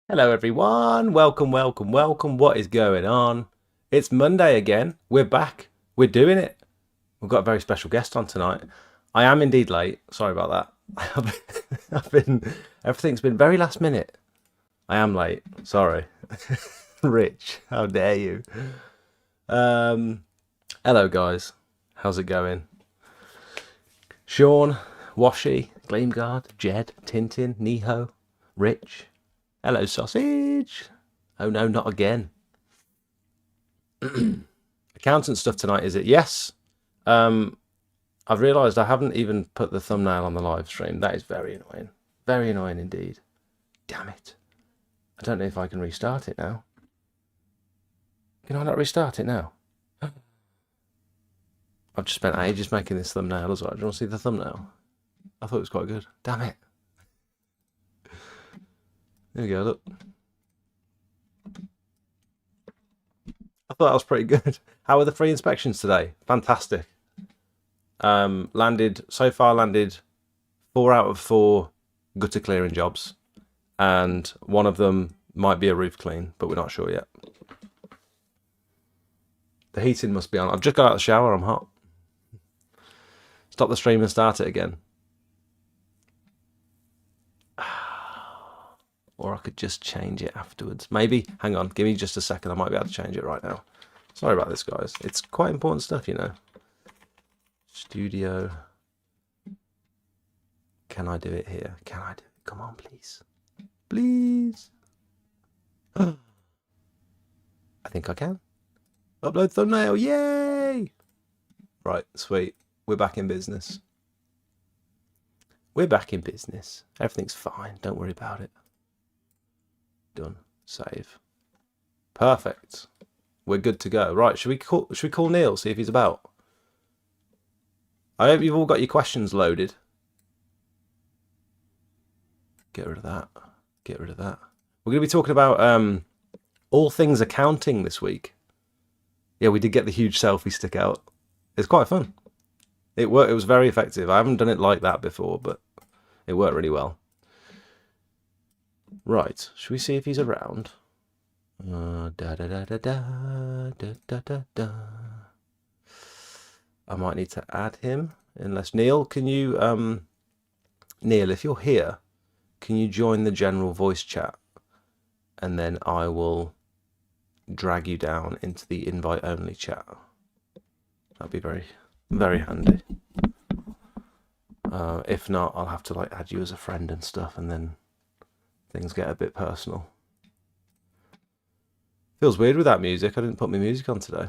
Hello everyone, welcome. What is going on? It's Monday again. We're back. We're doing it. We've got a very special guest on tonight. I am indeed late. Sorry about that. Everything's been very last minute. I am late. Sorry. Rich, how dare you? Hello guys. How's it going? Sean, Washi, Gleamguard, Jed, Tintin, Niho, Rich. Hello, sausage. Oh no, not again. Accountant stuff tonight, is it? Yes. I've realised I haven't even put the thumbnail on the live stream. That is very annoying. Very annoying indeed. Damn it. I don't know if I can restart it now. Can I not restart it now? I've just spent ages making this thumbnail as well. Do you want to see the thumbnail? I thought it was quite good. Damn it. There we go, look. I thought that was pretty good. How were the free inspections today? Fantastic. Landed 4 out of 4 gutter clearing jobs, and one of them might be a roof clean, but we're not sure yet. The heating must be on. I've just got out of the shower. I'm hot. Stop the stream and start it again. Or I could just change it afterwards. Maybe. Hang on. Give me just a second. I might be able to change it right now. Sorry about this, guys. It's quite important stuff, you know. Studio. Can I do it here? Can I do it? Come on, please. Please. I think I can. Upload thumbnail. Yay! Right, sweet. We're back in business. We're back in business. Everything's fine. Don't worry about it. Done. Save. Perfect. We're good to go. Right, should we call Neil, see if he's about? I hope you've all got your questions loaded. Get rid of that. Get rid of that. We're going to be talking about all things accounting this week. Yeah, we did get the huge selfie stick out. It's quite fun. It worked. It was very effective. I haven't done it like that before, but it worked really well. Right, should we see if he's around? I might need to add him. Unless Neil, can you Neil, if you're here, can you join the general voice chat, and then I will drag you down into the invite only chat. That'd be very, very handy. If not, I'll have to like add you as a friend and stuff, and then things get a bit personal. Feels weird without music. I didn't put my music on today.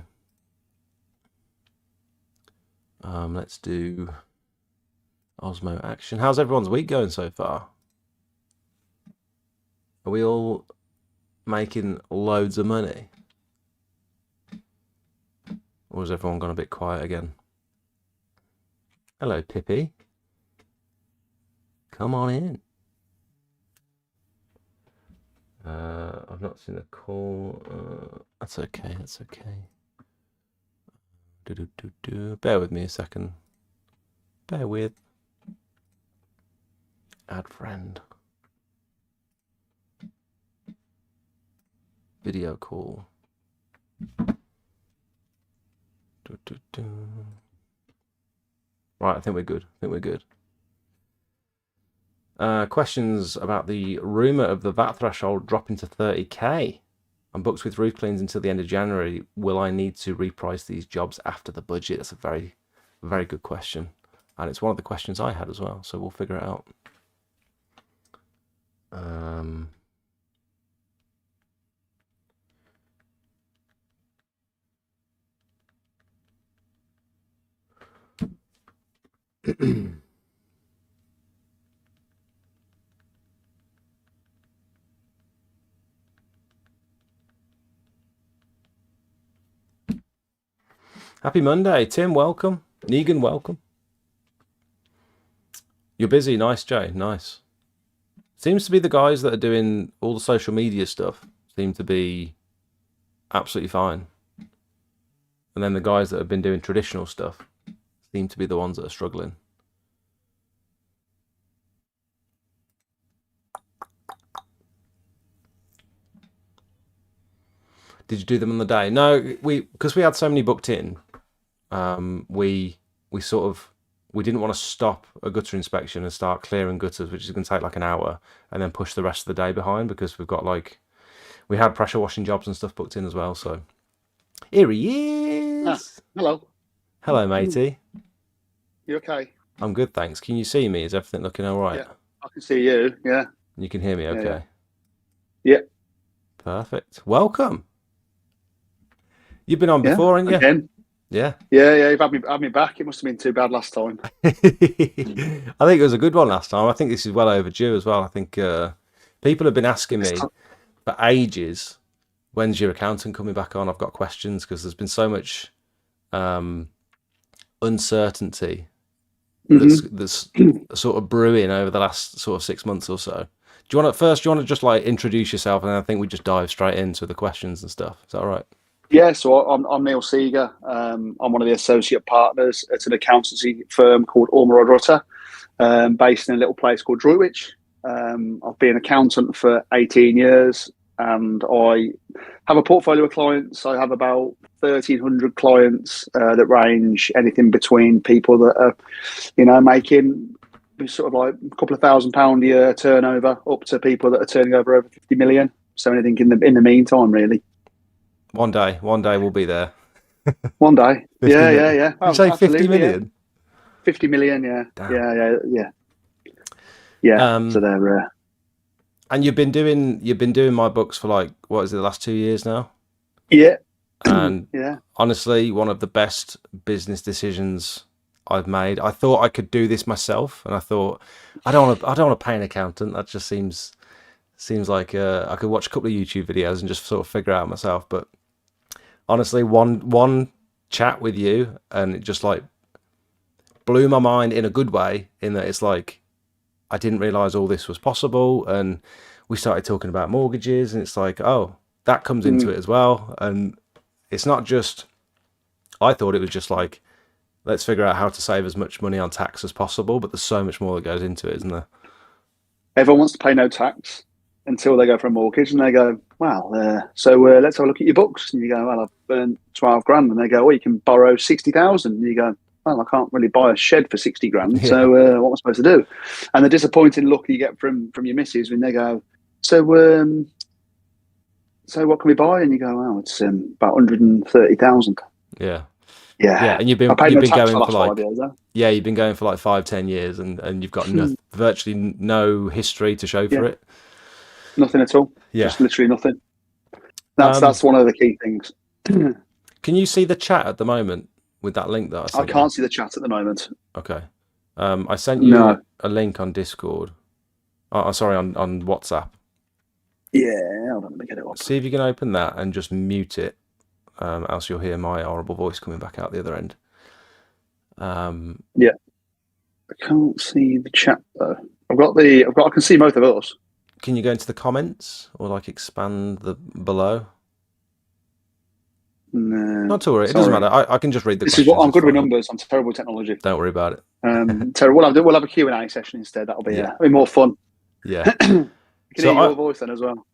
Let's do Osmo action. How's everyone's week going so far? Are we all making loads of money? Or has everyone gone a bit quiet again? Hello, Pippi. Come on in. I've not seen a call. That's okay. That's okay. Bear with me a second. Bear with. Add friend. Video call. Right, I think we're good. Questions about the rumour of the VAT threshold dropping to 30k. I'm booked with roof cleans until the end of January. Will I need to reprice these jobs after the budget? That's a very, very good question. And it's one of the questions I had as well, so we'll figure it out. Happy Monday, Tim. Welcome. Negan, welcome. You're busy. Nice, Jay. Nice. Seems to be the guys that are doing all the social media stuff seem to be absolutely fine. And then the guys that have been doing traditional stuff seem to be the ones that are struggling. Did you do them on the day? No, because we had so many booked in. We didn't want to stop a gutter inspection and start clearing gutters, which is going to take like an hour, and then push the rest of the day behind because we had pressure washing jobs and stuff booked in as well. So here he is. Hello, matey. You okay? I'm good, thanks. Can you see me? Is everything looking all right? Yeah, I can see you. Yeah. You can hear me, okay? Yeah. Perfect. Welcome. You've been on before, haven't you? Again. Yeah. Yeah. You've had me back. It must have been too bad last time. I think it was a good one last time. I think this is well overdue as well. I think people have been asking me for ages, when's your accountant coming back on? I've got questions because there's been so much uncertainty that's sort of brewing over the last sort of 6 months or so. Do you want to just like introduce yourself, and then I think we just dive straight into the questions and stuff. Is that all right? Yeah, so I'm Neil Seeger. I'm one of the associate partners at an accountancy firm called Ormer Rutter, based in a little place called Droitwich. I've been an accountant for 18 years, and I have a portfolio of clients. I have about 1,300 clients that range anything between people that are, making sort of like a couple of £1,000 a year turnover up to people that are turning over 50 million. So anything in the meantime, really. One day we'll be there. One day. Yeah. You say 50 million? Yeah. 50 million, yeah. Damn. Yeah. So they're and you've been doing my books for like, what is it, the last 2 years now? Yeah. And yeah. Honestly, one of the best business decisions I've made. I thought I could do this myself, and I thought I don't want to pay an accountant. That just seems like I could watch a couple of YouTube videos and just sort of figure it out myself. But honestly, one chat with you, and it just like blew my mind in a good way, in that it's like I didn't realize all this was possible. And we started talking about mortgages, and it's like, oh, that comes into it as well. And it's not just, I thought it was just like, let's figure out how to save as much money on tax as possible, but there's so much more that goes into it, isn't there? Everyone wants to pay no tax until they go for a mortgage, and they go, well, so let's have a look at your books. And you go, well, I've earned 12 grand. And they go, well, you can borrow 60,000. And you go, well, I can't really buy a shed for 60 grand. Yeah. So what am I supposed to do? And the disappointing look you get from your missus when they go, so what can we buy? And you go, well, it's about 130,000. Yeah. Yeah. And you've been going for like 5 years, yeah, you've been going for like 5-10 years, and you've got virtually no history to show for it. Nothing at all. Yeah. Just literally nothing. That's one of the key things. Can you see the chat at the moment with that link that I sent? I can't see the chat at the moment. Okay. I sent you a link on Discord. Oh, sorry, on WhatsApp. Yeah, hold on, let me get it up. See if you can open that and just mute it, else you'll hear my horrible voice coming back out the other end. Yeah. I can't see the chat though. I can see both of us. Can you go into the comments or like expand the below? No. Not to worry, it doesn't matter. I can just read the questions. This is what I'm good with numbers. I'm terrible with technology. Don't worry about it. Terrible. We'll have a Q&A session instead. That'll be more fun. Yeah. You can hear your voice then as well.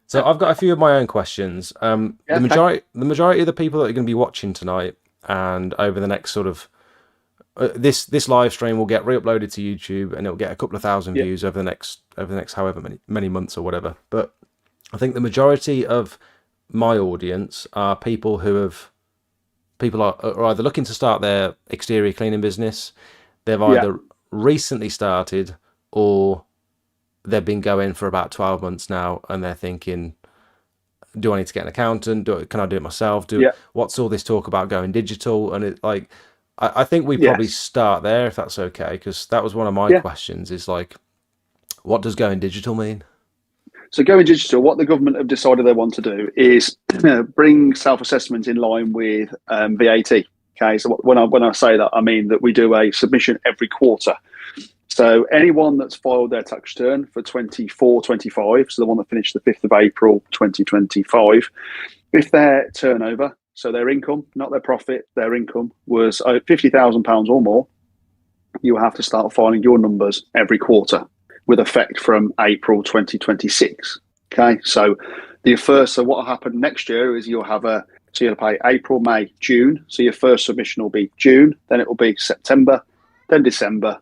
So I've got a few of my own questions. Yeah, okay. The majority of the people that are going to be watching tonight and over the next sort of this live stream will get re-uploaded to YouTube and it'll get a couple of thousand Yeah, views over the next however many months or whatever. But I think the majority of my audience are people are either looking to start their exterior cleaning business, they've yeah, either recently started, or they've been going for about 12 months now and they're thinking, do I need to get an accountant? Can I do it myself? yeah. What's all this talk about going digital? And it like, I think we probably Yes. start there if that's okay, because that was one of my Yeah. questions is like, what does going digital mean? So going digital, what the government have decided they want to do is bring self-assessment in line with VAT. Okay, so when I say that, I mean that we do a submission every quarter. So anyone that's filed their tax return for 24-25, so the one that finished the 5th of April 2025, if their turnover, so their income, not their profit, their income was £50,000 or more, you have to start filing your numbers every quarter with effect from April 2026. Okay, so so what will happen next year is you'll pay April, May, June. So your first submission will be June, then it will be September, then December,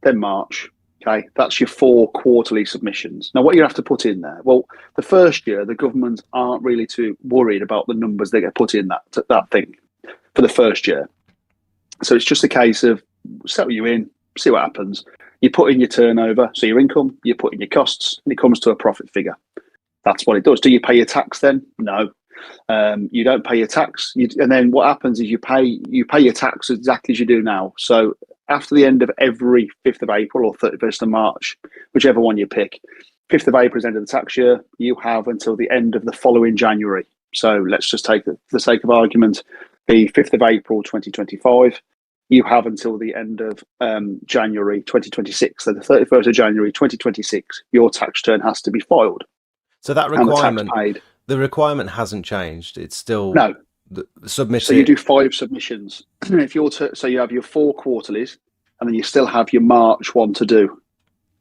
then March. Okay, that's your 4 quarterly submissions. Now, what you have to put in there? Well, the first year, the government aren't really too worried about the numbers they get put in that thing for the first year. So it's just a case of settle you in, see what happens. You put in your turnover, so your income, you put in your costs, and it comes to a profit figure. That's what it does. Do you pay your tax then? No. You don't pay your tax, and then what happens is you pay your tax exactly as you do now. So after the end of every 5th of April or 31st of March, whichever one you pick, 5th of April is the end of the tax year. You have until the end of the following January. So let's just take, for the sake of argument, the 5th of April 2025. You have until the end of January 2026. So the 31st of January 2026, your tax return has to be filed So that and the tax requirement, paid. the requirement hasn't changed. It's still No. submit So you it. do 5 submissions. If you're so you have your 4 quarterlies, and then you still have your March one to do.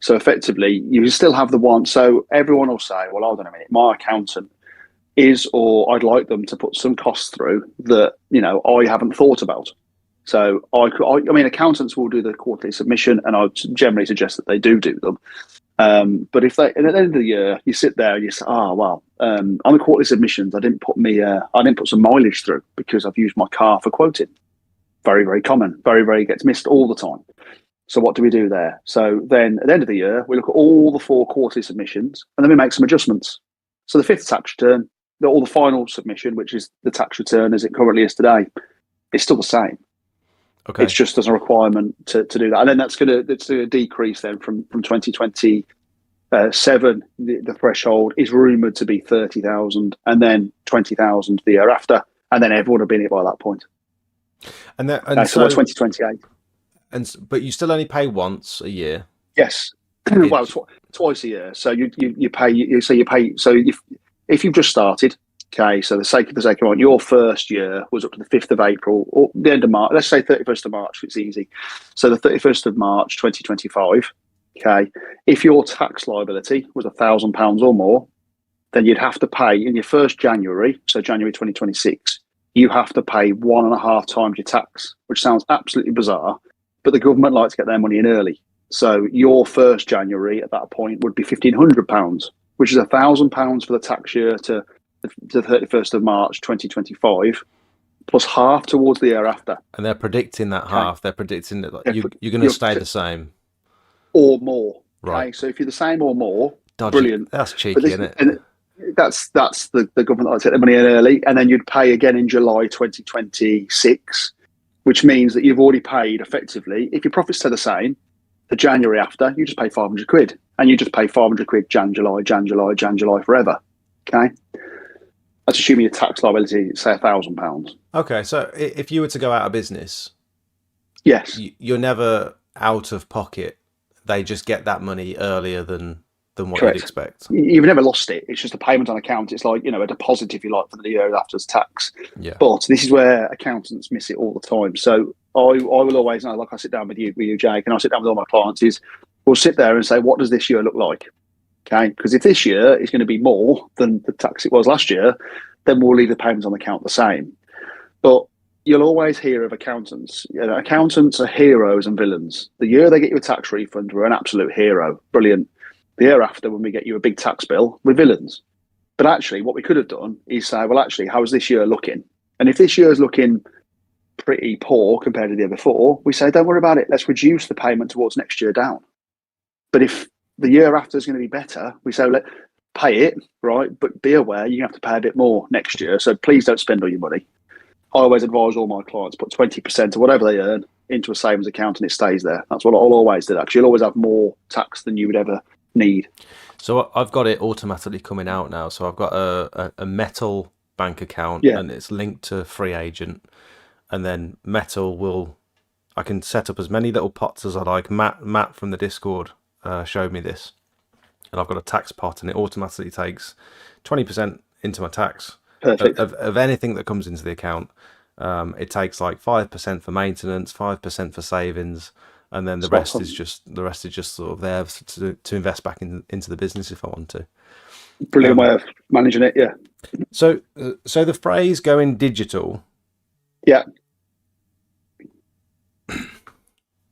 So effectively, you still have the one. So everyone will say, "Well, hold on a minute, my accountant is, or I'd like them to put some costs through that I haven't thought about." So I mean, accountants will do the quarterly submission, and I generally suggest that they do them. But if at the end of the year you sit there and you say, "Oh well, on the quarterly submissions, I didn't put some mileage through because I've used my car for quoting." Very, very common. Very, very gets missed all the time. So what do we do there? So then at the end of the year, we look at all the 4 quarterly submissions, and then we make some adjustments. So the 5th tax return, all the final submission, which is the tax return as it currently is today, is still the same. Okay. It's just as a requirement to do that, and then that's going to decrease then from 2027. The threshold is rumoured to be 30,000, and then 20,000 the year after, and then everyone will be in it by that point. So by 2028. But you still only pay once a year. Yes, well, It, twice a year. So you pay. So you pay. So if you've just started, okay. So the sake of it, your first year was up to the 5th of April or the end of March. Let's say 31st of March. It's easy. So the 31st of March, 2025. Okay. If your tax liability was £1,000 or more, then you'd have to pay in your first January. So January 2026, you have to pay 1.5 times your tax, which sounds absolutely bizarre, but the government likes to get their money in early. So your first January at that point would be £1,500, which is £1,000 for the tax year to the 31st of March 2025, plus half towards the year after. and they're predicting that Okay, half. They're predicting that yeah, you're going to you're, stay the same. or more. Right. Okay, so if you're the same or more, Dodgy. brilliant. That's But cheeky, this, isn't it? and that's the government that take the money in early, and then you'd pay again in July 2026, which means that you've already paid effectively. If your profits stay the same, the January after, you just pay 500 quid, and you just pay 500 quid Jan, July, Jan, July, Jan, July forever. Okay, that's assuming your tax liability, say £1,000. Okay, so if you were to go out of business, Yes, you're never out of pocket. They just get that money earlier than what you'd correct. expect. You've never lost it. It's just a payment on account. It's like a deposit, if you like, for the year after tax. Yeah. But this is where accountants miss it all the time. So I will always like I sit down with you, Jake, and I sit down with all my clients. We'll sit there and say, what does this year look like? Okay, because if this year is going to be more than the tax it was last year, then we'll leave the payments on the account the same. But you'll always hear of accountants. You know, accountants are heroes and villains. The year they get you a tax refund, we're an absolute hero, brilliant. The year after, when we get you a big tax bill, we're villains. But actually, what we could have done is say, well, actually, how's this year looking? And if this year is looking pretty poor compared to the year before, we say, don't worry about it. Let's reduce the payment towards next year down. But if the year after is going to be better, we say, let pay it, right? But be aware you have to pay a bit more next year. So please don't spend all your money. I always advise all my clients put 20% of whatever they earn into a savings account and it stays there. That's what I'll always do. Actually, you'll always have more tax than you would ever need. So I've got it automatically coming out now. So I've got a metal bank account, Yeah, and it's linked to free agent, and then metal will, I can set up as many little pots as I like. Matt from the Discord showed me this, and I've got a tax pot, and it automatically takes 20% into my tax perfect. of anything that comes into the account. It takes like 5% for maintenance, 5% for savings, and then the Spot rest on. is just sort of there to invest back into the business if I want to. Brilliant way of managing it. Yeah. So the phrase "going digital," Yeah.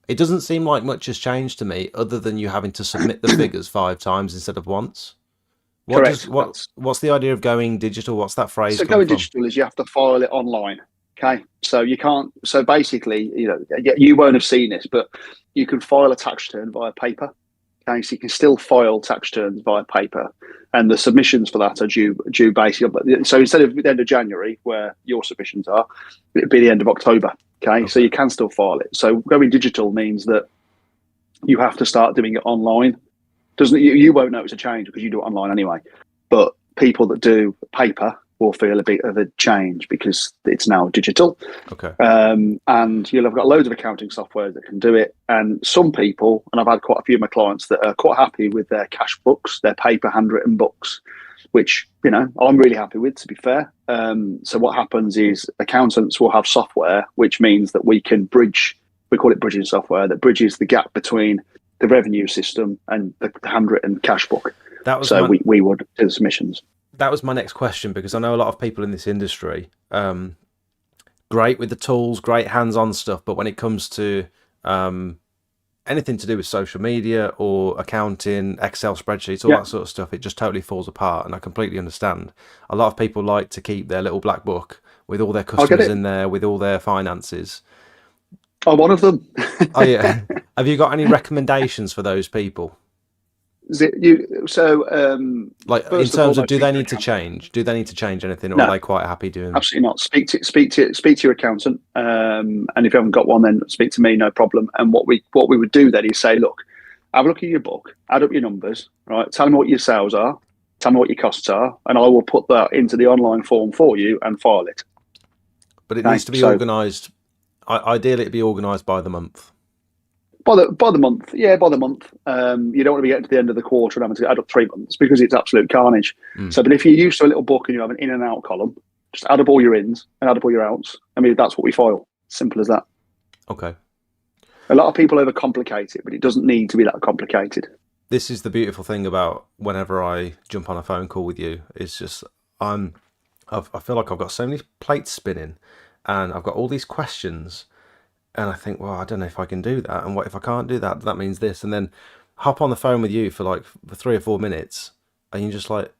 it doesn't seem like much has changed to me, other than you having to submit the figures 5 times instead of once. Correct. What's the idea of going digital? What's that phrase So come going from? digital is you have to file it online. Okay. So you can't, so basically, you won't have seen this, but you can file a tax return via paper. Okay. So you can still file tax returns via paper. And the submissions for that are due basically. So instead of the end of January, where your submissions are, it'd be the end of October. Okay. So Okay. you can still file it. So going digital means that you have to start doing it online. Doesn't you won't notice a change because you do it online anyway. But people that do paper will feel a bit of a change because it's now digital. Okay. And you'll have got loads of accounting software that can do it. And some people, and I've had quite a few of my clients that are quite happy with their cash books, their paper handwritten books, which, I'm really happy with, to be fair. So what happens is accountants will have software, which means that we can bridge, we call it bridging software, that bridges the gap between the revenue system and the handwritten cash book. That was So my we would do the submissions. that was my next question, because I know a lot of people in this industry, great with the tools, great hands-on stuff, but when it comes to anything to do with social media or accounting, Excel spreadsheets, all Yeah, that sort of stuff, it just totally falls apart. And I completely understand. A lot of people like to keep their little black book with all their I'll get customers it. in there, with all their finances. I'm one of them. Oh yeah. Have you got any recommendations for those people? Like, in First and terms of, foremost, do speak they to your need to accountant. change? Do they need to change anything, or are No, they quite happy doing? absolutely not. Speak to your accountant. And if you haven't got one, then speak to me. No problem. And what we would do then is say, look, have a look at your book, add up your numbers, right? Tell me what your sales are, tell me what your costs are, and I will put that into the online form for you and file it. But it Okay, needs to be so organised. Ideally, it'd be organised by the month. by the month, yeah, by the month. You don't want to be getting to the end of the quarter and having to add up 3 months because it's absolute carnage. Mm. So, but if you're used to a little book and you have an in and out column, just add up all your ins and add up all your outs. I mean, that's what we file. Simple as that. Okay. A lot of people overcomplicate it, but it doesn't need to be that complicated. This is the beautiful thing about whenever I jump on a phone call with you. It's just I feel like I've got so many plates spinning, and I've got all these questions, and I think, well, I don't know if I can do that, and what if I can't do that? That means this, and then hop on the phone with you for like for 3 or 4 minutes, and you're just like,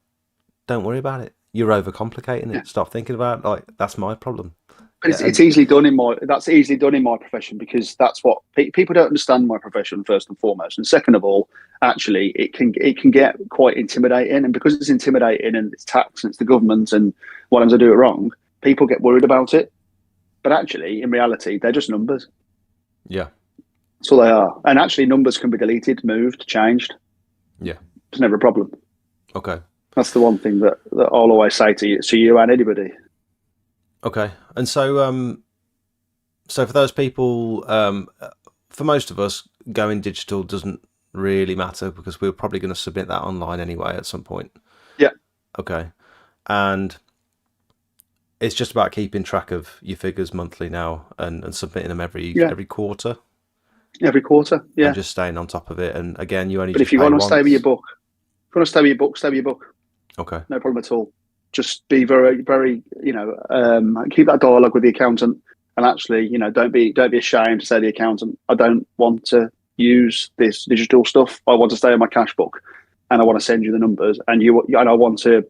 don't worry about it. You're overcomplicating Yeah. it. Stop thinking about it. Like, that's my problem. But Yeah, it's and easily done in my that's easily done in my profession because that's what people don't understand my profession first and foremost, and second of all, actually it can get quite intimidating, and because it's intimidating and it's tax and it's the government and what happens I do it wrong, people get worried about it. But actually, in reality, they're just numbers. yeah, That's all they are. And actually, numbers can be deleted, moved, changed. yeah. It's never a problem. Okay, That's the one thing that I'll always say to you and anybody. okay. And so for those people, for most of us, going digital doesn't really matter, because we're probably going to submit that online anyway at some point. Yeah, Okay. And it's just about keeping track of your figures monthly now, and submitting them every yeah, every quarter, every quarter. and Yeah. just staying on top of it. And again, you only But if just you pay want to stay with your once. book, If you want to stay with your book, stay with your book. Okay. No problem at all. Just be very, very, keep that dialogue with the accountant, and actually, don't be ashamed to say to the accountant, I don't want to use this digital stuff. I want to stay on my cash book, and I want to send you the numbers, and I want to,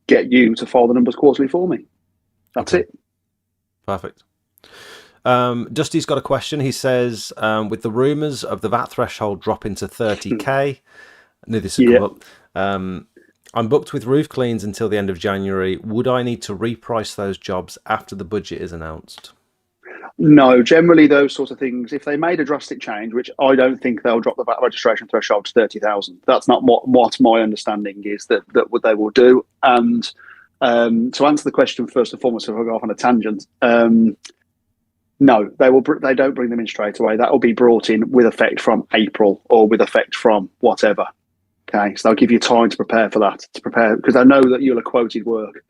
get you to file the numbers quarterly for me. That's Okay. it. Perfect. Dusty's got a question. He says, with the rumours of the VAT threshold dropping to 30k, I knew this would come up. I'm booked with roof cleans until the end of January. Would I need to reprice those jobs after the budget is announced? No, generally those sorts of things, if they made a drastic change, which I don't think they'll drop the VAT registration threshold to 30,000. That's not what my understanding is that what they will do. And to answer the question first and foremost, if I go off on a tangent, no, they don't bring them in straight away. That will be brought in with effect from April or with effect from whatever. Okay, so they'll give you time to prepare for that, because I know that you'll have quoted work.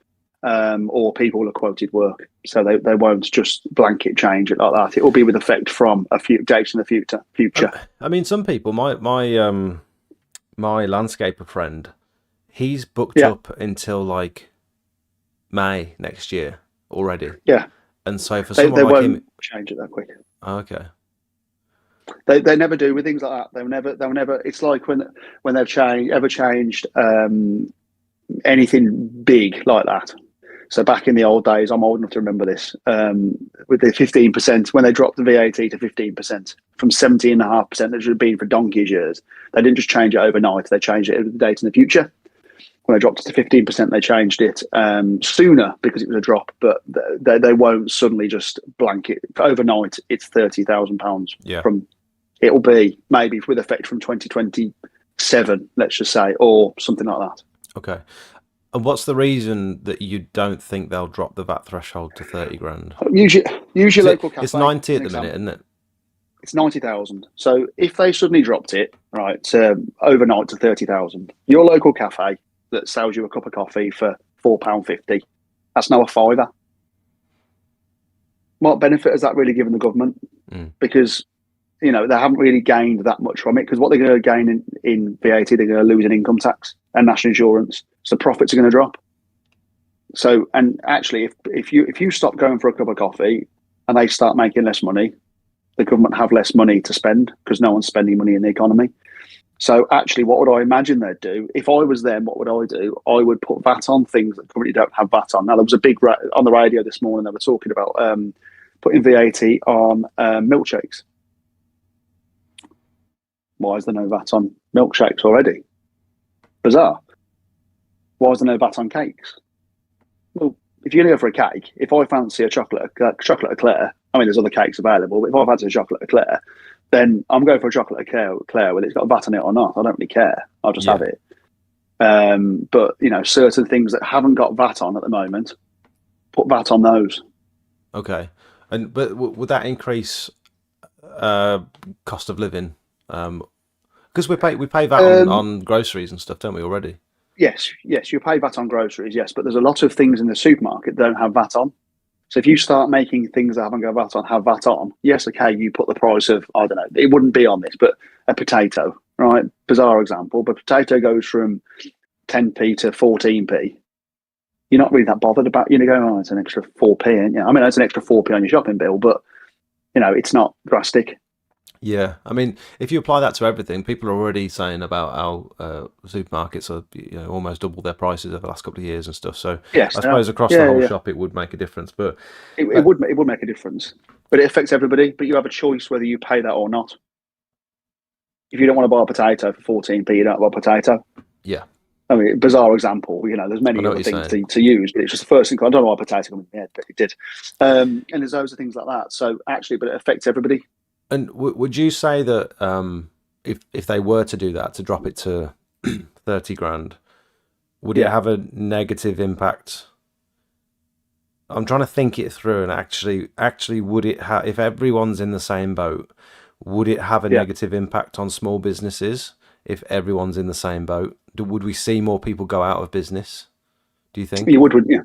Or people will have quoted work, so they won't just blanket change it like that. It will be with effect from a few dates in the future. I mean, some people, my landscaper friend, he's booked up until like May next year already. Yeah, and so for they someone like won't him, change it that quick. Okay. They never do with things like that. They'll never. It's like when they've changed anything big like that. So back in the old days, I'm old enough to remember this, with the 15%, when they dropped the VAT to 15% from 17.5% that should have been for donkey's years. They didn't just change it overnight. They changed it with the date in the future. When they dropped it to 15%, they changed it sooner because it was a drop, but they won't suddenly just blanket. Overnight, it's £30,000 from, it'll be maybe with effect from 2027, let's just say, or something like that. Okay. And what's the reason that you don't think they'll drop the VAT threshold to 30 grand? Use your local cafe. It's 90 at the minute, isn't it? It's 90,000. So if they suddenly dropped it, right, overnight to 30,000, your local cafe that sells you a cup of coffee for £4.50, that's now a fiver. What benefit has that really given the government? Because, they haven't really gained that much from it, because what they're going to gain in VAT, they're going to lose in income tax and national insurance. So profits are going to drop. So, and actually, if you stop going for a cup of coffee and they start making less money, the government have less money to spend because no one's spending money in the economy. So actually, what would I imagine they'd do? If I was them, what would I do? I would put VAT on things that currently don't have VAT on. Now, there was a big on the radio this morning, they were talking about putting VAT on milkshakes. Why is there no VAT on milkshakes already? Bizarre. Why is there no VAT on cakes? Well, if you're going to go for a cake, if I fancy a chocolate eclair, I mean, there's other cakes available, but if I fancy a chocolate eclair, then I'm going for a chocolate eclair, whether it's got VAT on it or not. I don't really care. I'll just have it. But, certain things that haven't got VAT on at the moment, put VAT on those. Okay. But would that increase cost of living? Because we pay VAT on groceries and stuff, don't we, already? Yes, you pay VAT on groceries, yes, but there's a lot of things in the supermarket that don't have VAT on. So if you start making things that haven't got VAT on have VAT on, yes, okay, you put the price of, I don't know, it wouldn't be on this, but a potato, right? Bizarre example, but potato goes from 10p to 14p. You're not really that bothered about, going, oh, it's an extra 4p, ain't you? I mean, it's an extra 4p on your shopping bill, but, it's not drastic. Yeah, I mean, if you apply that to everything, people are already saying about how supermarkets are, almost double their prices over the last couple of years and stuff. So yes, I suppose across the whole shop, it would make a difference. But it would make a difference. But it affects everybody. But you have a choice whether you pay that or not. If you don't want to buy a potato for 14p, you don't buy a potato. Yeah. I mean, bizarre example. There's many other things to use, but it's just the first thing. I don't know why a potato comes in my head, but it did. And there's loads of things like that. So actually, but it affects everybody. And would you say that if they were to do that, to drop it to 30 grand, would it have a negative impact? I'm trying to think it through, and actually, would it have, if everyone's in the same boat, would it have a negative impact on small businesses if everyone's in the same boat? Would we see more people go out of business? Do you think? You would, wouldn't you?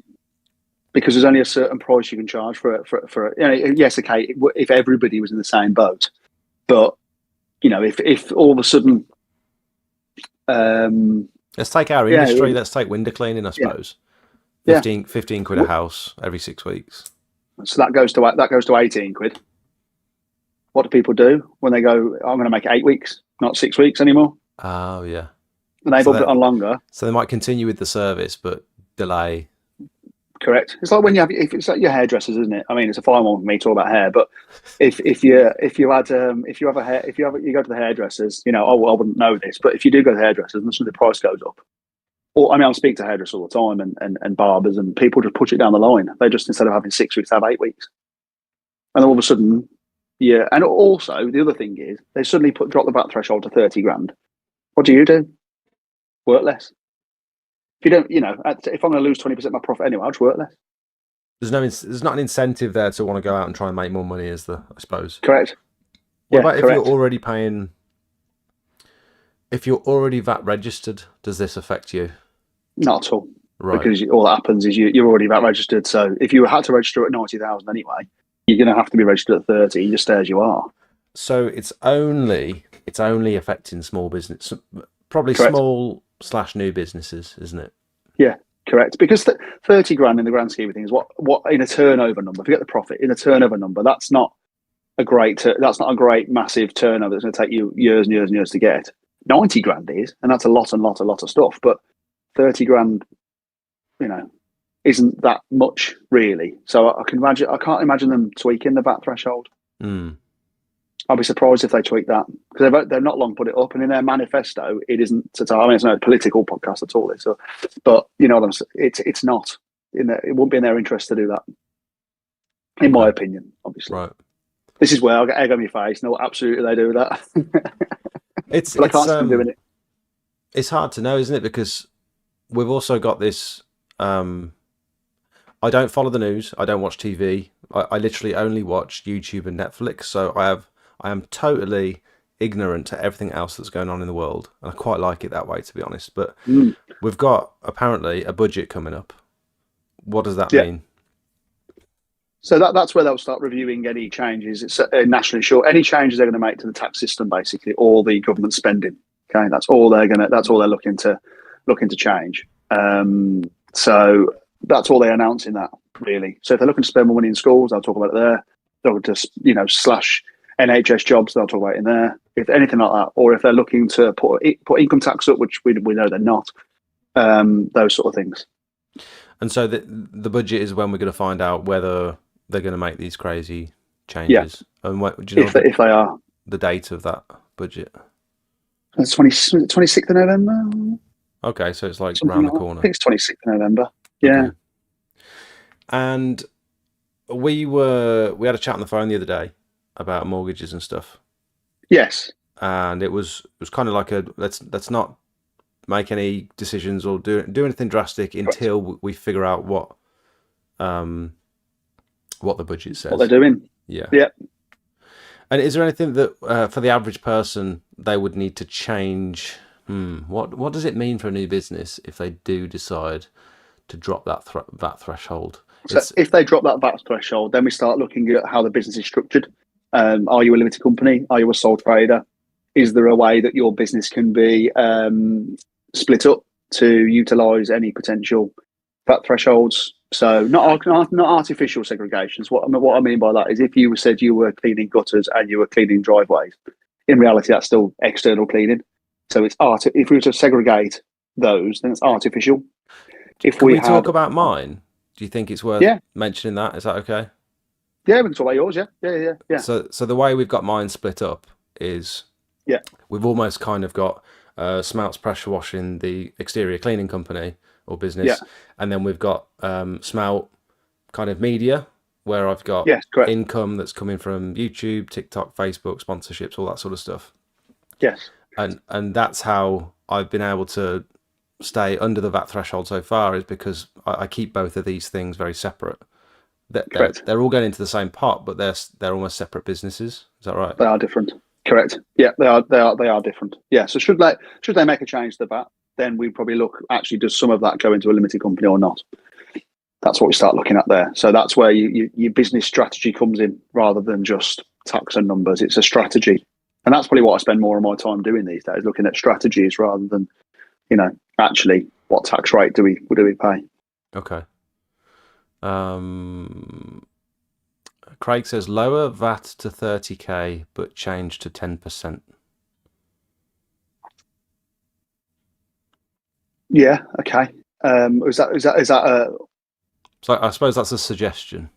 Because there's only a certain price you can charge for yes, okay, if everybody was in the same boat, but if all of a sudden Let's take our Yeah, industry. Let's take window cleaning, I yeah, suppose. yeah. 15 quid a house every 6 weeks. So that goes to 18 quid. What do people do when they go? I'm going to make it 8 weeks, not 6 weeks anymore, Oh yeah. and they So bump it that on longer. so they might continue with the service, but delay. Correct. It's like when you have if it's like your hairdressers, isn't it? I mean, it's a fine one for me to talk about hair, but if you have a hair if you go to the hairdressers, I wouldn't know this, but if you do go to the hairdressers and suddenly the price goes up, or I mean, I speak to hairdressers all the time and barbers, and people just push it down the line. They just, instead of having 6 weeks, have 8 weeks, and all of a sudden, yeah. And also the other thing is they suddenly drop the VAT threshold to 30 grand. What do? Work less. If you don't, if I'm going to lose 20% of my profit anyway, I'll just work less. There's not an incentive there to want to go out and try and make more money, is there? I suppose. Correct. What Yeah, about if correct. you're already paying? If you're already VAT registered, does this affect you? Not at all. Right. Because all that happens is you're already VAT registered. So if you had to register at 90,000 anyway, you're going to have to be registered at 30. You just stay as you are. So it's only affecting small business, probably Correct. small/new businesses, isn't it? Yeah, correct. Because 30 grand in the grand scheme of things, what in a turnover number? Forget the profit. In a turnover number, that's not a great massive turnover that's going to take you years and years and years to get. 90 grand is, and that's a lot of stuff. But 30 grand, isn't that much really. So I can't imagine them tweaking the VAT threshold. Mm. I'll be surprised if they tweak that, because they've not long put it up, and in their manifesto, it isn't. I mean, it's not a political podcast at all. But you know what I'm saying. It's not in there. It wouldn't be in their interest to do that, in my opinion. Obviously, right. This is where I'll get egg on my face. No, absolutely, they do that. But I can't see them doing it. It's hard to know, isn't it? Because we've also got this. I don't follow the news. I don't watch TV. I literally only watch YouTube and Netflix. So I am totally ignorant to everything else that's going on in the world, and I quite like it that way, to be honest. But we've got apparently a budget coming up. What does that mean? So that's where they'll start reviewing any changes. It's national insurance, any changes they're going to make to the tax system, basically, all the government spending. Okay, that's all they're looking to change. So that's all they announce in that, really. So if they're looking to spend more money in schools, they'll talk about it there. They'll just slash NHS jobs, they'll talk about it in there. If anything like that, or if they're looking to put income tax up, which we know they're not, those sort of things. And so the budget is when we're going to find out whether they're going to make these crazy changes. Yeah. And do you know if they are, the date of that budget? It's 26th of November. Okay, so it's like around the corner. I think it's 26th of November. Yeah. Okay. And we had a chat on the phone the other day about mortgages and stuff. Yes. And it was kind of like let's not make any decisions or do anything drastic until we figure out what the budget says. What they're doing. Yeah. Yeah. And is there anything that for the average person they would need to change? What does it mean for a new business if they do decide to drop that VAT threshold? So if they drop that VAT threshold, then we start looking at how the business is structured. Are you a limited company? Are you a sole trader? Is there a way that your business can be split up to utilise any potential VAT thresholds? So not artificial segregations. What I mean by that is, if you said you were cleaning gutters and you were cleaning driveways, in reality that's still external cleaning. So it's if we were to segregate those, then it's artificial. Can we talk about mine? Do you think it's worth mentioning that? Is that okay? Yeah, we can talk about yours. Yeah. So the way we've got mine split up is we've almost kind of got Smelts Pressure Washing, the exterior cleaning company or business, and then we've got Smelt kind of media, where I've got income that's coming from YouTube, TikTok, Facebook, sponsorships, all that sort of stuff. Yes. And that's how I've been able to stay under the VAT threshold so far, is because I keep both of these things very separate. They're all going into the same pot, but they're almost separate businesses. Is that right? They are different. Correct. Yeah, they are different. Yeah. So should they make a change to the VAT, then we probably look, actually, does some of that go into a limited company or not? That's what we start looking at there. So that's where your business strategy comes in, rather than just tax and numbers. It's a strategy. And that's probably what I spend more of my time doing these days, looking at strategies rather than, actually what tax rate do we pay. Okay. Craig says lower VAT to 30k, but change to 10%. Yeah. Okay. Is that a? So I suppose that's a suggestion.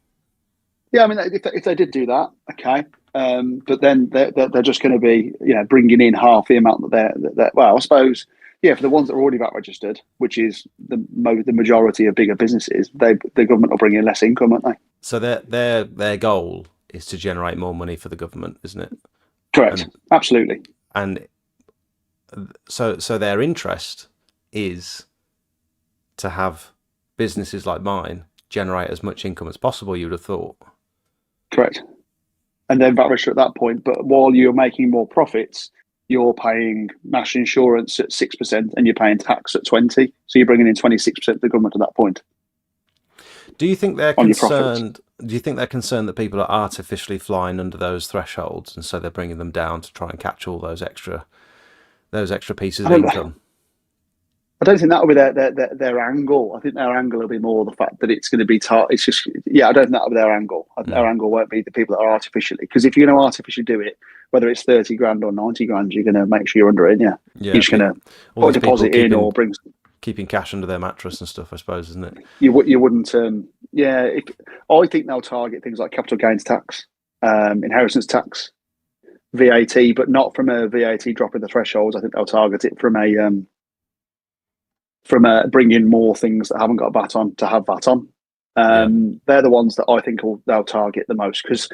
Yeah. I mean, if they did do that, okay. But then they're just going to be, bringing in half the amount that well, I suppose, yeah, for the ones that are already VAT registered, which is the majority of bigger businesses, the government will bring in less income, won't they? So their goal is to generate more money for the government, isn't it? Correct. And Absolutely. and so their interest is to have businesses like mine generate as much income as possible, you would have thought. Correct. And then VAT register at that point. But while you're making more profits, you're paying national insurance at 6% and you're paying tax at 20. So you're bringing in 26% of the government at that point Do you think they're on your profits. concerned? Do you think they're concerned that people are artificially flying under those thresholds, and so they're bringing them down to try and catch all those extra pieces I of don't, income? I don't think that will be their angle. I think their angle will be more the fact that it's going to be it's just, yeah, I don't think that will be their angle. Their Mm. angle won't be the people that are artificially, because if you're going to artificially do it, whether it's 30 grand or 90 grand, you're going to make sure you're under it. Yeah. You're Yeah, just going to all put a these people deposit in or bring. keeping cash under their mattress and stuff, I suppose, isn't it? You wouldn't. Yeah. I think they'll target things like capital gains tax, inheritance tax, VAT, but not from a VAT drop in the thresholds. I think they'll target it from bringing more things that haven't got VAT on to have VAT on. Yeah, They're the ones that I think they'll target the most, because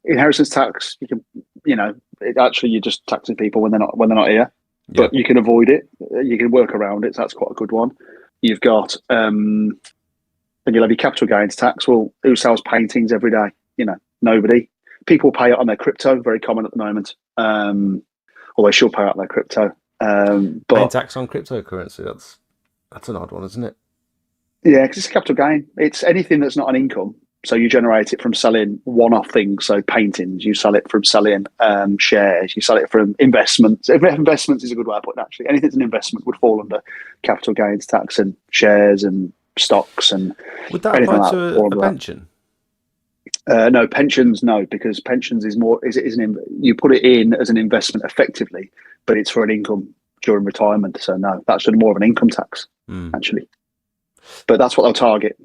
inheritance tax, you can, you're just taxing people when they're not here, yeah, but you can avoid it. You can work around it. So that's quite a good one. You've got, and you'll have your capital gains tax. Well, who sells paintings every day? Nobody. People pay it on their crypto. Very common at the moment. Or they should pay out their crypto. paying But tax on cryptocurrency. That's an odd one, isn't it? yeah, because it's a capital gain. It's anything that's not an income. So you generate it from selling one-off things. So paintings, you sell it from selling shares. You sell it from investments. Investments is a good way of putting it, actually. Anything that's an investment would fall under capital gains tax, and shares and stocks and Would that anything apply like to that. All a of that. pension? No, pensions, no, because pensions is more you put it in as an investment effectively, but it's for an income during retirement. So no, that's sort of more of an income tax, Mm. actually. But that's what they'll target.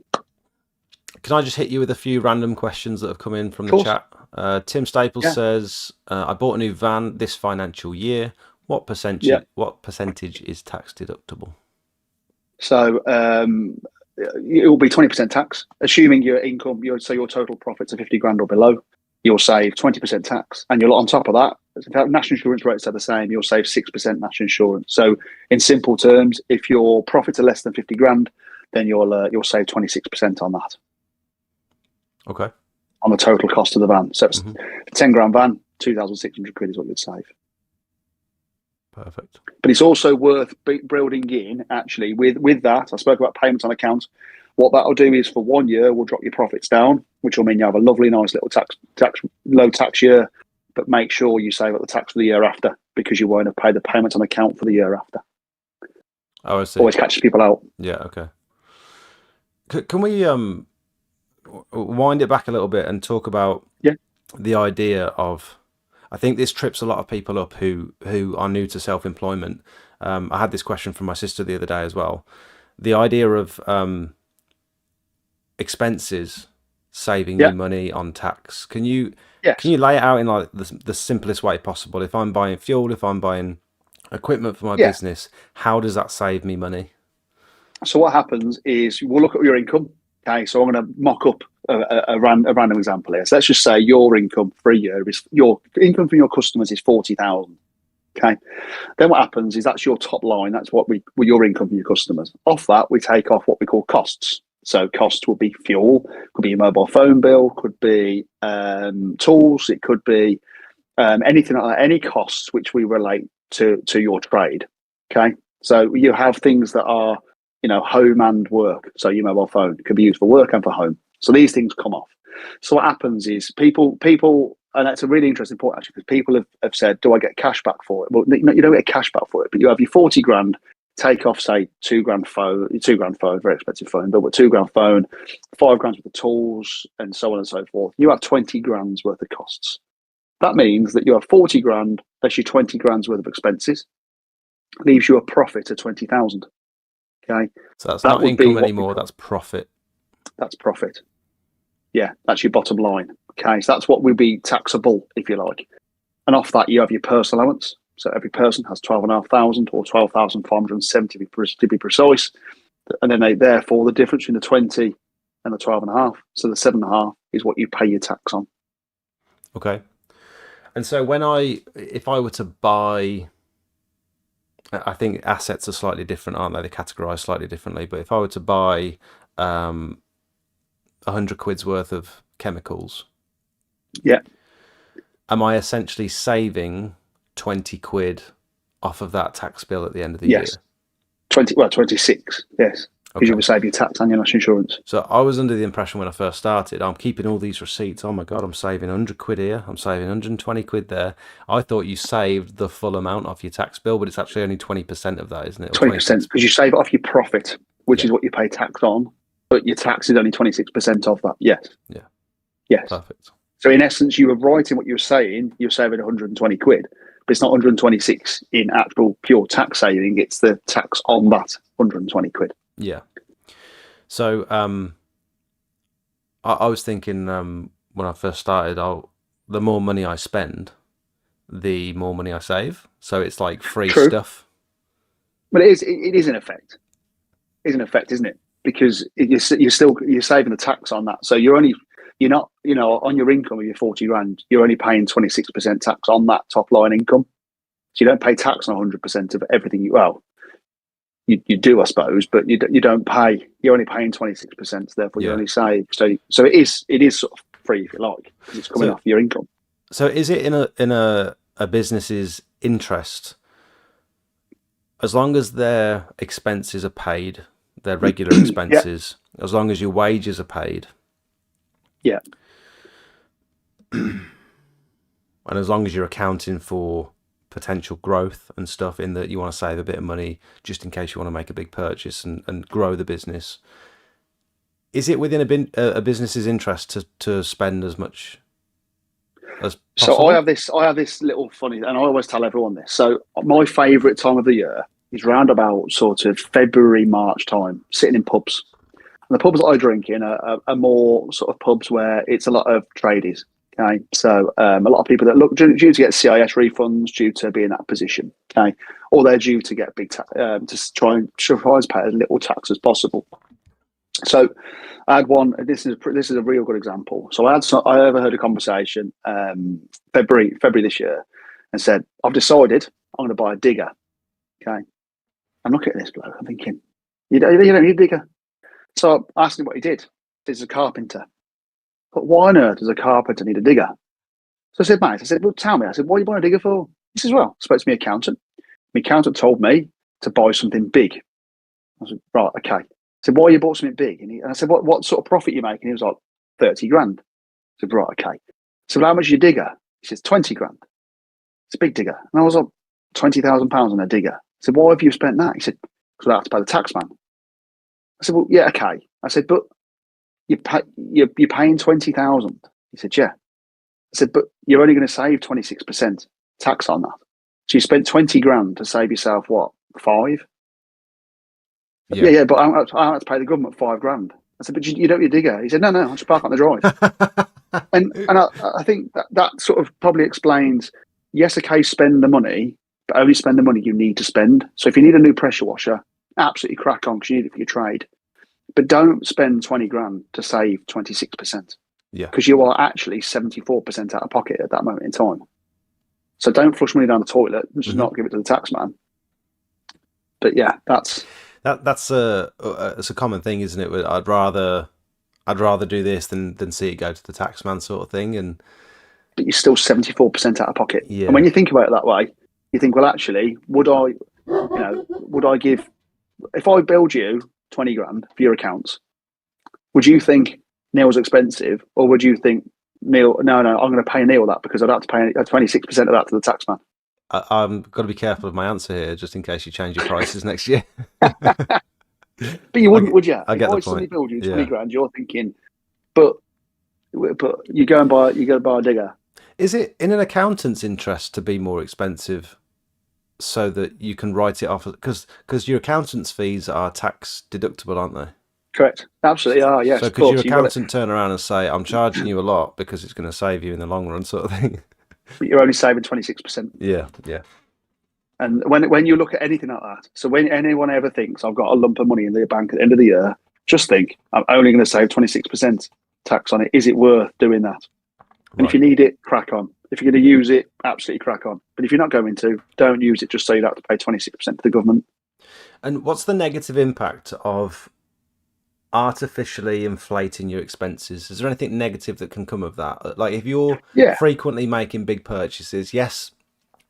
Can I just hit you with a few random questions that have come in from Of the course. chat? Tim Staples Yeah. says, "I bought a new van this financial year. What Yeah. percentage? What percentage is tax deductible?" So it will be 20% tax, assuming your income, your total profits are 50 grand or below. You'll save 20% tax, and you'll, on top of that, if national insurance rates are the same, you'll save 6% national insurance. So, in simple terms, if your profits are less than 50 grand, then you'll save 26% on that, Okay. on the total cost of the van. So, it's Mhm. a 10 grand van, 2,600 quid is what you'd save. Perfect. But it's also worth building in, actually, with that. I spoke about payments on account. What that'll do is, for 1 year, we'll drop your profits down, which will mean you have a lovely, nice little low tax year. But make sure you save up the tax for the year after, because you won't have paid the payments on account for the year after. Oh, I see. Always catches people out. Yeah. Okay. Can we wind it back a little bit and talk about Yeah. the idea of? I think this trips a lot of people up who are new to self-employment. I had this question from my sister the other day as well. The idea of expenses saving Yeah. you money on tax. Can you Yes. lay it out in like the simplest way possible? If I'm buying fuel, if I'm buying equipment for my Yeah. business, how does that save me money? So what happens is we'll look at your income. Okay, so I'm going to mock up a random example here. So let's just say your income for a year is your income from your customers is 40,000. Okay, then what happens is that's your top line. That's what your income from your customers. Off that, we take off what we call costs. So costs will be fuel, could be your mobile phone bill, could be tools, it could be anything like that, any costs which we relate to your trade. Okay, so you have things that are home and work. So your mobile phone can be used for work and for home. So these things come off. So what happens is people and that's a really interesting point actually, because people have said, "Do I get cash back for it?" Well, you don't get cash back for it, but you have your 40 grand. Take off, say, £2,000 phone, £2,000 phone, very expensive phone, but with £2,000 phone, 5 grand worth of tools, and so on and so forth. You have 20 grand's worth of costs. That means that you have 40 grand, that's your 20 grand's worth of expenses, leaves you a profit of 20,000. Okay. So that's not income anymore, that's profit. That's profit. Yeah, that's your bottom line. Okay. So that's what would be taxable, if you like. And off that, you have your personal allowance. So every person has 12,500 or 12,570 to be precise. And then therefore, the difference between the 20 and the 12.5, so the 7.5 is what you pay your tax on. Okay. And so if I were to buy, I think assets are slightly different, aren't they? They're categorized slightly differently. But if I were to buy 100 quid's worth of chemicals, yeah, am I essentially saving 20 quid off of that tax bill at the end of the yes. year? 26, yes. Because you will save your tax and your national insurance. So I was under the impression when I first started, I'm keeping all these receipts. Oh my God, I'm saving 100 quid here. I'm saving 120 quid there. I thought you saved the full amount off your tax bill, but it's actually only 20% of that, isn't it? 20%, because you save it off your profit, which is what you pay tax on, but your tax is only 26% of that. Yes. Yeah. Yes. Perfect. So in essence, you were right in what you were saying. You're saving 120 quid, but it's not 126 in actual pure tax saving. It's the tax on that 120 quid. Yeah. So I was thinking when I first started, the more money I spend, the more money I save. So it's like free stuff. But it is in effect. It's in effect, isn't it? Because you're saving the tax on that. So you're not, on your income of your 40 grand, you're only paying 26% tax on that top line income. So you don't pay tax on 100% of everything you do, I suppose, but you don't pay. You're only paying 26%, therefore you only save. So it is sort of free, if you like, because it's coming off your income. So is it in a business's interest, as long as their expenses are paid, their regular expenses, as long as your wages are paid, and as long as you're accounting for potential growth and stuff, in that you want to save a bit of money just in case you want to make a big purchase and grow the business, is it within a business's interest to spend as much as possible? So I have this little funny, and I always tell everyone this. So my favourite time of the year is round about sort of February, March time, sitting in pubs. And the pubs that I drink in are more sort of pubs where it's a lot of tradies. Okay, so a lot of people that look due to get CIS refunds due to be in that position. Okay, or they're due to get big to try and pay as little tax as possible. So I had one. This is a real good example. So I overheard a conversation February this year, and said, "I've decided I'm going to buy a digger." Okay, I'm looking at this bloke. I'm thinking, you don't need a digger. So I asked him what he did. He's a carpenter. But why on earth does a carpenter need a digger? So I said, mate, well, tell me. I said, what are you buying a digger for? He says, well, I spoke to my accountant. My accountant told me to buy something big. I said, right, okay. I said, why you bought something big? And I said, what sort of profit you making? He was like, 30 grand. I said, right, okay. So well, how much is your digger? He says, 20 grand. It's a big digger. And I was like, £20,000 on a digger. I said, why have you spent that? He said, because I have to pay the tax man. I said, well, yeah, okay. I said, but you're paying 20,000. He said, yeah. I said, but you're only going to save 26% tax on that. So you spent 20 grand to save yourself what, 5? Yeah, but I have to pay the government 5 grand. I said, but you don't need a digger. He said, no, I'll just park on the drive. and I think that sort of probably explains, yes, okay, spend the money, but only spend the money you need to spend. So if you need a new pressure washer, absolutely crack on because you need it for your trade. But don't spend 20 grand to save 26%. Yeah. Because you are actually 74% out of pocket at that moment in time. So don't flush money down the toilet and just not give it to the tax man. But yeah, that's a common thing, isn't it? I'd rather do this than see it go to the tax man, sort of thing. But you're still 74% out of pocket. Yeah. And when you think about it that way, you think, well, actually, would I give, if I billed you 20 grand for your accounts, would you think Neil's expensive, or would you think Neil, no, I'm going to pay Neil that because I'd have to pay 26% of that to the tax man. I'm got to be careful of my answer here, just in case you change your prices next year. But you wouldn't, would you? I If get the I suddenly point. build you 20 Yeah. grand, you're thinking, but you go and buy a digger. Is it in an accountant's interest to be more expensive so that you can write it off? Because your accountant's fees are tax deductible, aren't they? Correct. Absolutely. Ah, yes, So of could your course. You got it. accountant turn around and say, "I'm charging you a lot because it's going to save you in the long run," sort of thing? But you're only saving 26%. Yeah, yeah, And when you look at anything like that, so when anyone ever thinks I've got a lump of money in the bank at the end of the year, just think I'm only going to save 26% tax on it. Is it worth doing that? And if right. you need it, crack on. If you're going to use it, absolutely crack on. But if you're not going to, don't use it just so you don't have to pay 26% to the government. And what's the negative impact of artificially inflating your expenses? Is there anything negative that can come of that? Like if you're Yeah. frequently making big purchases, yes,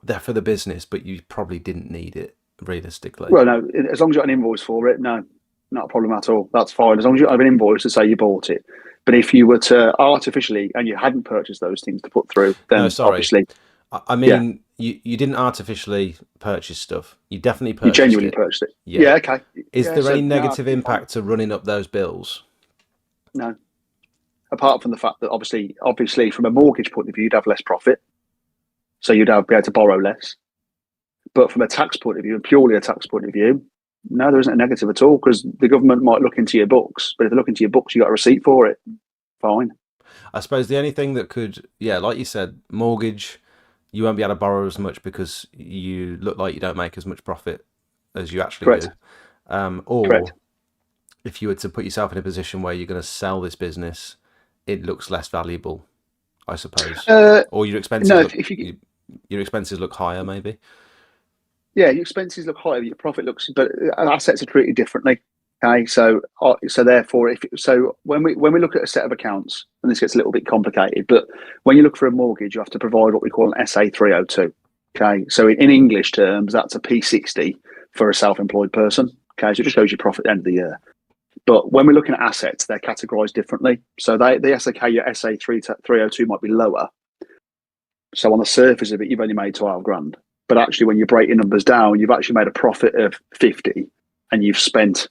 they're for the business, but you probably didn't need it realistically. Well, no, as long as you got an invoice for it, no, not a problem at all. That's fine. As long as you have an invoice to say you bought it. But if you were to artificially and you hadn't purchased those things to put through, No, then sorry. obviously, I yeah, mean, you didn't artificially purchase stuff. You definitely you purchased genuinely it. purchased it. Yeah. Yeah, okay. Is Yeah, there so any no, negative absolutely fine. impact to running up those bills? No, apart from the fact that obviously, from a mortgage point of view, you'd have less profit, so be able to borrow less. But from a tax point of view, and purely a tax point of view, no, there isn't a negative at all because the government might look into your books, but if they look into your books, you got a receipt for it. Fine. I suppose the only thing that could, yeah, like you said, mortgage, you won't be able to borrow as much because you look like you don't make as much profit as you actually Correct. do. Correct. Or if you were to put yourself in a position where you're going to sell this business, it looks less valuable, I suppose. Or No, if you your expenses look higher, maybe. yeah, your expenses look higher, your profit looks, but assets are treated differently. Okay, so therefore, when we look at a set of accounts, and this gets a little bit complicated, but when you look for a mortgage, you have to provide what we call an SA 302. Okay, so in English terms, that's a P60 for a self-employed person. Okay, so it just shows your profit at the end of the year. But when we're looking at assets, they're categorised differently. So your SA 302 might be lower. So on the surface of it, you've only made 12 grand. But actually, when you break your numbers down, you've actually made a profit of 50 and you've spent,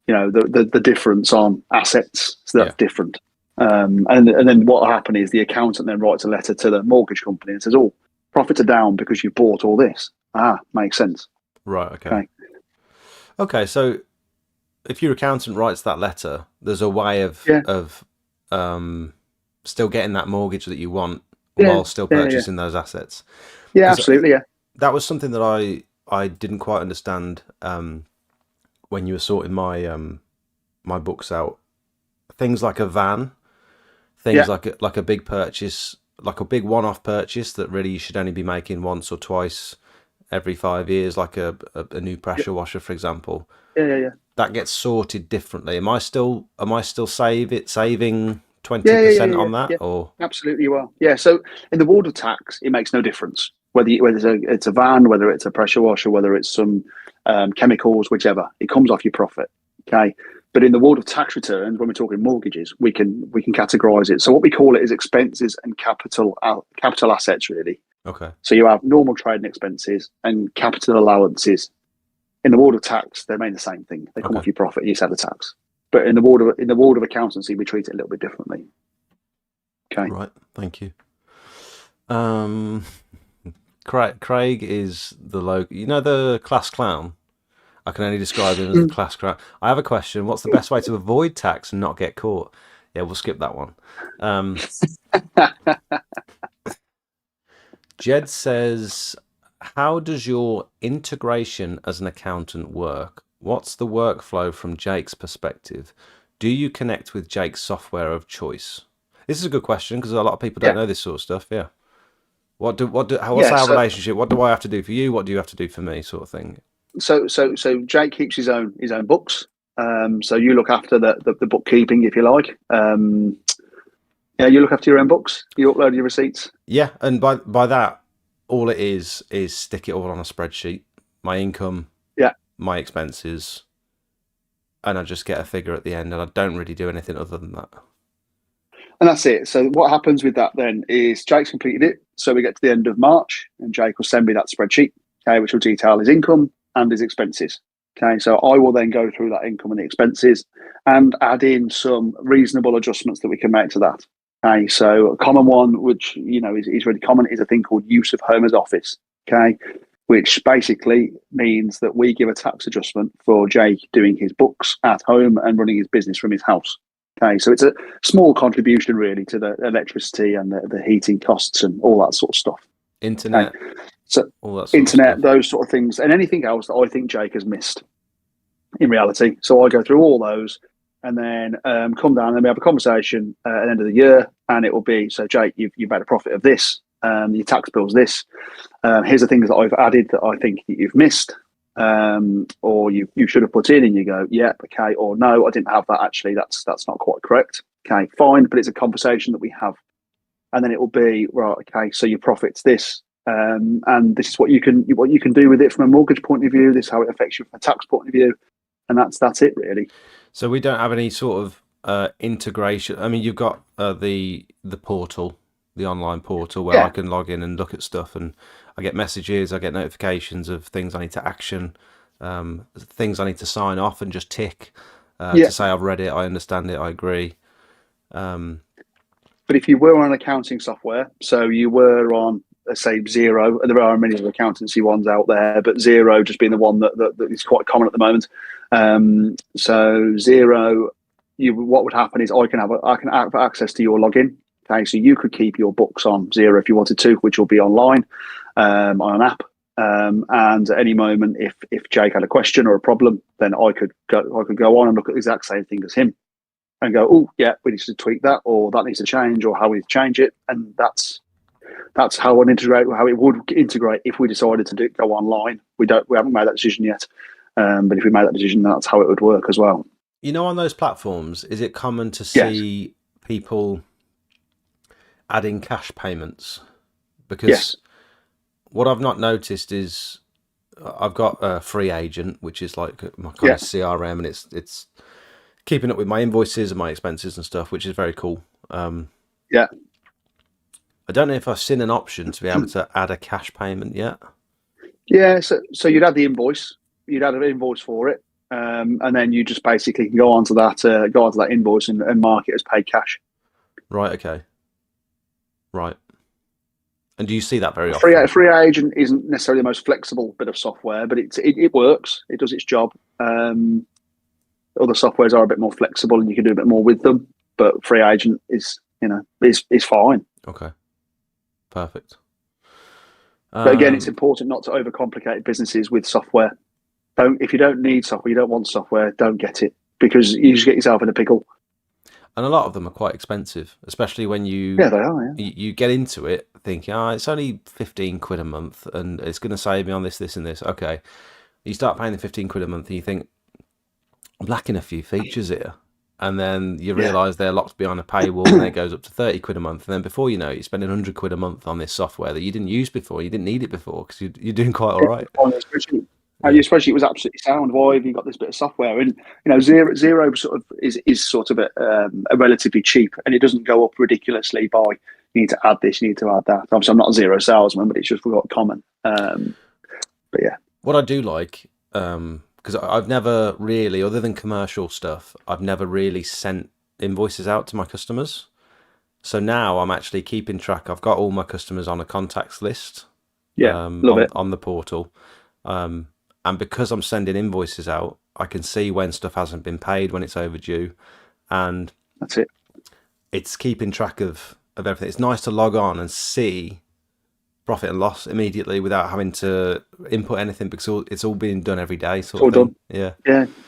the difference on assets. So that's Yeah. different. And then what will happen is the accountant then writes a letter to the mortgage company and says, oh, profits are down because you bought all this. Makes sense. Right. Okay. Okay. Okay. So if your accountant writes that letter, there's a way of Yeah. still getting that mortgage that you want Yeah. while still Yeah. purchasing those assets. Yeah, Because absolutely. Yeah. that was something that I didn't quite understand when you were sorting my books out. Things like a van, things Yeah. like a big purchase, like a big one-off purchase that really you should only be making once or twice every 5 years, like a new Yeah. pressure washer, for example. Yeah. That gets sorted differently. Am I still saving Yeah, yeah, yeah, 20% yeah, on that yeah. or Absolutely, you are. Yeah. So in the world of tax, it makes no difference whether it's a van, whether it's a pressure washer, whether it's some chemicals, whichever. It comes off your profit. Okay. But in the world of tax returns, when we're talking mortgages, we can categorise it. So what we call it is expenses and capital assets, really. okay? So you have normal trading expenses and capital allowances. In the world of tax, they mean the same thing. They come Okay. off your profit. You set the tax. But in the world of accountancy, we treat it a little bit differently. Okay. Right. Thank you. Um, Craig is the local. You know the class clown. I can only describe him as the class clown. I have a question. What's the best way to avoid tax and not get caught? Yeah, we'll skip that one. Jed says, "How does your integration as an accountant work? What's the workflow from Jake's perspective? Do you connect with Jake's software of choice?" This is a good question because a lot of people don't Yeah. know this sort of stuff. Yeah. What's Yeah. our relationship? What do I have to do for you? What do you have to do for me? Sort of thing. So Jake keeps his own books. So you look after the bookkeeping, if you like. Yeah, you look after your own books. You upload your receipts. Yeah, and by that, all it is stick it all on a spreadsheet. My income, Yeah. my expenses, and I just get a figure at the end, and I don't really do anything other than that. And that's it. So what happens with that then is Jake's completed it. So we get to the end of March, and Jake will send me that spreadsheet, okay, which will detail his income and his expenses. Okay, so I will then go through that income and the expenses and add in some reasonable adjustments that we can make to that. Okay, so a common one, which is really common, is a thing called use of home as office. Okay, which basically means that we give a tax adjustment for Jake doing his books at home and running his business from his house. Okay, so it's a small contribution really to the electricity and the heating costs and all that sort of stuff. Internet, okay. So all that sort internet, of stuff. those sort of things, and anything else that I think Jake has missed in reality. So I go through all those and then come down and we have a conversation at the end of the year, and it will be, so Jake, you've made a profit of this, your tax bill's this, here's the things that I've added that I think that you've missed, or you should have put in, and you go, yeah, okay, or no, I didn't have that, actually, that's not quite correct. Okay, fine, but it's a conversation that we have. And then it will be, right, okay, so your profit's this, and this is what you can do with it from a mortgage point of view, this is how it affects you from a tax point of view, and that's it really. So we don't have any sort of integration. I mean, you've got the portal, the online portal where I can log in and look at stuff, and I get messages, I get notifications of things I need to action, things I need to sign off and just tick to say I've read it, I understand it, I agree. But if you were on accounting software, so you were on, let's say, Xero, and there are many other accountancy ones out there, but Xero just being the one that is quite common at the moment. So Xero, what would happen is I can have access to your login. Okay, so you could keep your books on Xero if you wanted to, which will be online on an app. And at any moment, if Jake had a question or a problem, then I could go on and look at the exact same thing as him, and go, oh yeah, we need to tweak that, or that needs to change, or how we change it, and that's how it would integrate if we decided to go online. We haven't made that decision yet, but if we made that decision, that's how it would work as well. On those platforms, is it common to see people adding cash payments? Because what I've not noticed is I've got a free agent, which is like my kind of CRM, and it's keeping up with my invoices and my expenses and stuff, which is very cool. I don't know if I've seen an option to be able to add a cash payment yet. Yeah, so you'd add the invoice, you'd add an invoice for it, and then you just basically can go onto that invoice and mark it as paid cash. Right. Okay. Right. And do you see that very often? Free agent isn't necessarily the most flexible bit of software, but it works. It does its job. Other softwares are a bit more flexible, and you can do a bit more with them. But free agent is fine. Okay. Perfect. But again, it's important not to overcomplicate businesses with software. If you don't need software, you don't want software, don't get it, because you just get yourself in a pickle. And a lot of them are quite expensive, especially when you they are. You get into it thinking, it's only 15 quid a month, and it's going to save me on this, and this. Okay, you start paying the 15 quid a month, and you think, I'm lacking a few features here. And then you realise they're locked behind a paywall, and then it goes up to 30 quid a month. And then before you know it, you're spending 100 quid a month on this software that you didn't use before. You didn't need it before because you're doing quite all right. Your spreadsheet was absolutely sound. Why have you got this bit of software? And Xero sort of is sort of a relatively cheap, and it doesn't go up ridiculously by you need to add this, you need to add that. Obviously, I'm not a Xero salesman, but it's just got common. But yeah, what I do like. Because I've never really, other than commercial stuff, I've never really sent invoices out to my customers. So now I'm actually keeping track. I've got all my customers on a contacts list on the portal. And because I'm sending invoices out, I can see when stuff hasn't been paid, when it's overdue. And that's it. It's keeping track of everything. It's nice to log on and see profit and loss immediately without having to input anything, because it's all being done every day. It's all done. Yeah.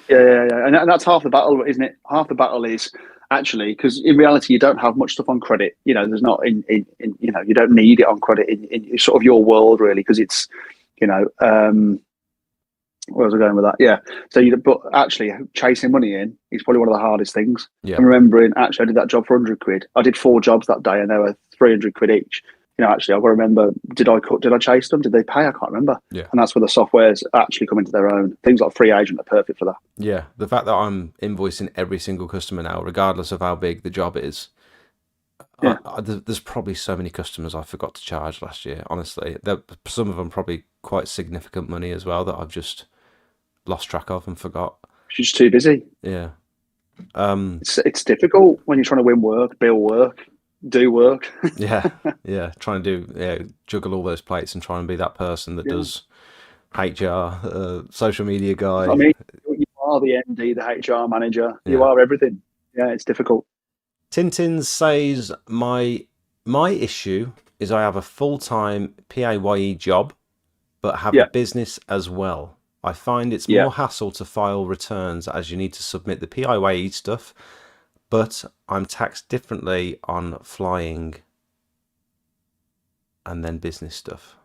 And that's half the battle, isn't it? Half the battle is actually, because in reality you don't have much stuff on credit. There's not in you don't need it on credit in sort of your world really, because it's where was I going with that? Yeah. So but actually chasing money in is probably one of the hardest things. Yeah. And remembering, actually I did that job for 100 quid. I did 4 jobs that day and they were 300 quid each. Actually, I've got to remember, did I chase them? Did they pay? I can't remember. Yeah. And that's where the software's actually come into their own. Things like free agent are perfect for that. Yeah. The fact that I'm invoicing every single customer now, regardless of how big the job is, Yeah. There's probably so many customers I forgot to charge last year. Honestly, some of them probably quite significant money as well that I've just lost track of and forgot. She's just too busy. Yeah. It's difficult when you're trying to win work, bill work, do work. Yeah. Yeah. Trying to juggle all those plates and try and be that person that Yeah. does HR, social media I guy. mean, you are the MD, the HR manager. You Yeah. are everything. Yeah, it's difficult. Tintin says my issue is I have a full-time PAYE job but have a Yeah, business as well. I find it's yeah, more hassle to file returns as you need to submit the PAYE stuff, but I'm taxed differently on flying and then business stuff.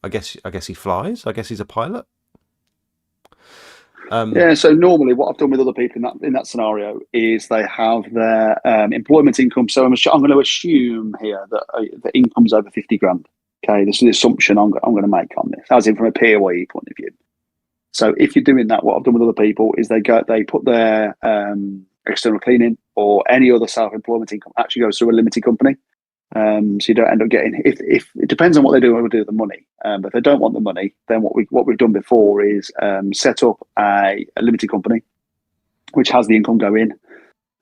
I guess he flies. I guess he's a pilot. yeah. So normally, what I've done with other people in that scenario is they have their employment income. So I'm going to assume here that the income's over 50 grand. Okay, this is the assumption I'm going to make on this, as in from a PAYE point of view. So if you're doing that, what I've done with other people is they put their external cleaning or any other self-employment income actually goes through a limited company. So you don't end up getting if it depends on what they do with the money. But if they don't want the money, then what we've done before is set up a limited company which has the income go in,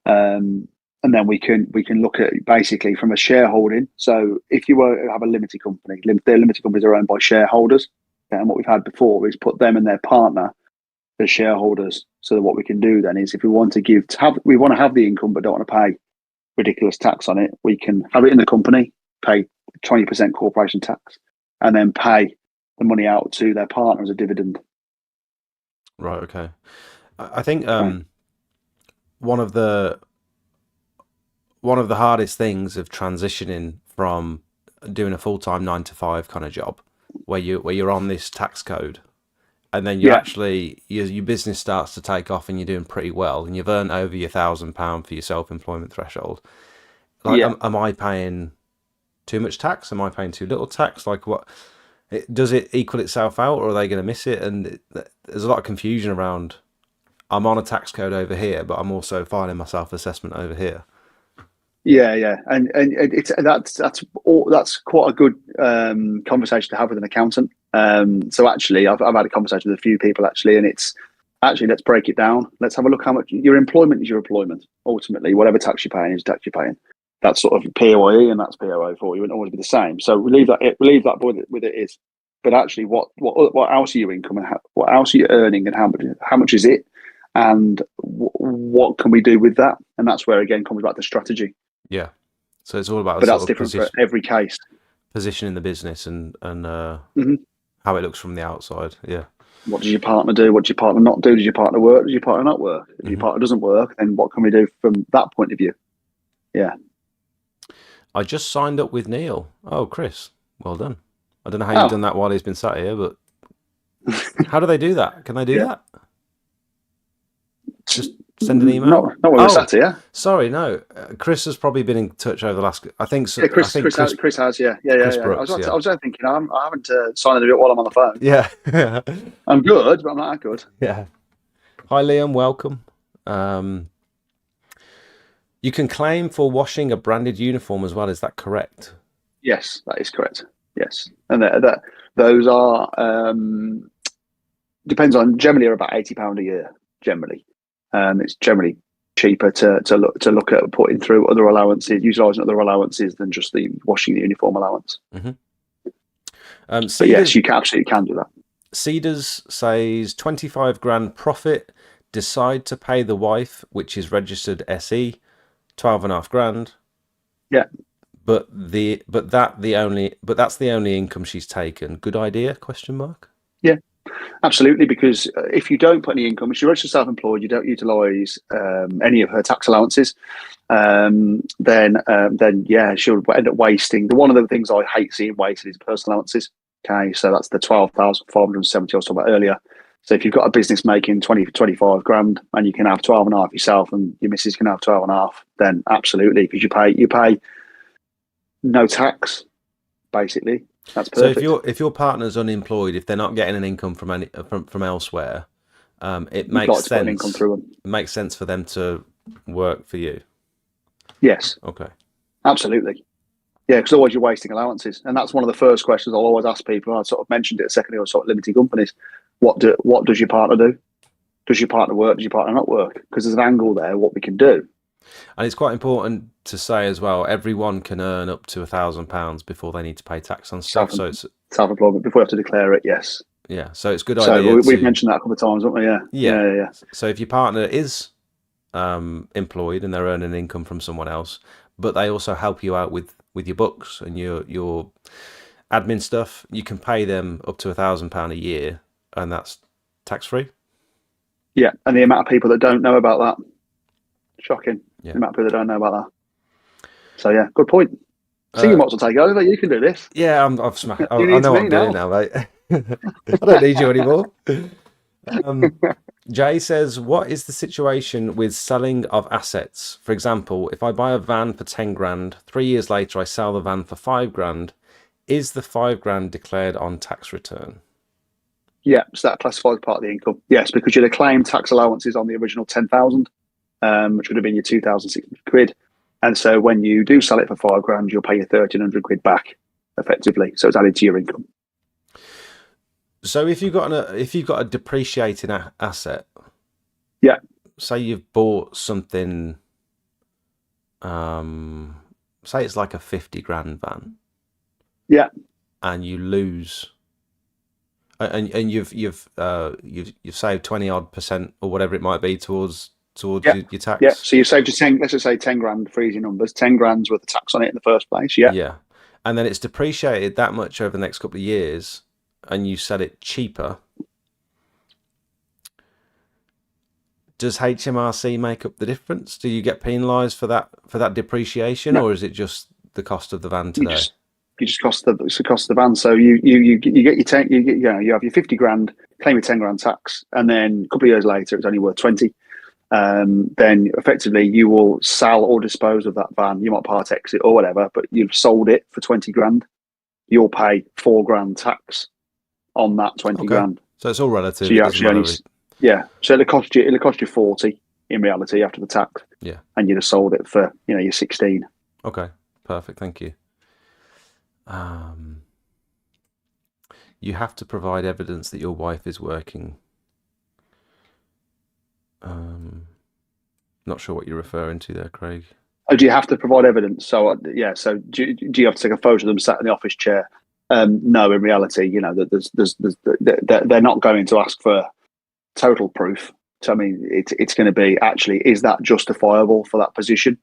and then we can look at basically from a shareholding. So if you were to have a limited company, their limited companies are owned by shareholders, and what we've had before is put them and their partner as shareholders. So that what we can do then is if we want to have the income but don't want to pay ridiculous tax on it, we can have it in the company, pay 20% corporation tax, and then pay the money out to their partner as a dividend. Right. Okay. I think Okay. one of the one of the hardest things of transitioning from doing a full-time 9 to 5 kind of job where you're on this tax code and then you Yeah, actually your business starts to take off and you're doing pretty well and you've earned over your £1,000 for your self-employment threshold. Like, yeah. am I paying too much tax? Am I paying too little tax? Like, does it equal itself out, or are they going to miss it? And there's a lot of confusion around. I'm on a tax code over here, but I'm also filing my self-assessment over here. Yeah, yeah, and it's that's quite a good conversation to have with an accountant. So actually, I've had a conversation with a few people actually, and it's actually let's break it down. Let's have a look how much your employment is. Your employment ultimately, whatever tax you're paying is tax you're paying. That's sort of PAYE and that's PAYE for you. It wouldn't always be the same. So relieve that with it is. But actually, what else are you income and what else are you earning and how much is it, and what can we do with that? And that's where again comes back to strategy. Yeah. So it's all about the But sort that's of different for every case. position in the business and Hmm. how it looks from the outside. Yeah. What does your partner do? What does your partner not do? Does your partner work? Does your partner not work? If your hmm partner doesn't work, then what can we do from that point of view? Yeah. I just signed up with Neil. Oh, Chris, well done. I don't know how you've done Oh, that while he's been sat here, but how do they do that? Can they do yeah. that? Just send an email? Not when we're Oh, sat here. sorry, no. Chris has probably been in touch over the last. I think. Yeah, I think Chris has. Yeah, yeah, yeah, Chris yeah. Brooks. I Yeah. was thinking, I haven't signed it while I'm on the phone. Yeah. I'm good, but I'm not that good. Yeah. Hi, Liam. Welcome. Um, you can claim for washing a branded uniform as well. Is that correct? Yes, that is correct. Yes, and those are depends on generally are about £80 a year. Generally, it's generally cheaper to look at putting through other allowances, utilising other allowances than just the washing the uniform allowance. hmm But yes, Cedars you absolutely can do that. Cedars says 25 grand profit. Decide to pay the wife, which is registered SE, 12 and a half grand. Yeah, But that's the only income she's taken. Good idea? Question mark. yeah, absolutely. Because if you don't put any income, if you're registered self-employed, you don't utilise any of her tax allowances, then yeah, she'll end up wasting. One of the things I hate seeing wasted is personal allowances. Okay, so that's the 12,570 I was talking about earlier. So if you've got a business making 25 grand and you can have 12 and a half yourself and your missus can have 12 and a half, then absolutely, because you pay no tax, basically. That's So perfect. if your partner's unemployed, if they're not getting an income from elsewhere, it You'd makes like to put an income sense. through them. It makes sense for them to work for you. Yes, Okay. Absolutely. Yeah, because otherwise you're wasting allowances, and that's one of the first questions I'll always ask people. I sort of mentioned it a second ago. Sort of limited companies. What does your partner do? Does your partner work? Does your partner not work? Because there's an angle there. What we can do. And it's quite important to say as well, everyone can earn up to £1,000 before they need to pay tax on stuff. Self So it's, self-employment before we have to declare it. Yes. yeah, so it's a good So idea we've to, mentioned that a couple of times, haven't we? Yeah. yeah. Yeah. Yeah. So if your partner is employed and they're earning income from someone else, but they also help you out with your books and your admin stuff, you can pay them up to £1,000 a year, and that's tax free. Yeah. And the amount of people that don't know about that, shocking. Yeah. The amount of people that don't know about that. So yeah, good point. I think you Uh, might as well take over. You can do this. yeah, I've smacked. You I need know what me I'm doing now. now, mate. I don't need you anymore. Jay says, what is the situation with selling of assets? For example, if I buy a van for 10 grand, 3 years later I sell the van for 5 grand, is the 5 grand declared on tax return? Yeah, so that classifies as part of the income. Yes, because you'd have claimed tax allowances on the original 10,000, which would have been your 2,600 quid. And so when you do sell it for 5 grand, you'll pay your 1,300 quid back effectively. So it's added to your income. So if you've got a depreciating asset, Yeah, say you've bought something, um, say it's like a 50 grand van, yeah, and you lose, and you've saved 20 odd percent or whatever it might be towards yeah, your yeah. tax. So you saved just 10, let's just say 10 grand for easy numbers, 10 grand's worth of tax on it in the first place. Yeah. Yeah. And then it's depreciated that much over the next couple of years, and you sell it cheaper. Does HMRC make up the difference? Do you get penalised for that depreciation, No, or is it just the cost of the van you today? just you just cost it's the cost of the van. So you get your 10, you have your 50 grand, claim your 10 grand tax, and then a couple of years later it's only worth 20. Then effectively you will sell or dispose of that van. You might part exit or whatever, but you've sold it for 20 grand. You'll pay 4 grand tax on that 20 Okay. grand. So it's all So relative. It you doesn't actually only, matter. yeah. So it'll cost you 40 in reality after the tax, Yeah. and you'd have sold it for your 16. Okay. Perfect. Thank you. You have to provide evidence that your wife is working. Not sure what you're referring to there, Craig. Oh, do you have to provide evidence? So yeah. So do you have to take a photo of them sat in the office chair? No, in reality, they're not going to ask for total proof. So I mean, it's going to be actually, is that justifiable for that position?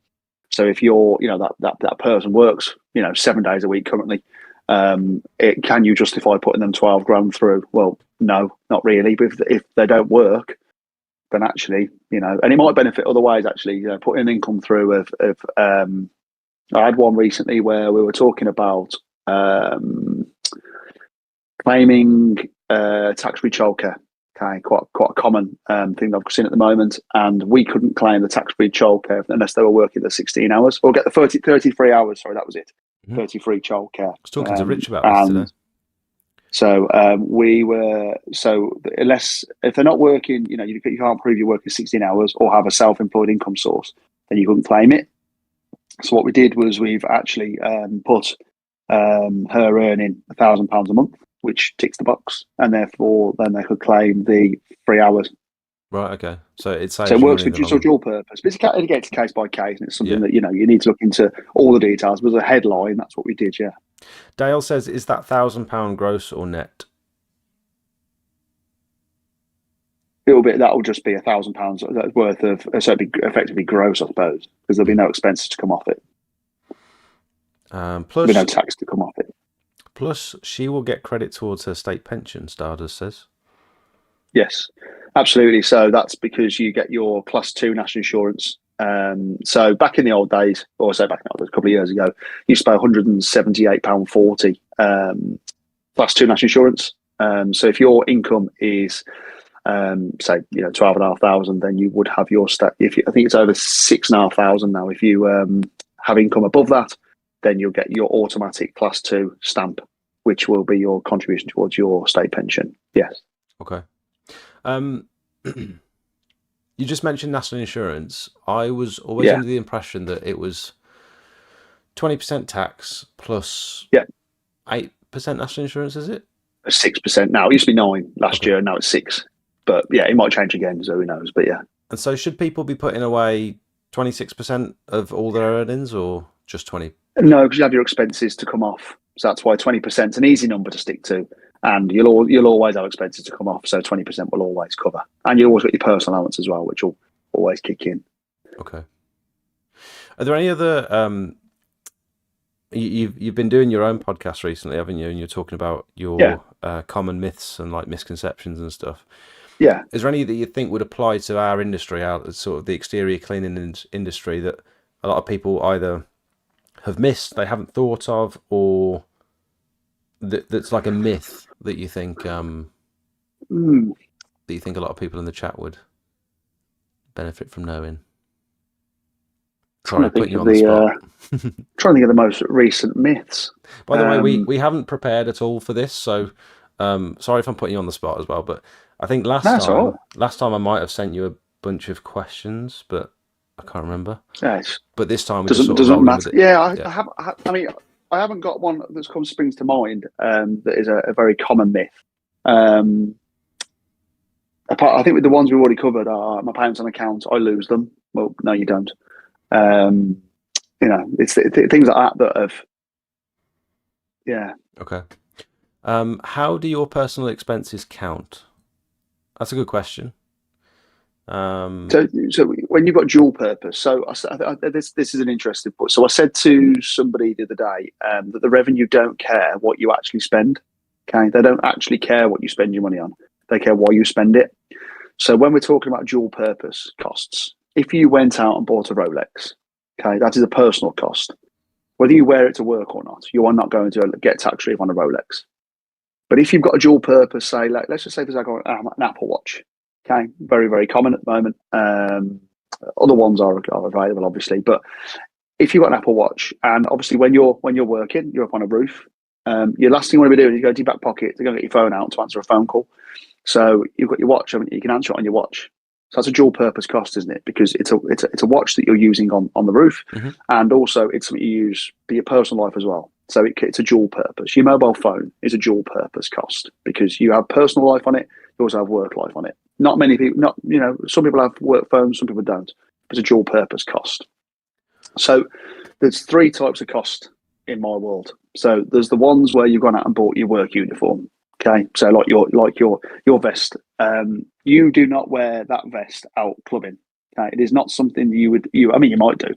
So if you're, that person works, 7 days a week currently, can you justify putting them 12 grand through? Well, no, not really. But if they don't work, then actually, and it might benefit other ways. Actually, putting an income through I had one recently where we were talking about claiming tax-free childcare. Okay, quite a common thing that I've seen at the moment, and we couldn't claim the tax-free childcare unless they were working the 16 hours or get the 33 hours. Sorry, that was it. Mm-hmm. 33 childcare. I was talking to Rich about this today. And so unless if they're not working, you can't prove you're working 16 hours or have a self-employed income source, then you couldn't claim it. So what we did was we've actually put her earning £1,000 a month, which ticks the box, and therefore then they could claim the 3 hours. Right. Okay. So it So saves it you works money in with the just long a run. dual purpose. But it's case by case, and it's something Yeah. that you need to look into all the details. But as a headline, that's what we did. Yeah. Dale says, is that £1,000 gross or net? That'll just be £1,000 worth of, so it'd be effectively gross, I suppose, because there'll be no expenses to come off it. There'll be no tax to come off it. Plus, she will get credit towards her state pension, Stardust says. Yes, absolutely. So that's because you get your class 2 national insurance. So back in the old days, or say back in the old days, a couple of years ago, you used to pay £178.40 class 2 national insurance. So if your income is say 12,500, then you would have your I think it's over 6,500 now. If you have income above that, then you'll get your automatic class 2 stamp, which will be your contribution towards your state pension. Yes. Okay. You just mentioned national insurance. I was always under the impression that it was 20% tax plus Yeah, 8% national insurance, is it? 6% now. It used to be 9 last Okay. year, and now it's 6. But yeah, it might change again, so who knows? But yeah. And so should people be putting away 26% of all their earnings or just 20? No, because you have your expenses to come off. So that's why 20% is an easy number to stick to. And you'll always have expenses to come off. So 20% will always cover. And you always got your personal allowance as well, which will always kick in. Okay. Are there any other you've been doing your own podcast recently, haven't you? And you're talking about Yeah. your common myths and like misconceptions and stuff. Yeah. Is there any that you think would apply to our industry, our sort of the exterior cleaning industry, that a lot of people either have missed, they haven't thought of, or that's like a myth that you think that you think a lot of people in the chat would benefit from knowing? Sorry, putting you on the spot. Trying to think of the most recent myths. By the way, we haven't prepared at all for this, so sorry if I'm putting you on the spot as well. But I think last time I might have sent you a bunch of questions, but I can't remember. Yes. But this time we doesn't matter. Yeah, I mean, I haven't got one that's springs to mind that is a very common myth. I think with the ones we've already covered are my parents on account, I lose them. Well, no, you don't. It's things like that have. Yeah. Okay. How do your personal expenses count? That's a good question. So when you've got dual purpose, so this is an interesting point. So I said to somebody the other day that the revenue don't care what you actually spend. Okay, they don't actually care what you spend your money on. They care why you spend it. So when we're talking about dual purpose costs, if you went out and bought a Rolex, okay, that is a personal cost. Whether you wear it to work or not, you are not going to get tax relief on a Rolex. But if you've got a dual purpose, say, like, let's just say there's like an Apple Watch, okay, very, very common at the moment. Other ones are available, obviously, but if you've got an Apple Watch, and obviously when you're working, you're up on a roof, your last thing you want to be doing is go to your back pocket to go get your phone out to answer a phone call. So you've got your watch, you can answer it on your watch. So that's a dual purpose cost, isn't it? Because it's a watch that you're using on the roof, and also it's something you use for your personal life as well. So it's a dual purpose. Your mobile phone is a dual purpose cost because you have personal life on it, you also have work life on it. Not many people, some people have work phones, some people don't. It's a dual purpose cost. So there's 3 types of cost in my world. So there's the ones where you've gone out and bought your work uniform. Okay, so like your vest, you do not wear that vest out clubbing. Okay, it is not something you might do,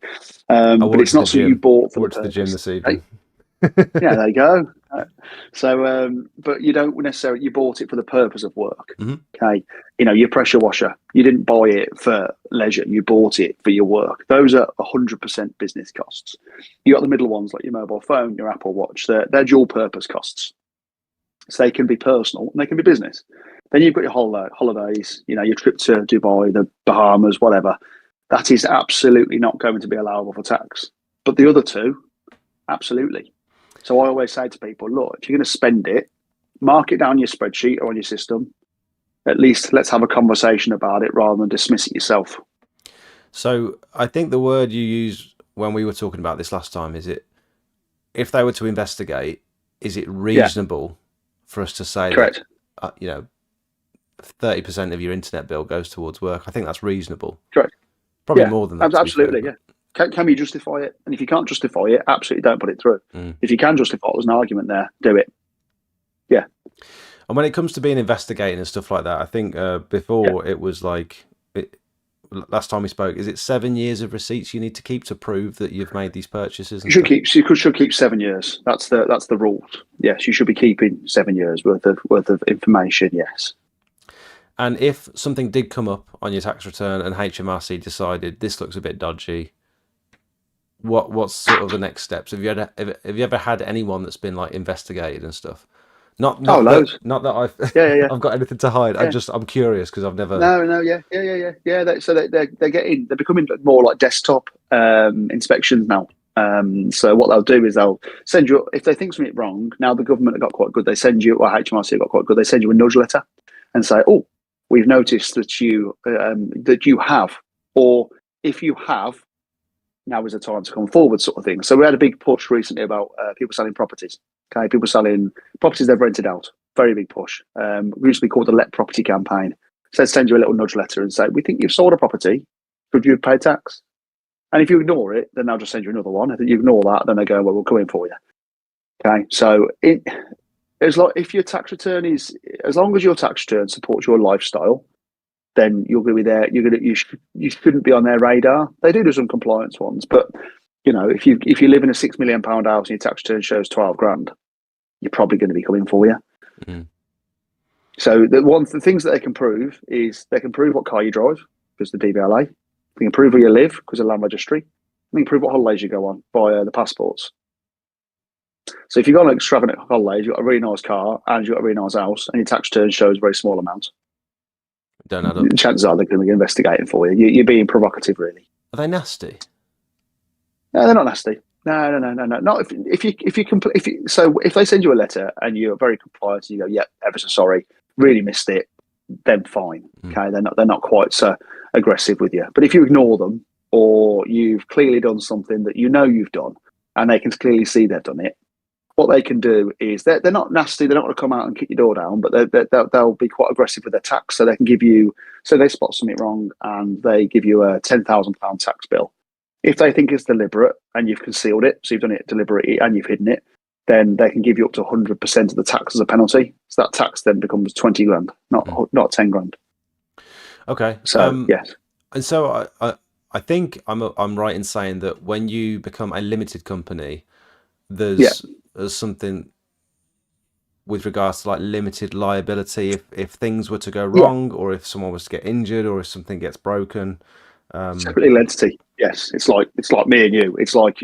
but it's not something you bought for the purpose. The gym this evening. Yeah, there you go. But you don't necessarily, you bought it for the purpose of work. Okay, your pressure washer, you didn't buy it for leisure, you bought it for your work. Those are 100% business costs. You got the middle ones like your mobile phone, your Apple Watch. They're dual purpose costs. So they can be personal and they can be business. Then you've got your holidays, your trip to Dubai, the Bahamas, whatever. That is absolutely not going to be allowable for tax. But the other 2, absolutely. So I always say to people, look, if you're going to spend it, mark it down your spreadsheet or on your system. At least let's have a conversation about it rather than dismiss it yourself. So I think the word you used when we were talking about this last time is if they were to investigate, is it reasonable for us to say Correct. that 30% of your internet bill goes towards work? I think that's reasonable. Correct. Probably more than that. Absolutely, yeah. Can you justify it? And if you can't justify it, absolutely don't put it through. If you can justify it, there's an argument there, do it. Yeah. And when it comes to being investigating and stuff like that, I think before it was like, last time we spoke, is it 7 years of receipts you need to keep to prove that you've made these purchases? You should keep 7 years. That's the rule. Yes, you should be keeping 7 years worth of information. Yes. And if something did come up on your tax return and HMRC decided this looks a bit dodgy, what's sort of the next steps? Have you ever had anyone that's been like investigated and stuff? Not that I've I've got anything to hide. Yeah. I'm curious because I've never. No, yeah. They're becoming more like desktop inspections now. So what they'll do is they'll send you, if they think something wrong. Now the government have got quite good. They send you, or HMRC have got quite good. They send you a nudge letter and say, "Oh, we've noticed that you have, or if you have, now is the time to come forward, sort of thing. So we had a big push recently about people selling properties. Okay, people selling properties they've rented out. Very big push. We used to be called the Let Property campaign. So they'd send you a little nudge letter and say, "We think you've sold a property. Could you pay tax?" And if you ignore it, then they'll just send you another one. If you ignore that, then they go, "Well, we'll come in for you." Okay, so if your tax return is, as long as your tax return supports your lifestyle, then you're going to be there. You shouldn't be on their radar. They do some compliance ones, but if you live in a £6 million house and your tax return shows 12 grand, you're probably going to be coming for you. Mm-hmm. So the things that they can prove is they can prove what car you drive because the DVLA. They can prove where you live because of the land registry. They can prove what holidays you go on via the passports. So if you go on extravagant holidays, you've got a really nice car and you've got a really nice house, and your tax return shows a very small amount, Don't add up. chances are they're going to be investigating for you. You're being provocative, really. Are they nasty? No, they're not nasty. No. Not if they send you a letter and you're very compliant and you go, "Yeah, ever so sorry, really missed it," then fine. Okay, they're not quite so aggressive with you. But if you ignore them, or you've clearly done something that you've done, and they can clearly see they've done it, what they can do is they're not nasty. They're not going to come out and kick your door down, but they'll be quite aggressive with their tax. So they can give you, so they spot something wrong and they give you a £10,000 tax bill. If they think it's deliberate and you've concealed it, so you've done it deliberately and you've hidden it, then they can give you up to 100% of the tax as a penalty. So that tax then becomes 20 grand, not 10 grand. Okay. So yes. And so I think I'm right in saying that when you become a limited company, there's something with regards to like limited liability if things were to go wrong, or if someone was to get injured, or if something gets broken. Separate legal entity. Yes, it's like me and you. It's like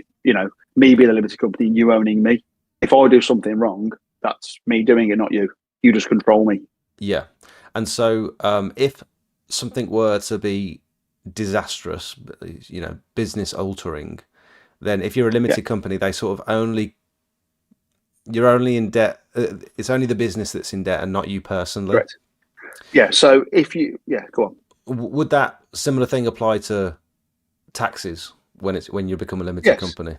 me being a limited company, you owning me. If I do something wrong, that's me doing it, not you. You just control me. Yeah, and so if something were to be disastrous, business altering, then if you're a limited company, they sort of you're only in debt. It's only the business that's in debt and not you personally. Correct. Yeah. So go on. Would that similar thing apply to taxes when you become a limited company?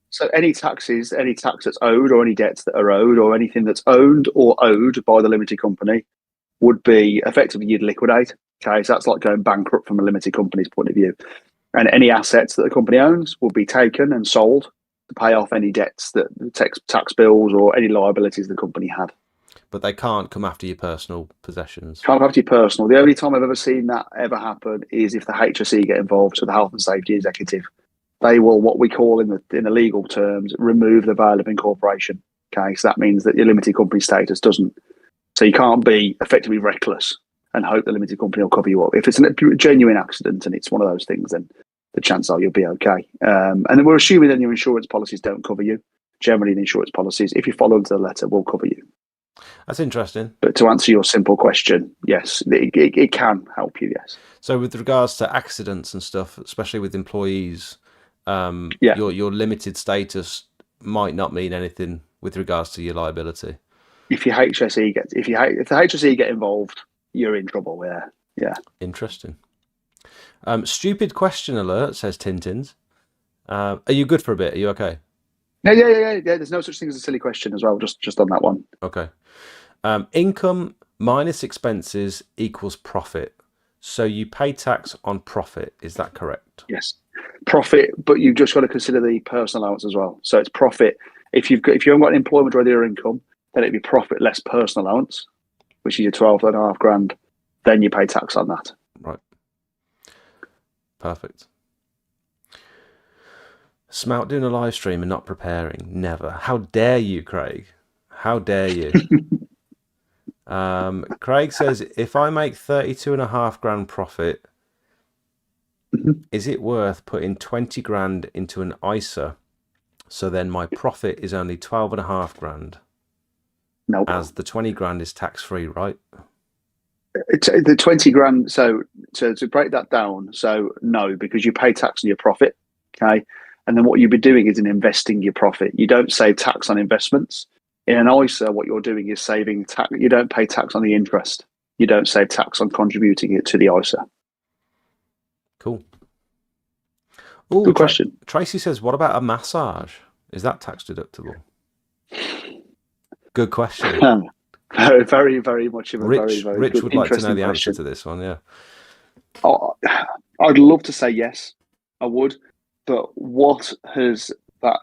So any tax that's owed, or any debts that are owed, or anything that's owned or owed by the limited company would be effectively you'd liquidate. Okay, so that's like going bankrupt from a limited company's point of view. And any assets that the company owns will be taken and sold to pay off any debts, that tax bills, or any liabilities the company had. But they can't come after your personal possessions. Can't have to be personal. The only time I've ever seen that ever happen is if the HSE get involved, so the Health and Safety Executive. They will, what we call in the legal terms, remove the veil of incorporation. Okay, so that means that your limited company status doesn't. So you can't be effectively reckless and hope the limited company will cover you up. If it's a genuine accident and it's one of those things, then the chances are you'll be okay. And then we're assuming that your insurance policies don't cover you. Generally, the insurance policies, if you follow the letter, will cover you. That's interesting. But to answer your simple question, yes, it can help you, yes. So with regards to accidents and stuff, especially with employees, your limited status might not mean anything with regards to your liability. If the HSE get involved, you're in trouble. Yeah. Interesting. Stupid question alert, says Tintins. Are you good for a bit? Are you okay? Yeah. There's no such thing as a silly question as well. Just on that one. Okay. Income minus expenses equals profit. So you pay tax on profit. Is that correct? Yes, profit, but you've just got to consider the personal allowance as well. So it's profit. If you haven't got an employment or other income, then it'd be profit less personal allowance, which is your 12.5 grand. Then you pay tax on that. Right. Perfect. Smout doing a live stream and not preparing. Never. How dare you, Craig? How dare you? Craig says, if I make 32.5 grand profit, is it worth putting 20 grand into an ISA? So then my profit is only 12.5 grand. No. Nope. As the 20 grand is tax free, right? The 20 grand. So to break that down, so no, because you pay tax on your profit. Okay. And then what you'd be doing is investing your profit. You don't save tax on investments. In an ISA, what you're doing is saving tax. You don't pay tax on the interest. You don't save tax on contributing it to the ISA. Cool. Oh, Good question. Tracy says, what about a massage? Is that tax deductible? Good question. Very, very, very much of a very, Rich very Rich good, would like to know interesting the answer question. to this one. Yeah. Oh, I'd love to say yes, I would, but what has that?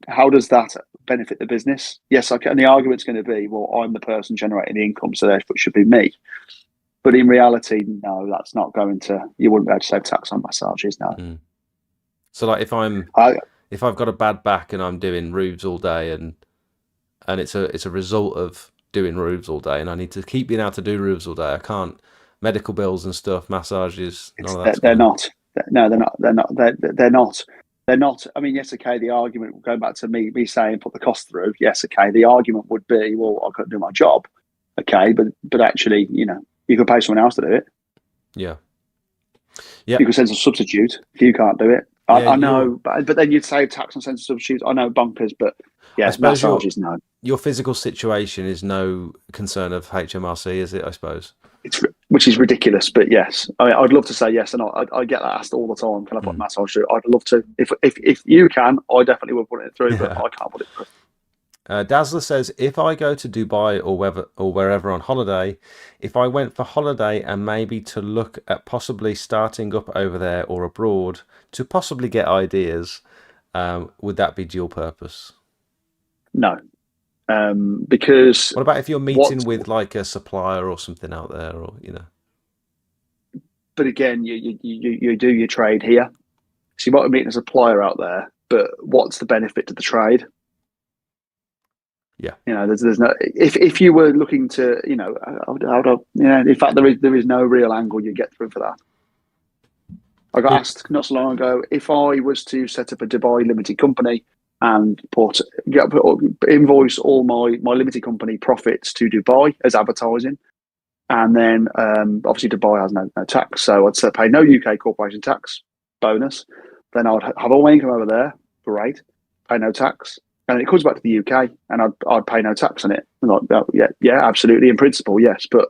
How does that benefit the business? Yes, I can. And the argument's going to be, well, I'm the person generating the income, so therefore it should be me. But in reality, no, that's not going to. You wouldn't be able to save tax on massages, no. Mm. So like I, if I've got a bad back and I'm doing roofs all day and it's a result of doing roofs all day and I need to keep being able to do roofs all day. I can't medical bills and stuff, massages, none it's of that's they're gonna. not. No, they're not. They're not. They're not. They're not. I mean, yes, okay. The argument going back to me saying put the cost through. Yes, okay. The argument would be, well, I couldn't do my job. Okay, but actually, you could pay someone else to do it. Yeah. Yeah. You could send a substitute if you can't do it. Yeah, I know, but then you'd save tax on sending substitutes. I know, bonkers, but I yeah, suppose massages, no. your physical situation is no concern of HMRC, is it? I suppose. Which is ridiculous, but yes, I'd love to say yes, and I get that asked all the time. Can I put Mm. massage through? I'd love to. If you can, I definitely would put it through, but Yeah. I can't put it through. Dazzler says, if I go to Dubai or wherever on holiday, if I went for holiday and maybe to look at possibly starting up over there or abroad to possibly get ideas, would that be dual purpose? No, because What about if you're what? meeting with like a supplier or something out there, or But again, you do your trade here, so you might be meeting a supplier out there, but what's the benefit to the trade? yeah, There's no. If you were looking to, in fact, there is no real angle you get through for that. I got yeah, asked not so long ago if I was to set up a Dubai limited company and invoice all my limited company profits to Dubai as advertising, and then obviously Dubai has no tax, so I'd say pay no UK corporation tax bonus. Then I'd have all my income over there, great, pay no tax, and it comes back to the UK, and I'd pay no tax on it. And like, oh, yeah, absolutely, in principle, yes, but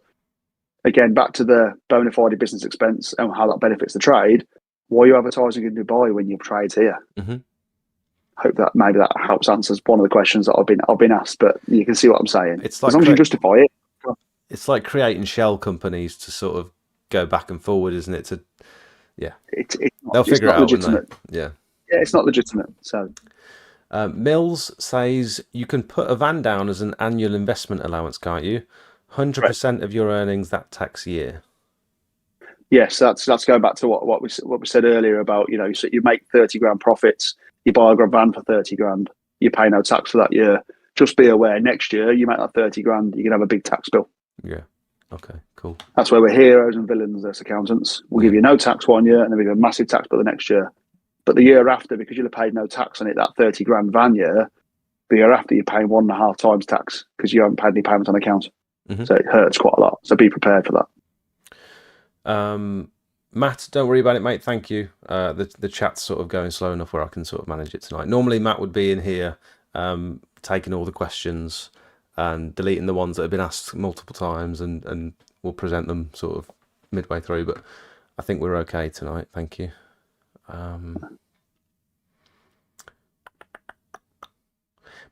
again, back to the bona fide business expense and how that benefits the trade. Why are you advertising in Dubai when your trade's here? hmm Hope that maybe that helps answers one of the questions that I've been asked, but you can see what I'm saying. it's As like long as you justify it. it's like creating shell companies to sort of go back and forward, isn't it? To yeah, they'll It's figure it not out, won't legitimate. they? Yeah. Yeah, it's not legitimate. So Mills says you can put a van down as an annual investment allowance, can't you? correct. 100% of your earnings that tax year. Yes, that's going back to what we said earlier about so you make 30 grand profits, you buy a van for 30 grand, you pay no tax for that year. Just be aware, next year you make that 30 grand, you can have a big tax bill. Yeah. Okay. Cool. That's where we're heroes and villains as accountants. We'll give you no tax one year, and then we give a massive tax bill the next year. But the year after, because you'll have paid no tax on it, that 30 grand van year, the year after you're paying 1.5 times tax because you haven't paid any payments on account. Mm-hmm. So it hurts quite a lot. So be prepared for that. Matt, don't worry about it, mate. Thank you. The chat's sort of going slow enough where I can sort of manage it tonight. Normally, Matt would be in here taking all the questions and deleting the ones that have been asked multiple times, and we'll present them sort of midway through. But I think we're okay tonight. Thank you.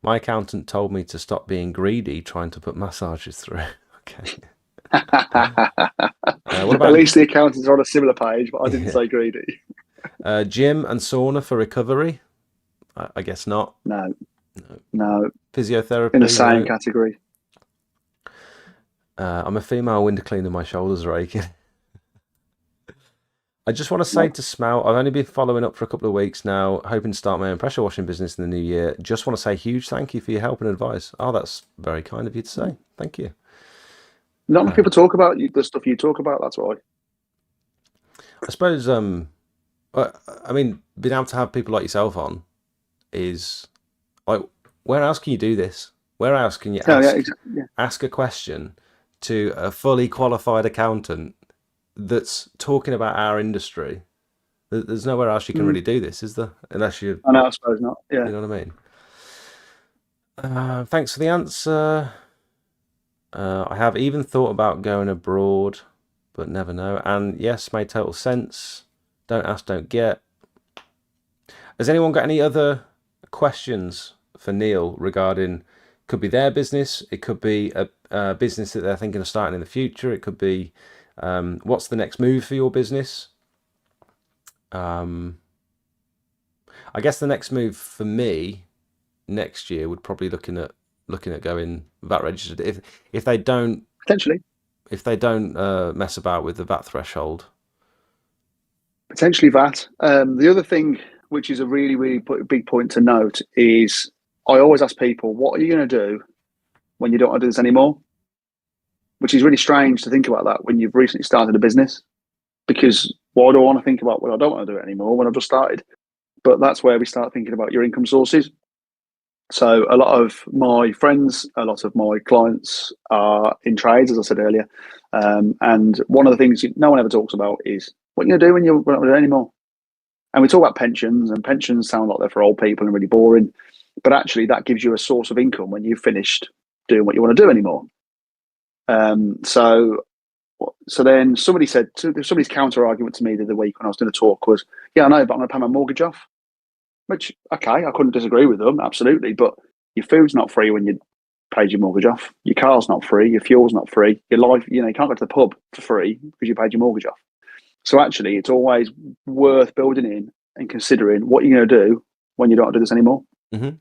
My accountant told me to stop being greedy trying to put massages through. Okay. What about At least the accountants are on a similar page, but I didn't Yeah. say greedy. Gym and sauna for recovery? I guess not. No. Physiotherapy? In the same No. category. I'm a female window cleaner. My shoulders are aching. I just want to say to Smell, I've only been following up for a couple of weeks now, hoping to start my own pressure washing business in the new year. Just want to say huge thank you for your help and advice. Oh, that's very kind of you to say. Thank you. Not enough people talk about the stuff you talk about, that's why. I suppose, I mean, being able to have people like yourself on is like, where else can you do this? Where else can you ask a question to a fully qualified accountant that's talking about our industry? There's nowhere else you can really do this, is there? Unless you, I know, I suppose not. Yeah. you know what I mean? Thanks for the answer. I have even thought about going abroad, but never know. And yes, made total sense. Don't ask, don't get. Has anyone got any other questions for Neil regarding? Could be their business. It could be a business that they're thinking of starting in the future. It could be what's the next move for your business. Um, I guess the next move for me next year would probably looking at going VAT registered. If they don't Potentially. if they don't mess about with the VAT threshold. Potentially that. The other thing, which is a really, really big point to note, is I always ask people, what are you going to do when you don't want to do this anymore? Which is really strange to think about that when you've recently started a business, because why do I want to think about, well, I don't want to do it anymore when I've just started? But that's where we start thinking about your income sources. So a lot of my friends, a lot of my clients are in trades, as I said earlier. And one of the things no one ever talks about is what you're going to do when you don't do it anymore. And we talk about pensions, and pensions sound like they're for old people and really boring. But actually, that gives you a source of income when you've finished doing what you want to do anymore. So then somebody's counter argument to me the other week when I was doing a talk was, yeah, I know, but I'm going to pay my mortgage off. Which, okay, I couldn't disagree with them, absolutely. But your food's not free when you paid your mortgage off. Your car's not free. Your fuel's not free. Your life, you can't go to the pub for free because you paid your mortgage off. So actually, it's always worth building in and considering what you're going to do when you don't want to do this anymore, Mm-hmm. or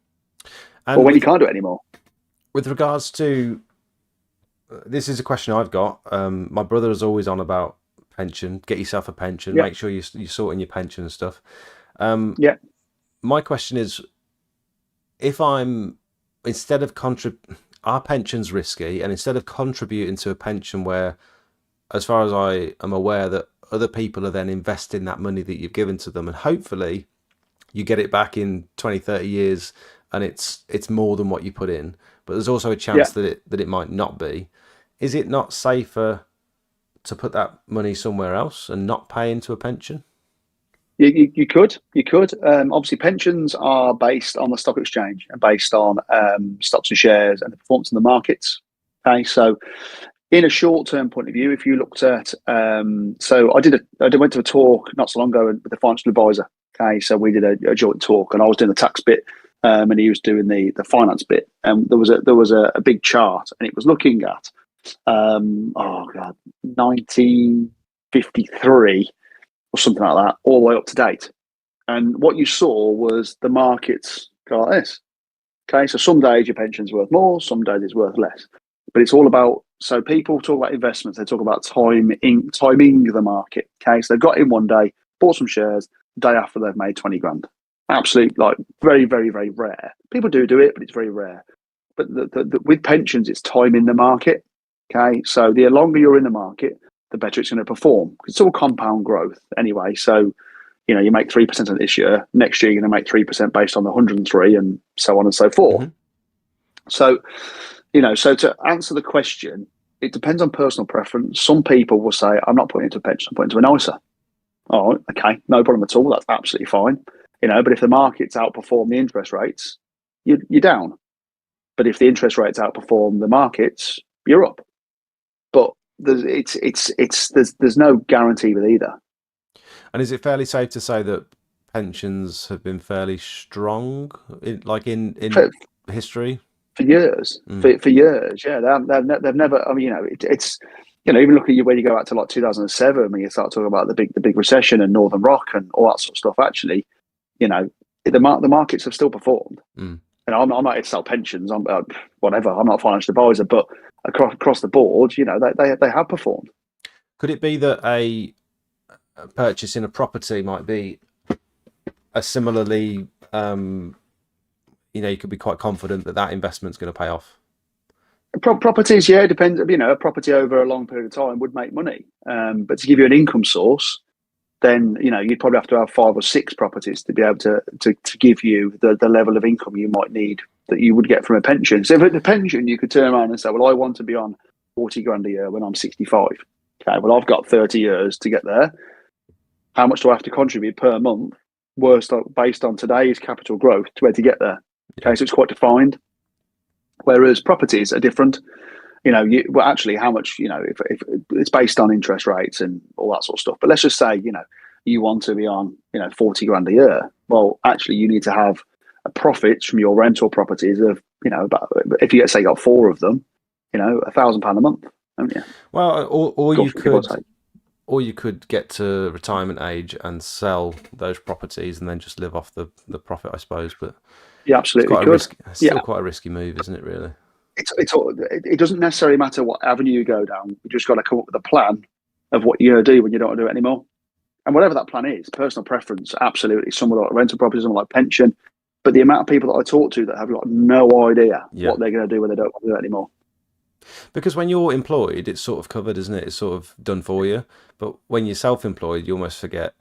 And when you can't do it anymore. with regards to this is a question I've got. My brother is always on about pension. Get yourself a pension. Yeah, Make sure you're sorting your pension and stuff. Um, yeah, my question is, if I'm instead of our pension's risky, and instead of contributing to a pension where, as far as I am aware, that other people are then investing that money that you've given to them, and hopefully you get it back in 20, 30 years, and it's more than what you put in. But there's also a yeah. chance that it might not be. Is it not safer to put that money somewhere else and not pay into a pension? You could. Obviously, pensions are based on the stock exchange and based on stocks and shares and the performance in the markets. Okay, so in a short-term point of view, if you looked at, so I went to a talk not so long ago with the financial advisor. Okay, so we did a joint talk, and I was doing the tax bit, and he was doing the finance bit. And there was a big chart, and it was looking at, oh god, 1953 or something like that, all the way up to date. And what you saw was the markets go like this. Okay, so some days your pension's worth more, some days it's worth less. But it's all about, so people talk about investments, they talk about timing the market. Okay, so they've got in one day, bought some shares, the day after they've made 20 grand. Absolutely, like very, very, very rare. People do it, but it's very rare. But with pensions, it's timing the market. Okay, so the longer you're in the market, the better it's going to perform. It's all compound growth anyway. So you make 3% of this year. Next year, you're going to make 3% based on the 103, and so on and so forth. Mm-hmm. So, so to answer the question, it depends on personal preference. Some people will say, I'm not putting into a pension, I'm putting into an ISA. Oh, okay, no problem at all. That's absolutely fine. But if the markets outperform the interest rates, you're down. But if the interest rates outperform the markets, you're up. But there's no guarantee with either. And is it fairly safe to say that pensions have been fairly strong, in For, history? for years, Mm. for years, yeah, they've never. I mean, it's even look at you when you go back to like 2007 when you start talking about the big recession and Northern Rock and all that sort of stuff. Actually, the markets have still performed. Mm. And I'm not here to sell pensions. I'm whatever. I'm not a financial advisor, but across the board, they have performed. Could it be that a purchase in a property might be a similarly, you could be quite confident that that investment's going to pay off? Properties, yeah, it depends. A property over a long period of time would make money, but to give you an income source, then you'd probably have to have 5 or 6 properties to be able to give you the level of income you might need that you would get from a pension. So if it's a pension, you could turn around and say, well, I want to be on 40 grand a year when I'm 65. Okay, well, I've got 30 years to get there. How much do I have to contribute per month? Based on today's capital growth to where to get there. Okay, so it's quite defined. Whereas properties are different. Actually, how much, if it's based on interest rates and all that sort of stuff. But let's just say, you want to be on, 40 grand a year. Well, actually, you need to have a profits from your rental properties of, about, if you say you got four of them, £1,000 a month, haven't you? Well, or you Give or could, take. or you could get to retirement age and sell those properties and then just live off the profit, I suppose. But You it's absolutely quite a could. risk. It's Yeah, still quite a risky move, isn't it? Really? it doesn't necessarily matter what avenue you go down. You just got to come up with a plan of what you're going to do when you don't want to do it anymore. And whatever that plan is, personal preference, absolutely. Some would like rental properties, some would like pension. But the amount of people that I talk to that have got no idea Yeah. what they're going to do when they don't want to do it anymore. Because when you're employed, it's sort of covered, isn't it? It's sort of done for you. But when you're self-employed, you almost forget,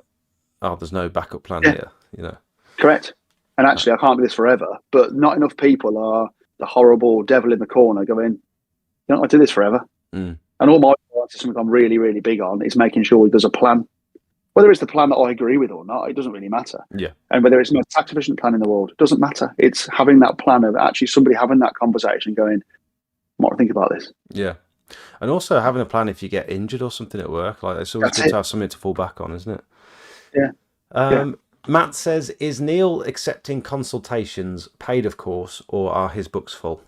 oh, there's no backup plan Yeah, here. correct. And Uh, actually, I can't do this forever. But not enough people are the horrible devil in the corner going, I do this forever. mm, And all my clients, something I'm really, really big on is making sure there's a plan. Whether it's the plan that I agree with or not, it doesn't really matter. yeah, And whether it's the most tax efficient plan in the world, it doesn't matter. It's having that plan of actually somebody having that conversation going, what do I think about this? yeah. And also having a plan if you get injured or something at work. Like it's always That's good to it. have something to fall back on, isn't it? Yeah. Yeah. Matt says, is Neil accepting consultations, paid of course, or are his books full?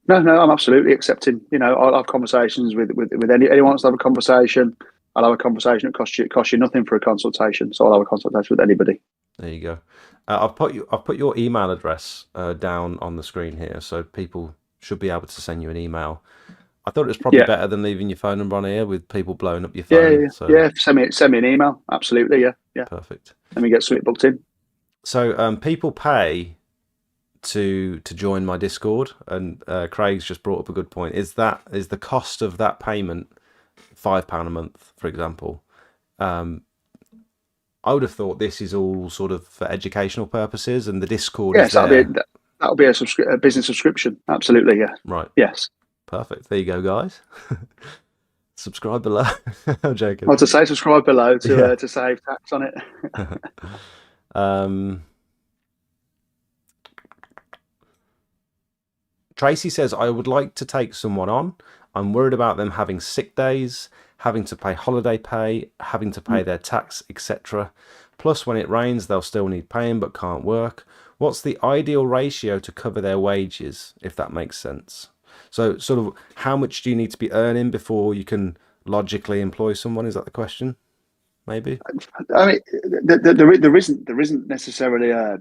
No, I'm absolutely accepting. I'll have conversations with anyone wants to have a conversation. I'll have a conversation. It costs you nothing for a consultation. So I'll have a consultation with anybody. There you go. I've put your email address down on the screen here, so people should be able to send you an email. I thought it was probably Yeah. better than leaving your phone number on here with people blowing up your Yeah. phone. Yeah. So Yeah. Send me an email. Absolutely. Yeah. Yeah. perfect. Let me get something booked in. So people pay to join my Discord, and Craig's just brought up a good point. Is the cost of that payment £5 a month, for example? I would have thought this is all sort of for educational purposes, and the Discord is Yes, there. that'll be a business subscription. Absolutely. Yeah. Right. Yes. Perfect. There you go, guys. Subscribe below. I'm joking. Well, to say subscribe below Yeah. to save tax on it. Tracy says, I would like to take someone on. I'm worried about them having sick days, having to pay holiday pay, having to pay their tax, etc. Plus, when it rains, they'll still need paying but can't work. What's the ideal ratio to cover their wages, if that makes sense? So, sort of, how much do you need to be earning before you can logically employ someone? Is that the question? Maybe. I mean, there isn't necessarily a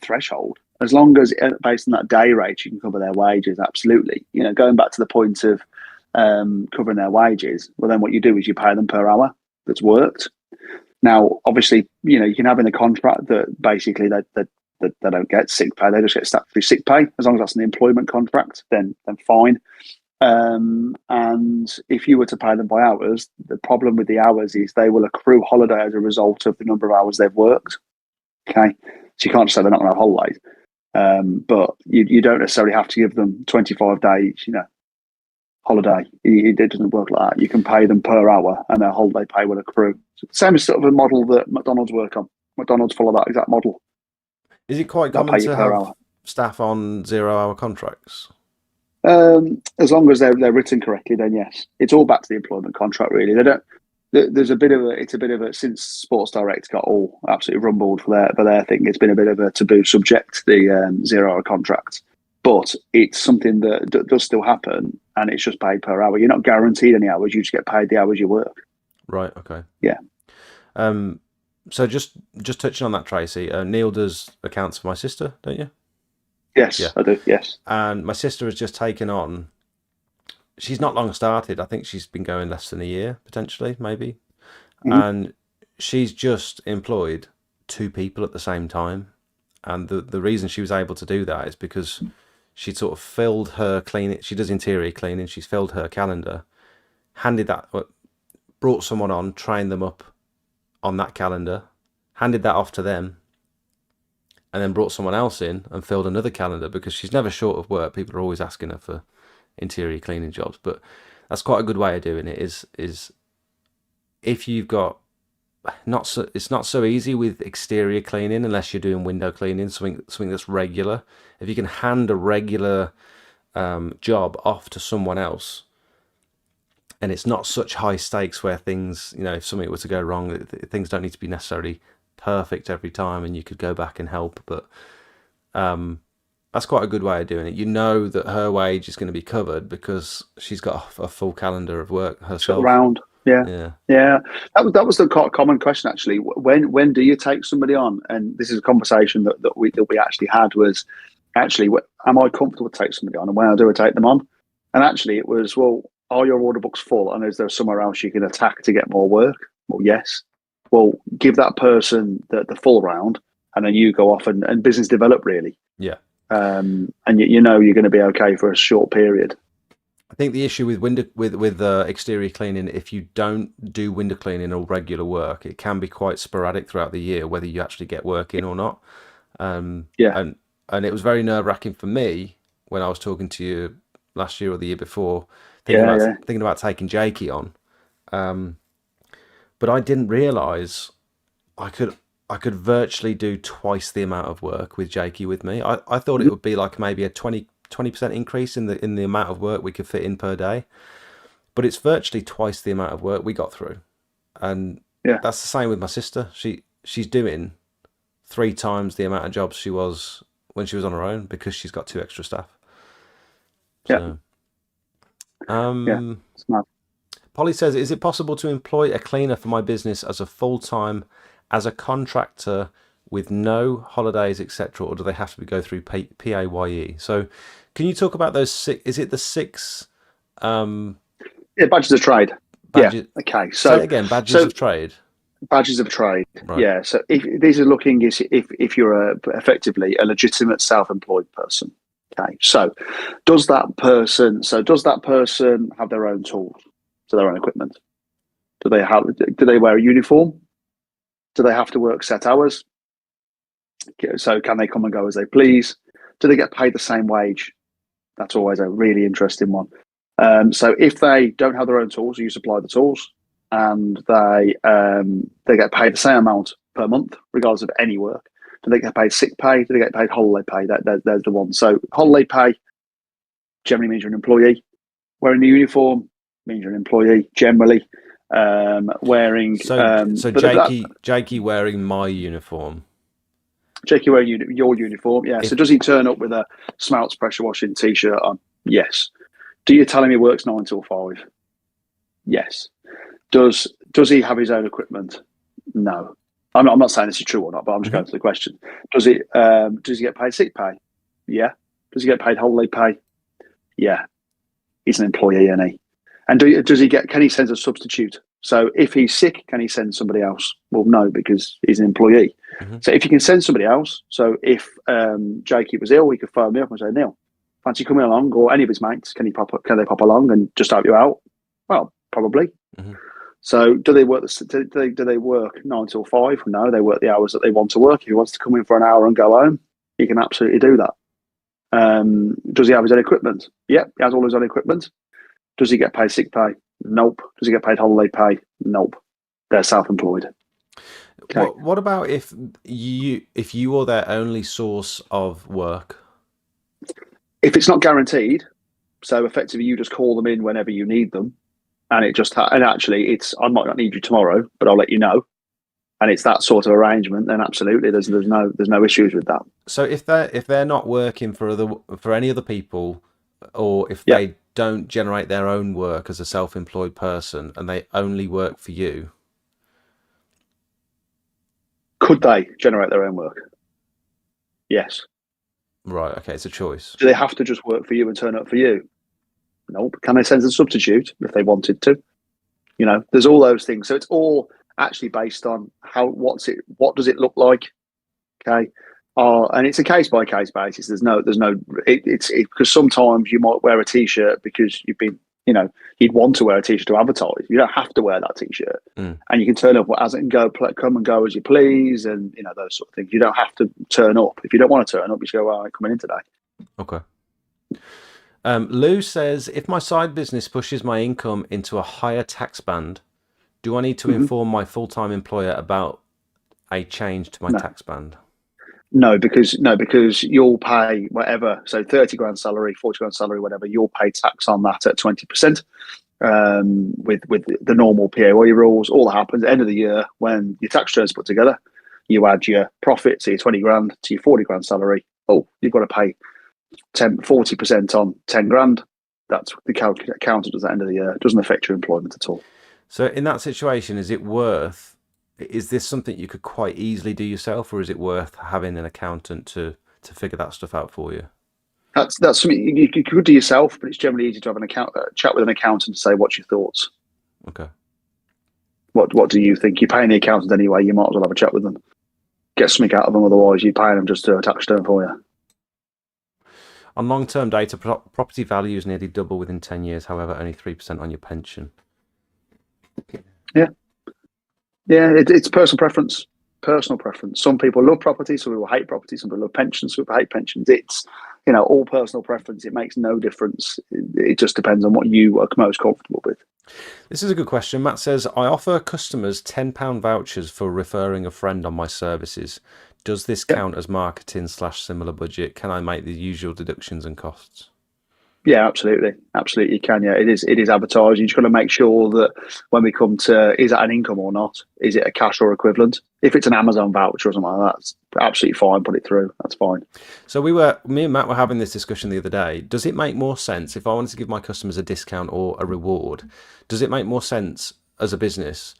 threshold. As long as based on that day rate, you can cover their wages. Absolutely. Going back to the point of covering their wages. Well, then what you do is you pay them per hour that's worked. Now, obviously, you can have in the contract that basically they don't get sick pay; they just get statutory sick pay. As long as that's an employment contract, then fine. And if you were to pay them by hours, the problem with the hours is they will accrue holiday as a result of the number of hours they've worked. Okay, so you can't just say they're not going to have holidays, but you don't necessarily have to give them 25 days, holiday. It doesn't work like that. You can pay them per hour, and their holiday pay will accrue. So same as sort of a model that McDonald's work on. McDonald's follow that exact model. Is it quite They'll common pay you to per have hour. staff on 0-hour contracts? As long as they're written correctly, then yes, it's all back to the employment contract. Really, they don't. There's a bit of a since Sports Direct got all absolutely rumbled for their thing. It's been a bit of a taboo subject, the 0-hour contract, but it's something that does still happen, and it's just paid per hour. You're not guaranteed any hours; you just get paid the hours you work. Right. Okay. Yeah. So just touching on that, Tracy, Neil does accounts for my sister, don't you? Yes, Yeah. I do. Yes. And my sister has just taken on. She's not long started. I think she's been going less than a year, potentially, maybe. Mm-hmm. And she's just employed 2 people at the same time. And the reason she was able to do that is because she sort of filled her cleaning. She does interior cleaning. She's filled her calendar, brought someone on, trained them up on that calendar, handed that off to them, and then brought someone else in and filled another calendar because she's never short of work. People are always asking her for interior cleaning jobs, but that's quite a good way of doing it. Is if you've got it's not so easy with exterior cleaning unless you're doing window cleaning, something that's regular. If you can hand a regular job off to someone else, and it's not such high stakes where things, if something were to go wrong, things don't need to be necessarily perfect every time, and you could go back and help. But that's quite a good way of doing it. You know that her wage is going to be covered because she's got a full calendar of work herself. Around. Yeah. Yeah. Yeah. That was the common question actually. When do you take somebody on? And this is a conversation that we actually had was actually, am I comfortable to take somebody on? And when do I take them on? And actually it was, well, are your order books full? And is there somewhere else you can attack to get more work? Well, yes. Well, give that person the full round, and then you go off and business develop really. Yeah. And you know you're going to be okay for a short period. I think the issue with exterior cleaning, if you don't do window cleaning or regular work, it can be quite sporadic throughout the year whether you actually get work in or not. Yeah. And it was very nerve wracking for me when I was talking to you last year or the year before, Yeah. Yeah. thinking about taking Jakey on. But I didn't realise I could virtually do twice the amount of work with Jakey with me. I thought it would be like maybe a 20% increase in the amount of work we could fit in per day, but it's virtually twice the amount of work we got through. And Yeah. that's the same with my sister. She's doing 3 times the amount of jobs she was when she was on her own because she's got 2 extra staff. Yeah. So Yeah. Smart. Polly says, is it possible to employ a cleaner for my business as a full-time, as a contractor with no holidays, etc., or do they have to go through PAYE? So can you talk about those six? Is it the six Yeah, badges of trade. badges? Yeah. Okay. Say it again, badges of trade. Badges of trade. Right. Yeah. So if these are looking is if you're effectively a legitimate self-employed person. Okay. So does that person have their own tools, so their own equipment? Do they wear a uniform? Do they have to work set hours? So can they come and go as they please? Do they get paid the same wage? That's always a really interesting one. So if they don't have their own tools, you supply the tools, and they get paid the same amount per month, regardless of any work. Do they get paid sick pay? Do they get paid holiday pay? There's the one. So holiday pay generally means you're an employee. Wearing the uniform means you're an employee generally. Wearing so Jakey wearing my uniform. Jakey wearing your uniform, yeah. So does he turn up with a Smelts pressure washing t-shirt on? Yes. Do you tell him he works 9 till 5? Yes. Does he have his own equipment? No. I'm not saying this is true or not, but I'm just going to the question. Does he get paid sick pay? Yeah. Does he get paid holiday pay? Yeah. He's an employee, isn't he? And can he send a substitute? So if he's sick, can he send somebody else? Well, no, because he's an employee. So if you can send somebody else, so if Jakey was ill, he could phone me up and say, Neil, fancy coming along, or any of his mates, can they pop along and just help you out? Well, probably. So do they work? Do they work 9 till 5? No, they work the hours that they want to work. If he wants to come in for an hour and go home, he can absolutely do that. Does he have his own equipment? Yeah, he has all his own equipment. Does he get paid sick pay? Nope. Does he get paid holiday pay? Nope. They're self-employed. Okay. What about if you are their only source of work? If it's not guaranteed, so effectively you just call them in whenever you need them, and actually I might not need you tomorrow, but I'll let you know, and it's that sort of arrangement, then absolutely there's no issues with that. So if they're not working for any other people, or if they don't generate their own work as a self-employed person and they only work for you, could they generate their own work? Yes. Right. Okay. It's a choice. Do they have to just work for you and turn up for you? Nope. Can they send a substitute if they wanted to? There's all those things. So it's all actually based on what does it look like? Okay. And it's a case by case basis. It's because sometimes you might wear a t-shirt because you'd want to wear a t-shirt to advertise. You don't have to wear that t-shirt, and you can turn up as it and go, come and go as you please, and those sort of things. You don't have to turn up if you don't want to turn up. You just go, well, I'm coming in today. Okay. Lou says, if my side business pushes my income into a higher tax band, do I need to inform my full-time employer about a change to my tax band? No, because you'll pay whatever. So 30 grand salary, 40 grand salary, whatever, you'll pay tax on that at 20%. with the normal PAYE rules. All that happens at the end of the year when your tax returns put together. You add your profit, so your 20 grand to your 40 grand salary. Oh, you've got to pay 40% on 10 grand. That's what the accountant does at the end of the year. It doesn't affect your employment at all. So in that situation, is this something you could quite easily do yourself, or is it worth having an accountant to figure that stuff out for you? That's something you could do yourself, but it's generally easy to have chat with an accountant to say, what's your thoughts? Okay. What do you think? You're paying the accountant anyway. You might as well have a chat with them. Get something out of them. Otherwise, you're paying them just to do a tax return for you. On long-term data, property values nearly double within 10 years. However, only 3% on your pension. Yeah, it's personal preference. Personal preference. Some people love property, some people hate property, some people love pensions, some people hate pensions. It's all personal preference. It makes no difference. It just depends on what you are most comfortable with. This is a good question. Matt says, I offer customers £10 vouchers for referring a friend on my services. Does this count as marketing / similar budget? Can I make the usual deductions and costs? Yeah, absolutely. Absolutely, you can. Yeah, it is advertised. You just got to make sure that when we come to, is that an income or not? Is it a cash or equivalent? If it's an Amazon voucher or something like that, it's absolutely fine. Put it through. That's fine. So me and Matt were having this discussion the other day. Does it make more sense if I wanted to give my customers a discount or a reward? Does it make more sense as a business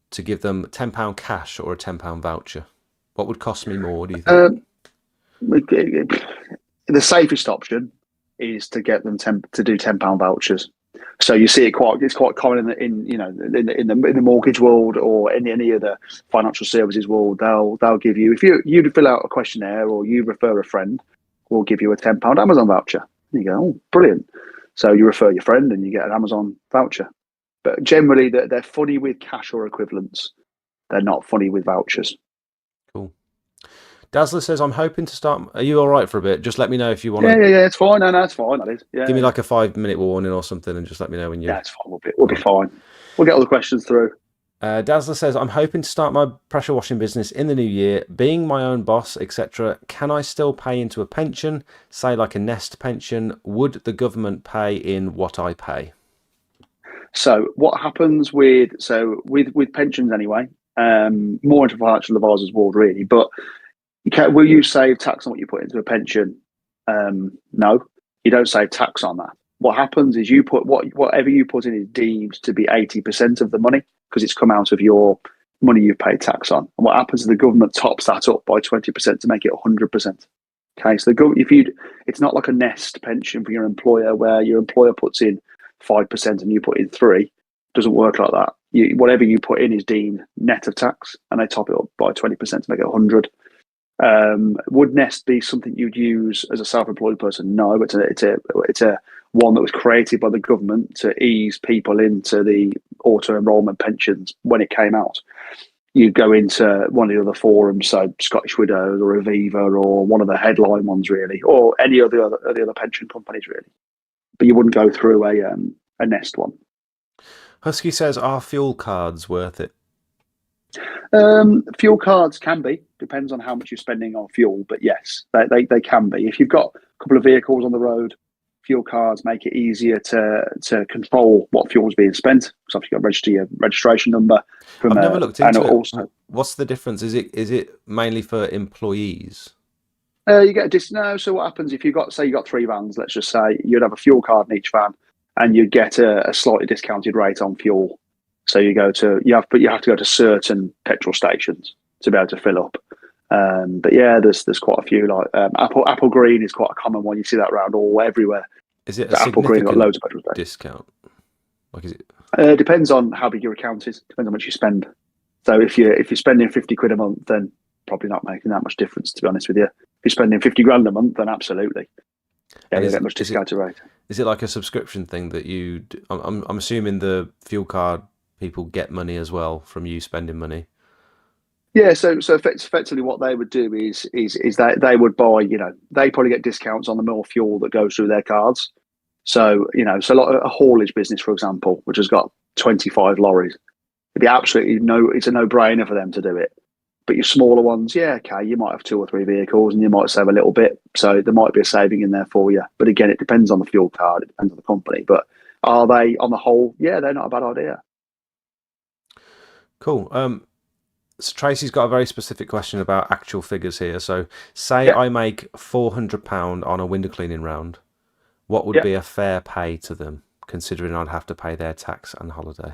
to give them £10 cash or a £10 voucher? What would cost me more, do you think? The safest option is to get them to do £10 vouchers. So you see it's quite common in the mortgage world or any other financial services world. They'll give you, if you fill out a questionnaire or you refer a friend, we'll give you a £10 Amazon voucher. And you go, oh, brilliant. So you refer your friend and you get an Amazon voucher. But generally they're funny with cash or equivalents. They're not funny with vouchers. Cool. Dazzler says, I'm hoping to start. Are you all right for a bit? Just let me know if you want to. Yeah, it's fine. No, it's fine. That is. Yeah. Give me like a 5-minute warning or something and just let me know when you. Yeah, it's fine. We'll be fine. We'll get all the questions through. Dazzler says, I'm hoping to start my pressure washing business in the new year. Being my own boss, etc., can I still pay into a pension, say like a Nest pension? Would the government pay in what I pay? So what happens with pensions anyway, more into financial advisors world really, but will you save tax on what you put into a pension? No, you don't save tax on that. What happens is you put whatever you put in is deemed to be 80% of the money because it's come out of your money you've paid tax on. And what happens is the government tops that up by 20% to make it 100%. Okay, so it's not like a Nest pension for your employer where your employer puts in 5% and you put in 3%. It doesn't work like that. Whatever you put in is deemed net of tax, and they top it up by 20% to make it 100. Would Nest be something you'd use as a self-employed person? No, it's a one that was created by the government to ease people into the auto-enrolment pensions when it came out. You go into one of the other forums, so Scottish Widows or Aviva or one of the headline ones really, or any of the other pension companies really. But you wouldn't go through a Nest one. Husky says, are fuel cards worth it? Fuel cards can be, depends on how much you're spending on fuel, but yes, they can be. If you've got a couple of vehicles on the road, fuel cards make it easier to control what fuel is being spent. So you've got to register your registration number. I've never looked into it. Also, what's the difference? Is it mainly for employees? You get a discount. So what happens if you got 3 vans? Let's just say you'd have a fuel card in each van, and you'd get a slightly discounted rate on fuel. So you have to go to certain petrol stations to be able to fill up. But yeah, there's quite a few. Like Apple Green is quite a common one. You see that around all everywhere. Is it a Apple Green got loads of petrol stations. Discount? Like is it? Depends on how big your account is. Depends on how much you spend. So if you're spending 50 quid a month, then probably not making that much difference. To be honest with you, if you're spending 50 grand a month, then absolutely. Yeah, you get much discounted rate. Is it like a subscription thing that you? I'm assuming the fuel card people get money as well from you spending money. Yeah, so effectively what they would do is that they would buy, they probably get discounts on the more fuel that goes through their cards. So, so like a haulage business, for example, which has got 25 lorries, it'd be it's a no-brainer for them to do it. But your smaller ones, yeah, okay, you might have 2 or 3 vehicles and you might save a little bit. So there might be a saving in there for you. But again, it depends on the fuel card, it depends on the company. But Are they on the whole? Yeah, they're not a bad idea. Cool. So Tracy's got a very specific question about actual figures here. So, say Yeah, I make £400 on a window cleaning round, what would yeah. be a fair pay to them, considering I'd have to pay their tax and holiday?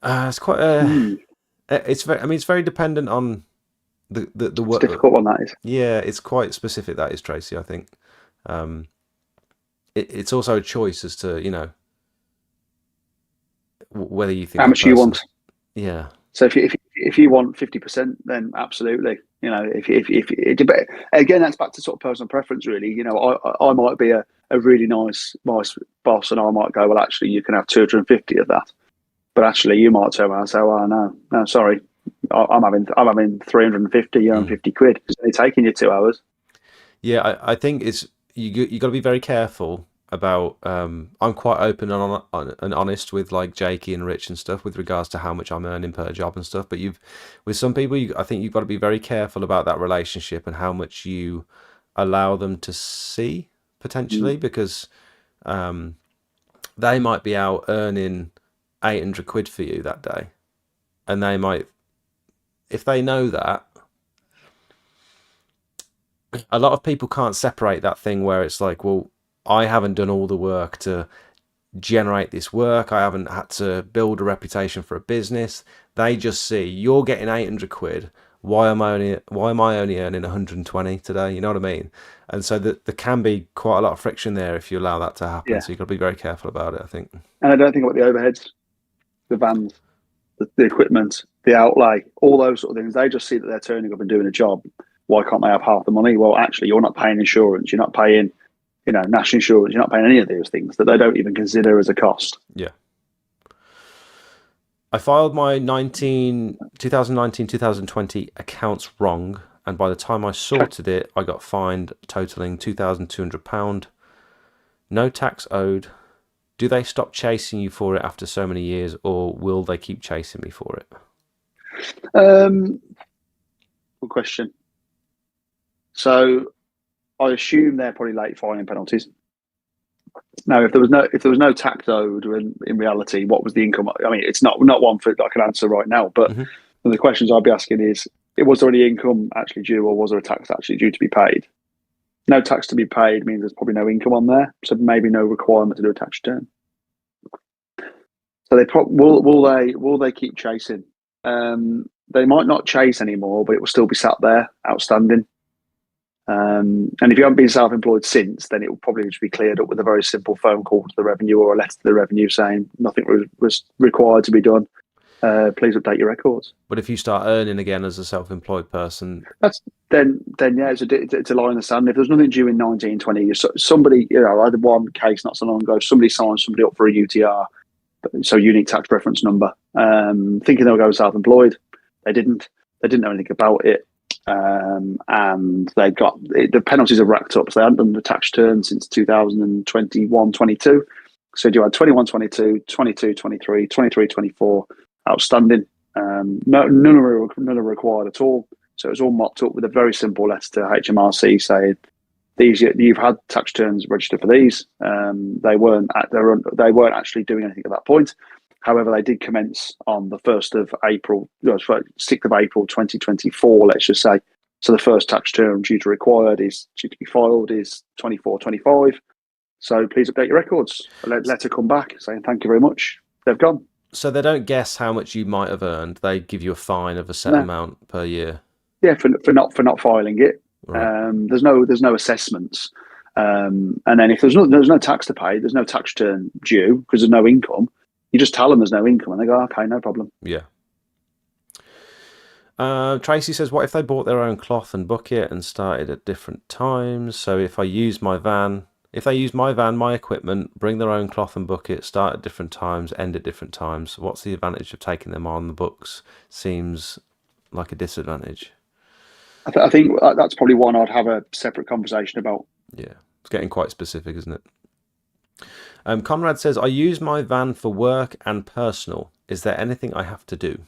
It's quite a. Hmm. It's very. I mean, it's very dependent on the It's a work. difficult one, that is. Yeah, it's quite specific. That is, Tracy. I think. Um, it's also a choice as to whether you think How that much do you person. want? Yeah. So if you want 50%, then absolutely. You know, if it again, that's back to sort of personal preference, really. You know, I might be a really nice boss, and I might go, well, actually, you can have 250 of that. But actually, you might turn around and say, "Oh no, sorry, I'm having 350, you're on Mm. 50 quid. It's only taking you 2 hours." Yeah, I think it's you got to be very careful about. I'm quite open and honest with like Jakey and Rich and stuff with regards to how much I'm earning per job and stuff. But with some people, I think you've got to be very careful about that relationship and how much you allow them to see Mm. potentially, because they might be out earning 800 quid for you that day, and they might, if they know that, a lot of people can't separate that thing where it's like, well, I haven't done all the work to generate this work. I haven't had to build a reputation for a business. They just see you're getting 800 quid. Why am I only earning 120 today? You know what I mean? And so there can be quite a lot of friction there if you allow that to happen. Yeah, So you've got to be very careful about it, I think. and I don't think about the overheads, the vans, the equipment, the outlay, all those sort of things. They just see that they're turning up and doing a job. Why can't they have half the money? Well, actually, you're not paying insurance. You're not paying, national insurance. You're not paying any of those things that they don't even consider as a cost. Yeah. I filed my 2019 2020 accounts wrong, and by the time I Okay. sorted it, I got fined totaling £2,200. No tax owed. Do they stop chasing you for it after so many years, or will they keep chasing me for it? Um, Good question. So I assume they're probably late filing penalties. Now, if there was no tax owed, in reality, what was the income? I mean, it's not one for I can answer right now. But Hmm. one of the questions I'd be asking is, was there any income actually due, or was there a tax actually due to be paid? No tax to be paid means there's probably no income on there, so maybe no requirement to do a tax return. So will they keep chasing? They might not chase anymore, but it will still be sat there outstanding. And if you haven't been self-employed since, then it will probably just be cleared up with a very simple phone call to the revenue or a letter to the revenue saying nothing was required to be done. Please update your records. But if you start earning again as a self-employed person, That's then yeah, it's a line in the sand. If there's nothing due in 1920, somebody, I had one case not so long ago. Somebody signed somebody up for a UTR, so unique tax reference number, thinking they were going self-employed. They didn't. They didn't know anything about it. And they got the penalties are racked up. So they hadn't done the tax return since 2021-22. So you had 21-22, 22-23, 23-24 outstanding. None are required at all. So it was all mocked up with a very simple letter to HMRC saying these you've had tax returns registered for these. They weren't actually doing anything at that point. However, they did commence on the 1st of April, 6th of April 2024, let's just say. So the first tax return due to be filed is 24-25. So please update your records. A letter come back saying thank you very much. They've gone. so they don't guess how much you might have earned. They give you a fine of a set No, amount per year. yeah, for not filing it. Right. There's no assessments. And then if there's no tax to pay, there's no tax return due because there's no income. You just tell them there's no income, and they go, okay, no problem. Yeah. Tracy says, what if they bought their own cloth and bucket and started at different times? So if they use my van, my equipment, bring their own cloth and bucket, start at different times, end at different times, what's the advantage of taking them on the books? Seems like a disadvantage. I think that's probably one I'd have a separate conversation about. Yeah, it's getting quite specific, isn't it? Conrad says, I use my van for work and personal. Is there anything I have to do?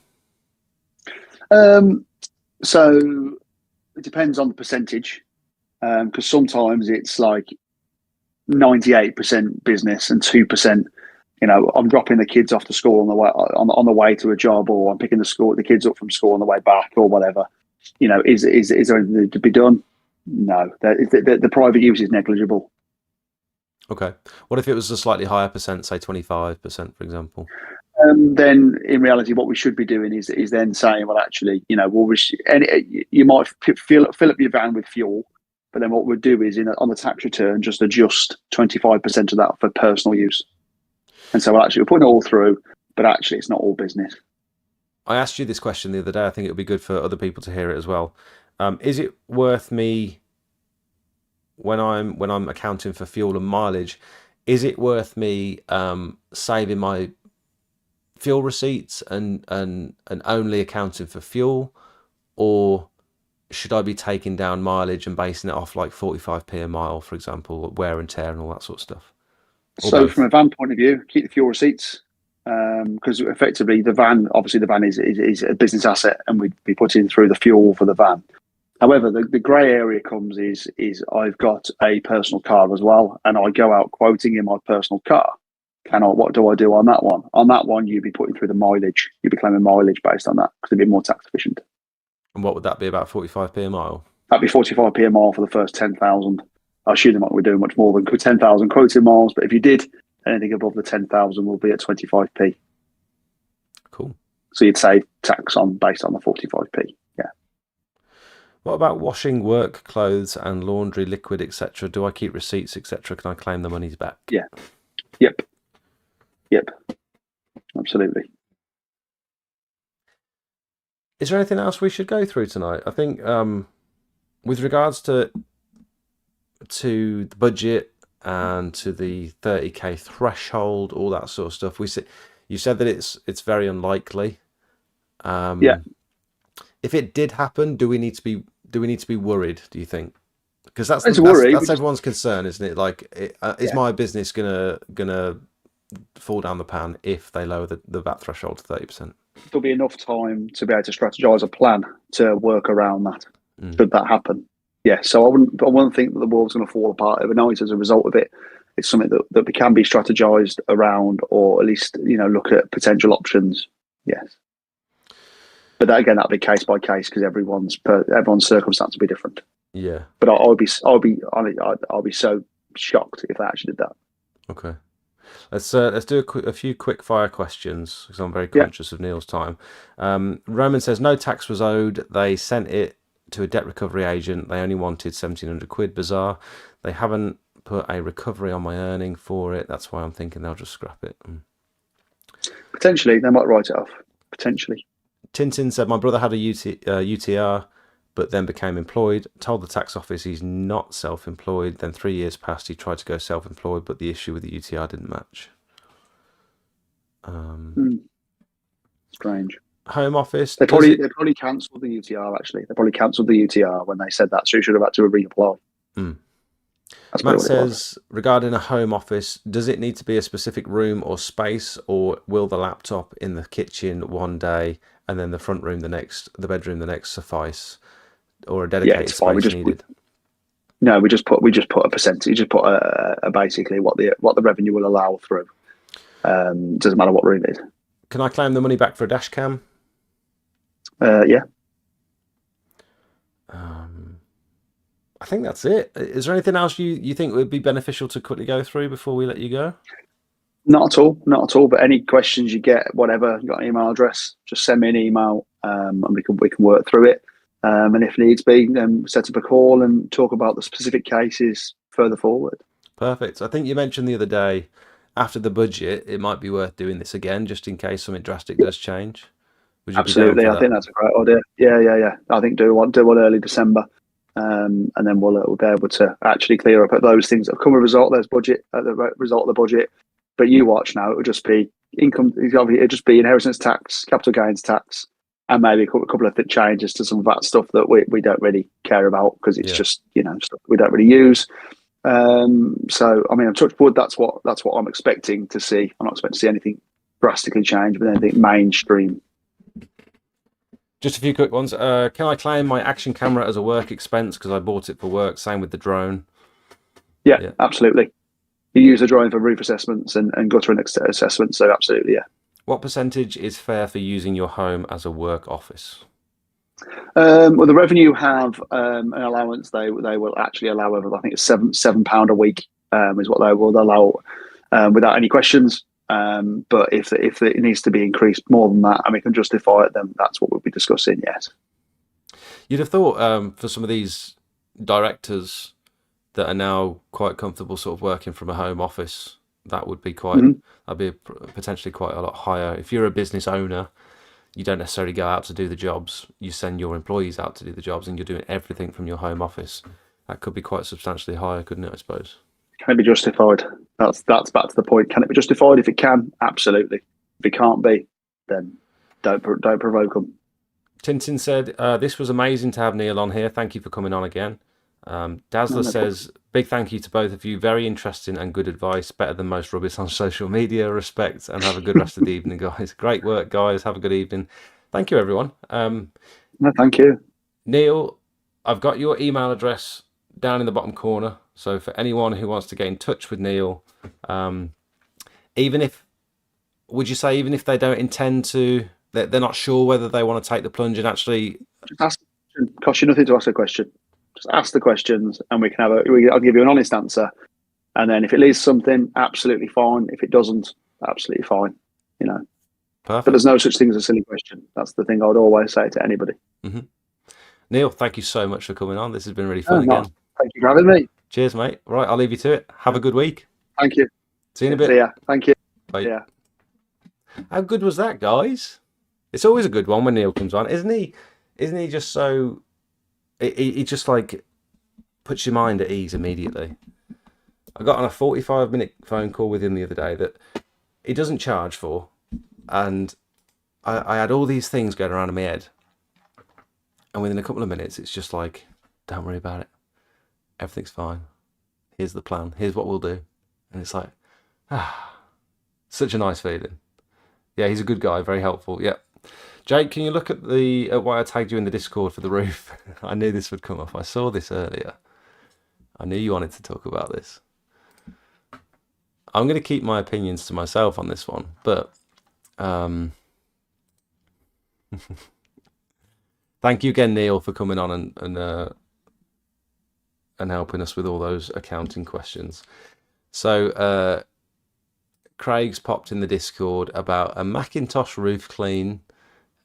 Um, so it depends on the percentage, because sometimes it's like 98% business and 2%, I'm dropping the kids off to school on the way on the way to a job, or I'm picking the kids up from school on the way back, or whatever. Is there anything to be done? No, the private use is negligible. Okay. What if it was a slightly higher percent, say 25%, for example? Then in reality, what we should be doing is then saying, well, actually, you might fill up your van with fuel, but then what we'll do is on the tax return, just adjust 25% of that for personal use. And so we're putting it all through, but actually it's not all business. I asked you this question the other day. I think it would be good for other people to hear it as well. Is it worth me when I'm accounting for fuel and mileage? Is it worth me saving my fuel receipts and only accounting for fuel, or should I be taking down mileage and basing it off like 45p a mile, for example, wear and tear and all that sort of stuff? Or So both? from a van point of view, keep the fuel receipts, because effectively the van is a business asset, and we'd be putting through the fuel for the van. However, the grey area comes is I've got a personal car as well, and I go out quoting in my personal car. What do I do on that one? On that one, you'd be putting through the mileage. You'd be claiming mileage based on that because it'd be more tax efficient. And what would that be, about 45p a mile? That'd be 45p a mile for the first 10,000. I assume they might be doing much more than 10,000 quoted miles, but if you did, anything above the 10,000 will be at 25p. Cool. So you'd save tax based on the 45p. Yeah. What about washing work clothes and laundry, liquid, etc.? Do I keep receipts, etc.? Can I claim the monies back? Yeah. Yep. Absolutely. Is there anything else we should go through tonight? I think with regards to the budget and to the 30k threshold, all that sort of stuff, you said that it's very unlikely. Yeah. If it did happen, do we need to be worried, do you think? Because that's everyone's concern, isn't it? Like, is my business gonna fall down the pan if they lower the VAT threshold to 30%? There'll be enough time to be able to strategize a plan to work around that. Should that happen? Yeah. So I wouldn't think that the world's going to fall apart overnight as a result of it. It's something that can be strategized around, or at least look at potential options. Yes. But that'll be case by case, because everyone's circumstance will be different. Yeah. But I'll be so shocked if they actually did that. Okay. Let's do a few quick fire questions, because I'm very conscious of Neil's time. Roman says no tax was owed. They sent it to a debt recovery agent. They only wanted 1,700 quid. Bizarre. They haven't put a recovery on my earning for it. That's why I'm thinking they'll just scrap it. Potentially, they might write it off. Potentially. Tintin said my brother had a UTR, but then became employed. Told the tax office he's not self-employed. Then 3 years passed. He tried to go self-employed, but the issue with the UTR didn't match. Strange. Home Office. They probably cancelled the UTR. Actually, they probably cancelled the UTR when they said that. So you should have had to reapply. Matt says, regarding a home office, does it need to be a specific room or space, or will the laptop in the kitchen one day and then the front room the bedroom the next suffice, or a dedicated space needed? No, we just put a percentage. Just put basically what the revenue will allow through. Doesn't matter what room it is. Can I claim the money back for a dash cam? Yeah. I think that's it. Is there anything else you think would be beneficial to quickly go through before we let you go? Not at all. But any questions you get, whatever, you got an email address, just send me an email, and we can work through it. And if needs be, then set up a call and talk about the specific cases further forward. Perfect. I think you mentioned the other day, after the budget, it might be worth doing this again, just in case something drastic does change. Would you Absolutely, I think that's a great idea. Yeah. I think do one early December, and then we'll be able to actually clear up at those things that have come as a result of the result of the budget. But you watch now; it would just be income. It'd just be inheritance tax, capital gains tax, and maybe a couple of changes to some of that stuff that we don't really care about, because it's just stuff we don't really use. So I mean, touch wood. That's what I'm expecting to see. I'm not expecting to see anything drastically change, but anything mainstream. Just a few quick ones. Can I claim my action camera as a work expense because I bought it for work? Same with the drone. Yeah, absolutely. you use the drone for roof assessments and gutter and assessments. So absolutely, yeah. What percentage is fair for using your home as a work office? Well, the revenue have an allowance. They will actually allow over. I think it's £7 a week is what they will allow without any questions. But if it needs to be increased more than that and we can justify it, then that's what we'll be discussing. Yes. You'd have thought for some of these directors that are now quite comfortable sort of working from a home office, that would be quite, Mhm. that'd be potentially quite a lot higher. If you're a business owner, you don't necessarily go out to do the jobs. You send your employees out to do the jobs, and you're doing everything from your home office. That could be quite substantially higher, couldn't it? I suppose. Can it be justified? That's back to the point. Can it be justified? If it can, absolutely. If it can't be, then don't provoke them. Tintin said, "This was amazing to have Neil on here. Thank you for coming on again." No, Dazzler no problem. says, "Big thank you to both of you. Very interesting and good advice. Better than most rubbish on social media. Respect and have a good rest of the evening, guys. Great work, guys. Have a good evening. Thank you, everyone." No, thank you. Neil, I've got your email address down in the bottom corner. So for anyone who wants to get in touch with Neil, even if, would you say, even if they don't intend to, they're not sure whether they want to take the plunge and actually, Just ask. Cost you nothing to ask a question. Just ask the questions, and we can have I'll give you an honest answer, and then if it leads to something, absolutely fine. If it doesn't, absolutely fine. You know. But perfect. there's no such thing as a silly question. That's the thing I would always say to anybody. Hmm. Neil, thank you so much for coming on. This has been really Oh, fun not. again. Thank you for having me. Cheers, mate. Right, I'll leave you to it. Have a good week. Thank you. See you in a See bit. ya. Thank you. Bye. Yeah. How good was that, guys? It's always a good one when Neil comes on, isn't he? Isn't he just so? He just like puts your mind at ease immediately. I got on a 45-minute phone call with him the other day that he doesn't charge for, and I had all these things going around in my head, and within a couple of minutes, it's just like, don't worry about it. Everything's fine. Here's the plan. Here's what we'll do, and it's like, such a nice feeling. Yeah, he's a good guy, very helpful. Yeah. Jake, can you look at the why I tagged you in the Discord for the roof? I knew this would come up. I saw this earlier. I knew you wanted to talk about this. I'm going to keep my opinions to myself on this one, but thank you again, Neil, for coming on and helping us with all those accounting questions. So Craig's popped in the Discord about a Macintosh roof clean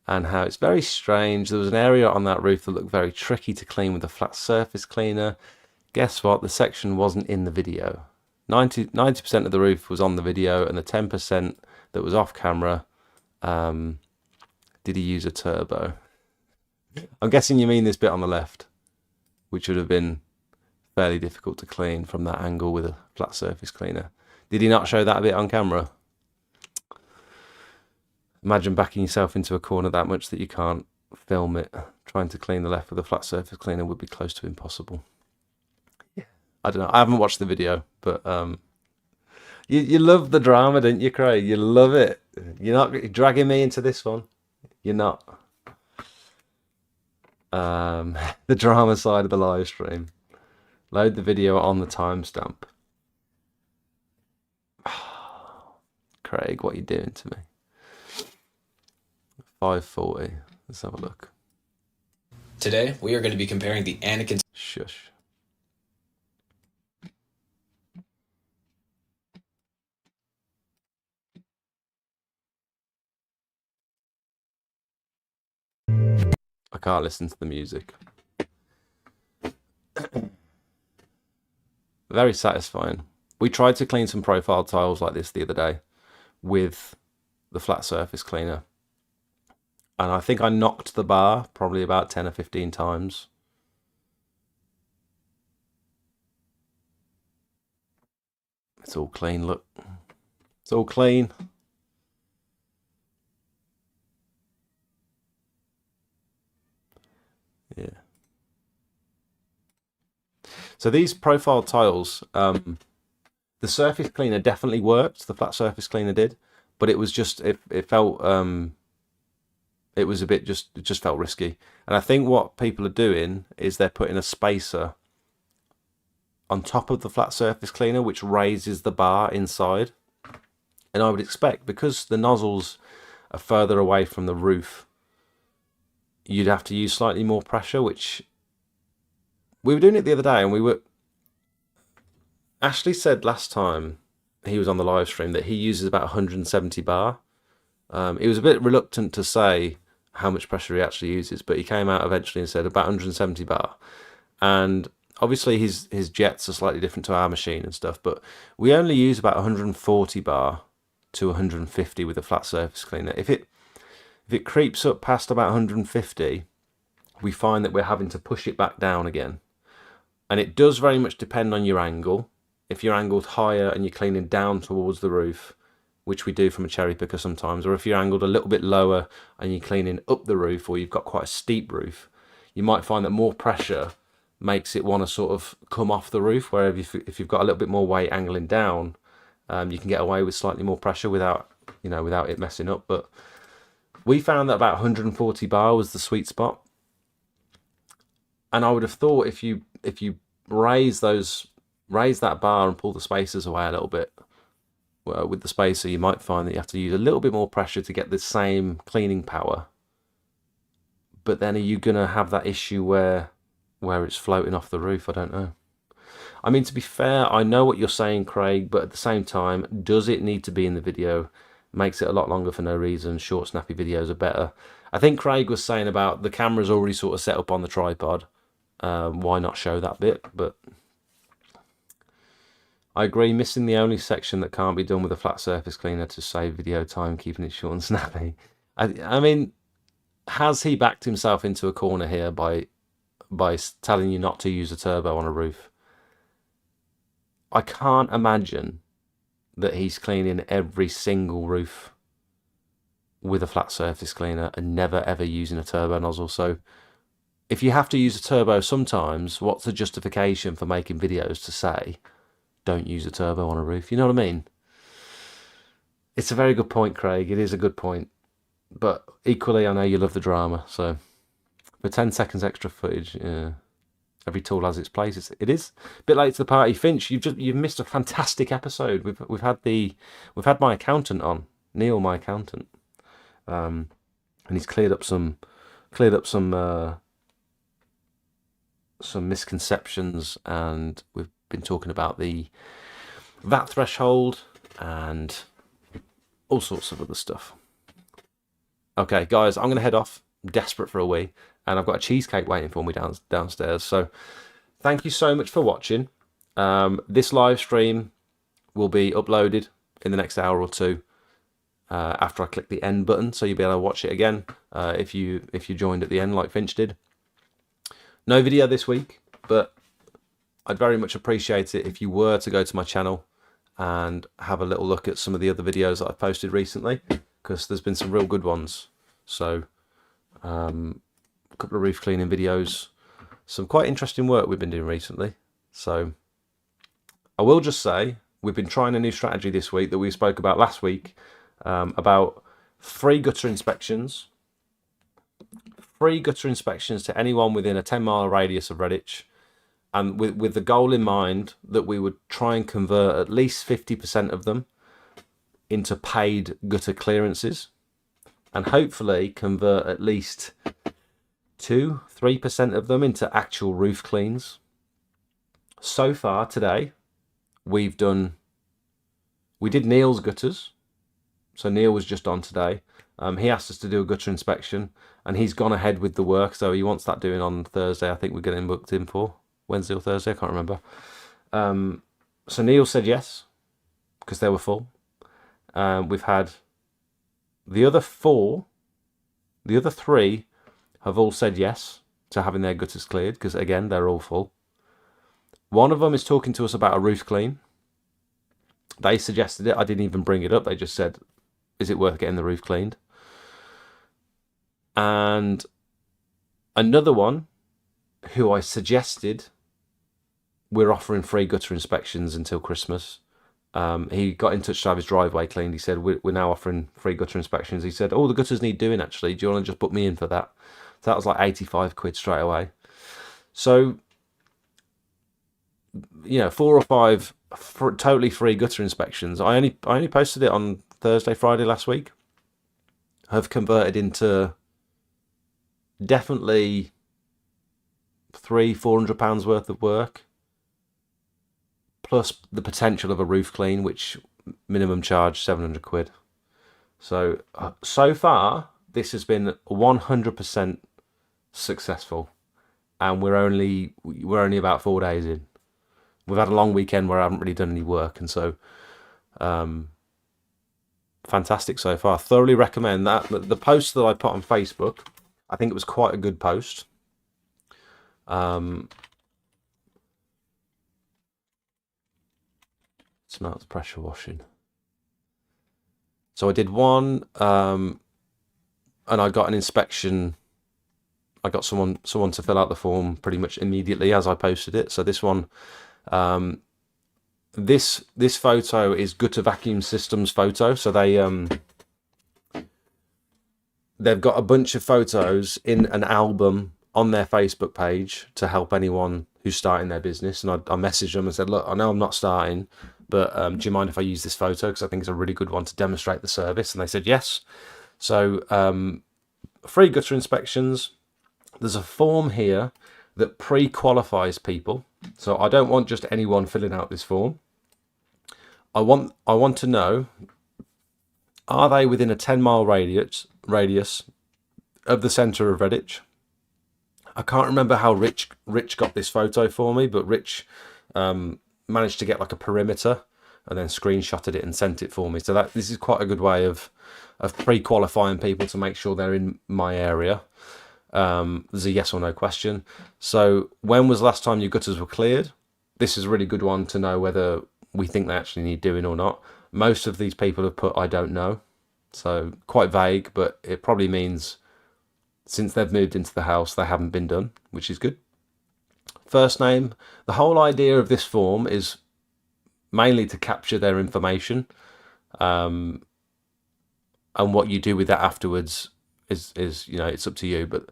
and how it's very strange. There was an area on that roof that looked very tricky to clean with a flat surface cleaner. Guess what? The section wasn't in the video. 90% of the roof was on the video, and the 10% that was off camera, did he use a turbo? I'm guessing you mean this bit on the left, which would have been fairly difficult to clean from that angle with a flat surface cleaner. Did he not show that bit on camera? Imagine backing yourself into a corner that much that you can't film it. Trying to clean the left with a flat surface cleaner would be close to impossible. Yeah. I don't know. I haven't watched the video, but you love the drama, don't you, Craig? You love it. You're not dragging me into this one. You're not. The drama side of the live stream. Load the video on the timestamp. Craig, what are you doing to me? 540. Let's have a look. Today, we are going to be comparing the Anakin. Shush. I can't listen to the music. Very satisfying. We tried to clean some profile tiles like this the other day with the flat surface cleaner. And I think I knocked the bar probably about 10 or 15 times. It's all clean, look. It's all clean. Yeah. So these profile tiles, the surface cleaner definitely worked. The flat surface cleaner did, but it was just it felt it was a bit it just felt risky. And I think what people are doing is they're putting a spacer on top of the flat surface cleaner, which raises the bar inside. And I would expect, because the nozzles are further away from the roof, you'd have to use slightly more pressure, which we were doing it the other day, and Ashley said last time he was on the live stream that he uses about 170 bar. He was a bit reluctant to say how much pressure he actually uses, but he came out eventually and said about 170 bar. And obviously his jets are slightly different to our machine and stuff, but we only use about 140 bar to 150 with a flat surface cleaner. If it creeps up past about 150, we find that we're having to push it back down again. And it does very much depend on your angle. If you're angled higher and you're cleaning down towards the roof, which we do from a cherry picker sometimes, or if you're angled a little bit lower and you're cleaning up the roof, or you've got quite a steep roof, you might find that more pressure makes it want to sort of come off the roof, whereas if you've got a little bit more weight angling down, you can get away with slightly more pressure without it messing up. But we found that about 140 bar was the sweet spot. And I would have thought if you raise that bar and pull the spacers away a little bit, well, with the spacer, you might find that you have to use a little bit more pressure to get the same cleaning power. But then are you going to have that issue where it's floating off the roof? I don't know. I mean, to be fair, I know what you're saying, Craig, but at the same time, does it need to be in the video? Makes it a lot longer for no reason. Short, snappy videos are better. I think Craig was saying about the camera's already sort of set up on the tripod. Why not show that bit? But I agree, missing the only section that can't be done with a flat surface cleaner to save video time, keeping it short and snappy. I mean, has he backed himself into a corner here by telling you not to use a turbo on a roof? I can't imagine that he's cleaning every single roof with a flat surface cleaner and never ever using a turbo nozzle. So if you have to use a turbo sometimes, what's the justification for making videos to say don't use a turbo on a roof? You know what I mean? It's a very good point, Craig. It is a good point. But equally, I know you love the drama. So for 10 seconds extra footage, yeah, every tool has its place. It is a bit late to the party. Finch, you've missed a fantastic episode. We've had my accountant on, Neil, my accountant, and he's cleared up some misconceptions, and we've been talking about the VAT threshold and all sorts of other stuff. Okay, guys, I'm going to head off. I'm desperate for a wee, and I've got a cheesecake waiting for me downstairs. So thank you so much for watching. This live stream will be uploaded in the next hour or two after I click the end button, so you'll be able to watch it again if you joined at the end like Finch did. No video this week, but I'd very much appreciate it if you were to go to my channel and have a little look at some of the other videos that I've posted recently, because there's been some real good ones. So a couple of roof cleaning videos, some quite interesting work we've been doing recently. So I will just say we've been trying a new strategy this week that we spoke about last week, about free gutter inspections to anyone within a 10-mile radius of Redditch, and with the goal in mind that we would try and convert at least 50% of them into paid gutter clearances, and hopefully convert at least 2-3% of them into actual roof cleans. So far today, we did Neil's gutters. So Neil was just on today. He asked us to do a gutter inspection, and he's gone ahead with the work. So he wants that doing on Thursday. I think we're getting booked in for Wednesday or Thursday. I can't remember. So Neil said yes, because they were full. We've had the other three have all said yes to having their gutters cleared, because again, they're all full. One of them is talking to us about a roof clean. They suggested it. I didn't even bring it up. They just said, is it worth getting the roof cleaned? And another one who I suggested, we're offering free gutter inspections until Christmas. He got in touch to have his driveway cleaned. He said, we're now offering free gutter inspections. He said, oh, the gutters need doing actually. Do you want to just book me in for that? So that was like 85 quid straight away. So 4 or 5 totally free gutter inspections. I only posted it on Thursday, Friday last week. Have converted into definitely £300-400 worth of work, plus the potential of a roof clean, which minimum charge £700. So far this has been 100% successful, and we're only about 4 days in. We've had a long weekend where I haven't really done any work, and so fantastic so far. Thoroughly recommend that. The post that I put on Facebook, I think it was quite a good post. Smells pressure washing. So I did one, and I got an inspection. I got someone to fill out the form pretty much immediately as I posted it. So this one, this photo is Gutter Vacuum Systems photo. So they've got a bunch of photos in an album on their Facebook page to help anyone who's starting their business. And I messaged them and said, look, I know I'm not starting, but do you mind if I use this photo? Because I think it's a really good one to demonstrate the service. And they said yes. So free gutter inspections. There's a form here that pre-qualifies people. So I don't want just anyone filling out this form. I want to know, are they within a 10-mile radius of the centre of Redditch? I can't remember how Rich got this photo for me, but Rich managed to get like a perimeter and then screenshotted it and sent it for me. So this is quite a good way of pre-qualifying people to make sure they're in my area. There's a yes or no question. So when was the last time your gutters were cleared? This is a really good one to know whether we think they actually need doing or not. Most of these people have put I don't know. So quite vague, but it probably means since they've moved into the house, they haven't been done, which is good. First name. The whole idea of this form is mainly to capture their information. And what you do with that afterwards is it's up to you. But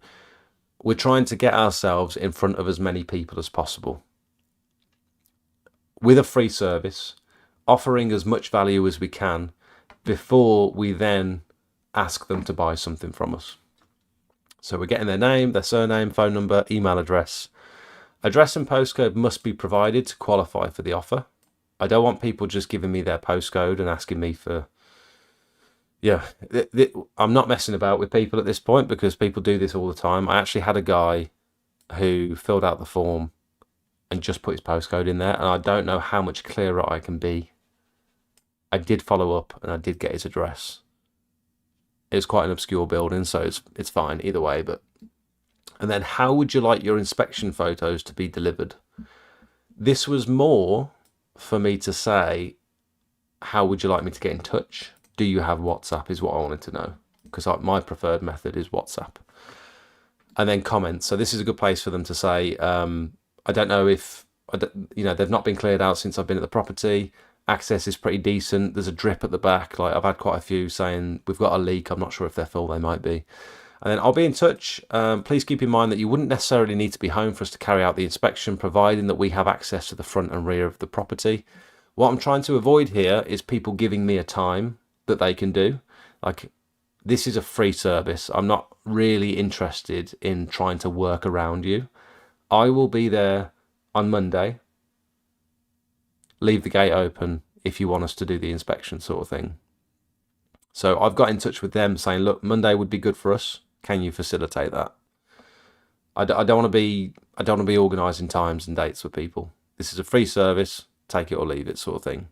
we're trying to get ourselves in front of as many people as possible with a free service, offering as much value as we can before we then ask them to buy something from us. So we're getting their name, their surname, phone number, email address. Address and postcode must be provided to qualify for the offer. I don't want people just giving me their postcode and asking me for... I'm not messing about with people at this point because people do this all the time. I actually had a guy who filled out the form and just put his postcode in there, and I don't know how much clearer I can be. I did follow up and I did get his address. It was quite an obscure building, so it's fine either way. And then, how would you like your inspection photos to be delivered? This was more for me to say, how would you like me to get in touch? Do you have WhatsApp is what I wanted to know, because my preferred method is WhatsApp. And then comments. So this is a good place for them to say, I don't know if, they've not been cleared out since I've been at the property. Access is pretty decent. There's a drip at the back. Like I've had quite a few saying we've got a leak. I'm not sure if they're full. They might be. And then I'll be in touch. Please keep in mind that you wouldn't necessarily need to be home for us to carry out the inspection, providing that we have access to the front and rear of the property. What I'm trying to avoid here is people giving me a time that they can do. Like, this is a free service. I'm not really interested in trying to work around you. I will be there on Monday. Leave the gate open if you want us to do the inspection, sort of thing. So I've got in touch with them saying, look, Monday would be good for us. Can you facilitate that? I don't want to be organising times and dates for people. This is a free service. Take it or leave it, sort of thing.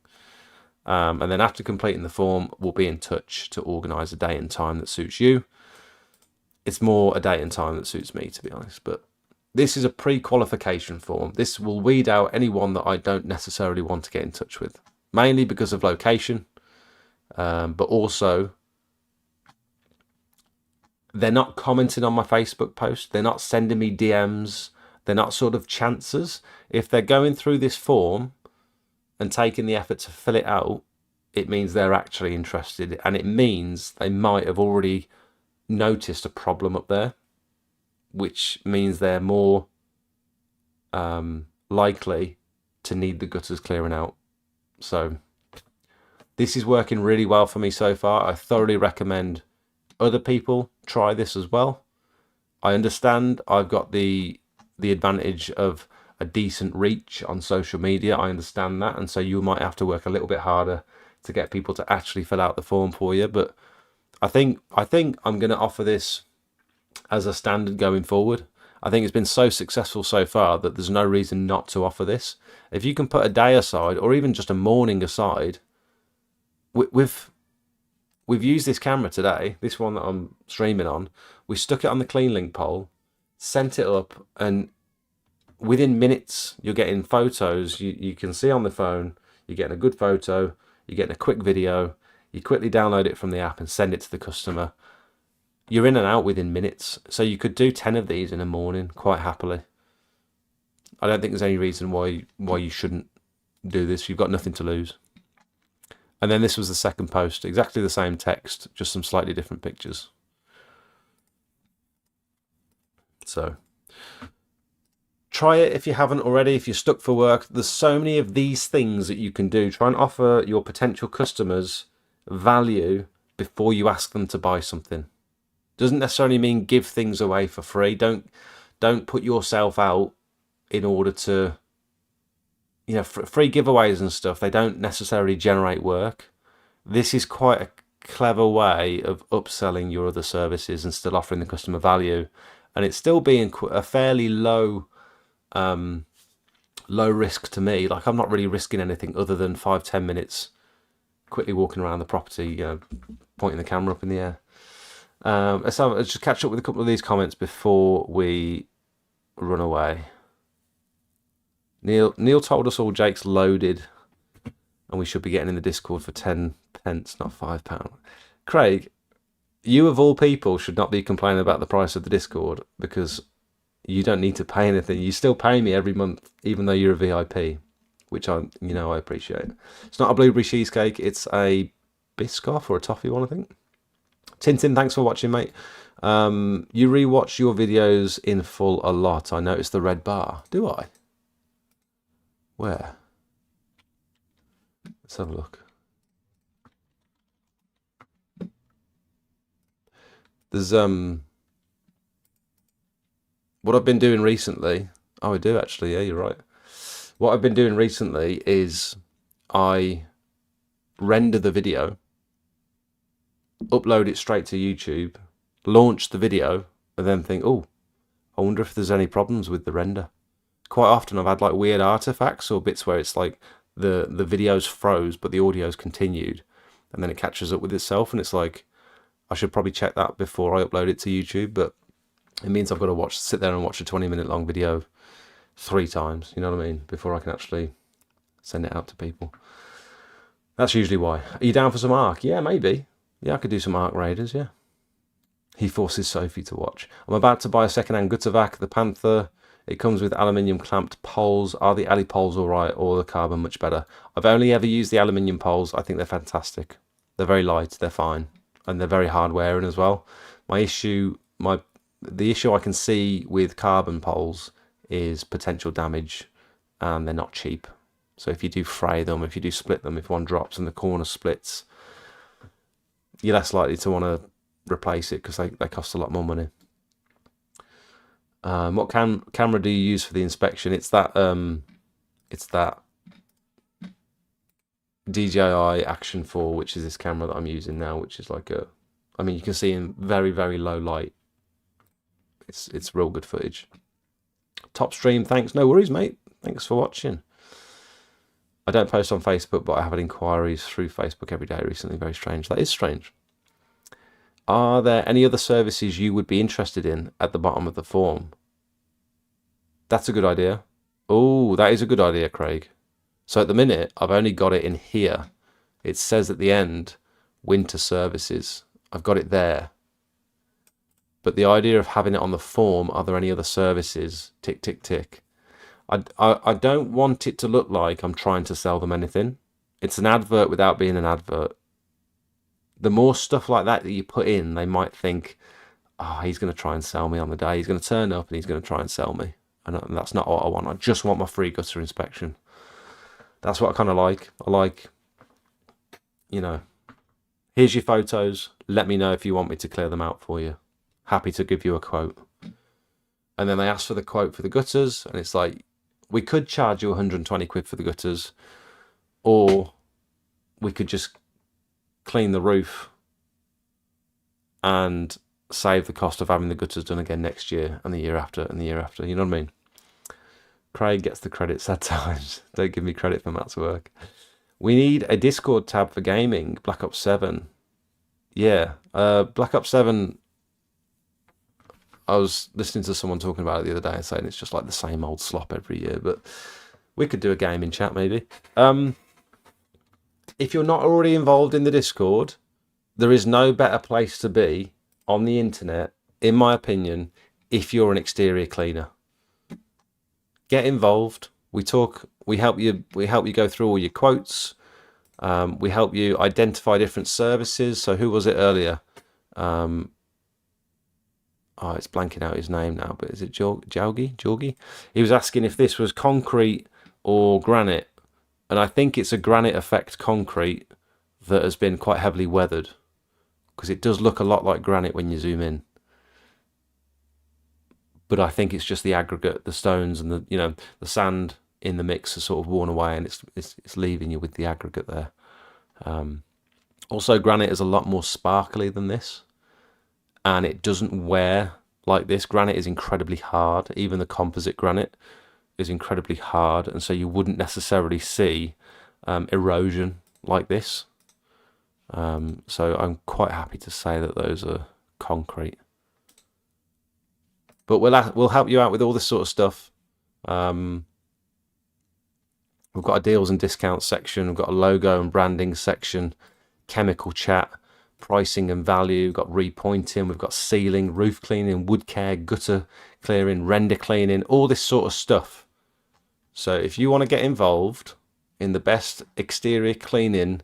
And then after completing the form, we'll be in touch to organise a date and time that suits you. It's more a date and time that suits me, to be honest. But this is a pre-qualification form. This will weed out anyone that I don't necessarily want to get in touch with, mainly because of location, but also they're not commenting on my Facebook post. They're not sending me DMs. They're not sort of chances. If they're going through this form and taking the effort to fill it out, it means they're actually interested, and it means they might have already noticed a problem up there, which means they're more likely to need the gutters clearing out. So this is working really well for me so far. I thoroughly recommend other people try this as well. I understand I've got the advantage of a decent reach on social media. I understand that, and so you might have to work a little bit harder to get people to actually fill out the form for you. But I think I'm going to offer this as a standard going forward. I think it's been so successful so far that there's no reason not to offer this. If you can put a day aside, or even just a morning aside, we've used this camera today, this one that I'm streaming on. We stuck it on the clean link pole, sent it up, and within minutes you're getting photos. You can see on the phone, you're getting a good photo, you're getting a quick video, you quickly download it from the app and send it to the customer. You're in and out within minutes. So you could do 10 of these in a morning quite happily. I don't think there's any reason why you shouldn't do this. You've got nothing to lose. And then this was the second post, exactly the same text, just some slightly different pictures. So try it if you haven't already. If you're stuck for work, there's so many of these things that you can do. Try and offer your potential customers value before you ask them to buy something. Doesn't necessarily mean give things away for free. Don't put yourself out in order to, free giveaways and stuff. They don't necessarily generate work. This is quite a clever way of upselling your other services and still offering the customer value, and it's still being a fairly low risk to me. Like, I'm not really risking anything other than 5-10 minutes quickly walking around the property, pointing the camera up in the air. Let's just catch up with a couple of these comments before we run away. Neil told us all Jake's loaded and we should be getting in the Discord for 10 pence, not £5. Craig, you of all people should not be complaining about the price of the Discord, because you don't need to pay anything. You still pay me every month, even though you're a VIP, which I appreciate. It's not a blueberry cheesecake, it's a Biscoff or a toffee one, I think. Tintin, thanks for watching, mate. You rewatch your videos in full a lot. I noticed the red bar. Do I? Where? Let's have a look. There's what I've been doing recently. Oh, I do actually. Yeah, you're right. What I've been doing recently is I render the video, upload it straight to YouTube, launch the video, and then think, oh, I wonder if there's any problems with the render. Quite often I've had like weird artifacts or bits where it's like the video's froze but the audio's continued, and then it catches up with itself, and it's like, I should probably check that before I upload it to YouTube, but it means I've got to sit there and watch a 20-minute long video 3 times, you know what I mean, before I can actually send it out to people. That's usually why. Are you down for some Ark? Yeah, maybe. Yeah, I could do some Ark Raiders, yeah. He forces Sophie to watch. I'm about to buy a second-hand Guttervac, the Panther. It comes with aluminium clamped poles. Are the alley poles all right, or the carbon much better? I've only ever used the aluminium poles. I think they're fantastic. They're very light, they're fine, and they're very hard wearing as well. The issue I can see with carbon poles is potential damage, and they're not cheap. So if you do fray them, if you do split them, if one drops and the corner splits, you're less likely to want to replace it because they cost a lot more money. What camera do you use for the inspection? It's that DJI Action 4, which is this camera that I'm using now, which is like you can see in very, very low light. It's real good footage. Top stream, thanks. No worries, mate. Thanks for watching. I don't post on Facebook, but I have had inquiries through Facebook every day recently. Very strange. That is strange. Are there any other services you would be interested in at the bottom of the form? That's a good idea. Oh, that is a good idea, Craig. So at the minute, I've only got it in here. It says at the end, winter services. I've got it there. But the idea of having it on the form, are there any other services? Tick, tick, tick. I don't want it to look like I'm trying to sell them anything. It's an advert without being an advert. The more stuff like that you put in, they might think, oh, he's going to try and sell me on the day. He's going to turn up and he's going to try and sell me. And that's not what I want. I just want my free gutter inspection. That's what I kind of like. I like, you know, here's your photos. Let me know if you want me to clear them out for you. Happy to give you a quote. And then they ask for the quote for the gutters, and it's like, we could charge you 120 quid for the gutters, or we could just clean the roof and save the cost of having the gutters done again next year and the year after and the year after. You know what I mean? Craig gets the credit sad times. Don't give me credit for Matt's work. We need a Discord tab for gaming. Black Ops 7. Yeah. Black Ops 7, I was listening to someone talking about it the other day and saying it's just like the same old slop every year, but we could do a gaming chat maybe. If you're not already involved in the Discord, there is no better place to be on the internet, in my opinion, if you're an exterior cleaner. Get involved. We talk. We help you. We help you go through all your quotes. We help you identify different services. So who was it earlier? Oh, it's blanking out his name now. But is it Jorgi? He was asking if this was concrete or granite, and I think it's a granite effect concrete that has been quite heavily weathered, because it does look a lot like granite when you zoom in. But I think it's just the aggregate, the stones and the sand in the mix are sort of worn away, and it's leaving you with the aggregate there. Also, granite is a lot more sparkly than this, and it doesn't wear like this. Granite is incredibly hard. Even the composite granite is incredibly hard, and so you wouldn't necessarily see erosion like this. So I'm quite happy to say that those are concrete. But we'll help you out with all this sort of stuff. We've got a deals and discounts section. We've got a logo and branding section, chemical chat, pricing and value. We've got repointing. We've got sealing, roof cleaning, wood care, gutter clearing, render cleaning, all this sort of stuff. So if you want to get involved in the best exterior cleaning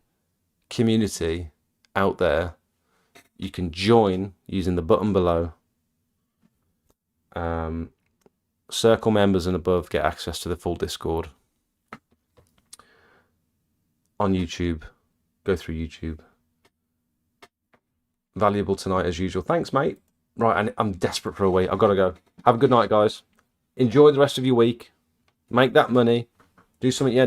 community out there, you can join using the button below. Circle members and above get access to the full Discord. On YouTube, go through YouTube. Valuable tonight as usual. Thanks, mate. Right, and I'm desperate for a week. I've got to go. Have a good night, guys. Enjoy the rest of your week. Make that money. Do something you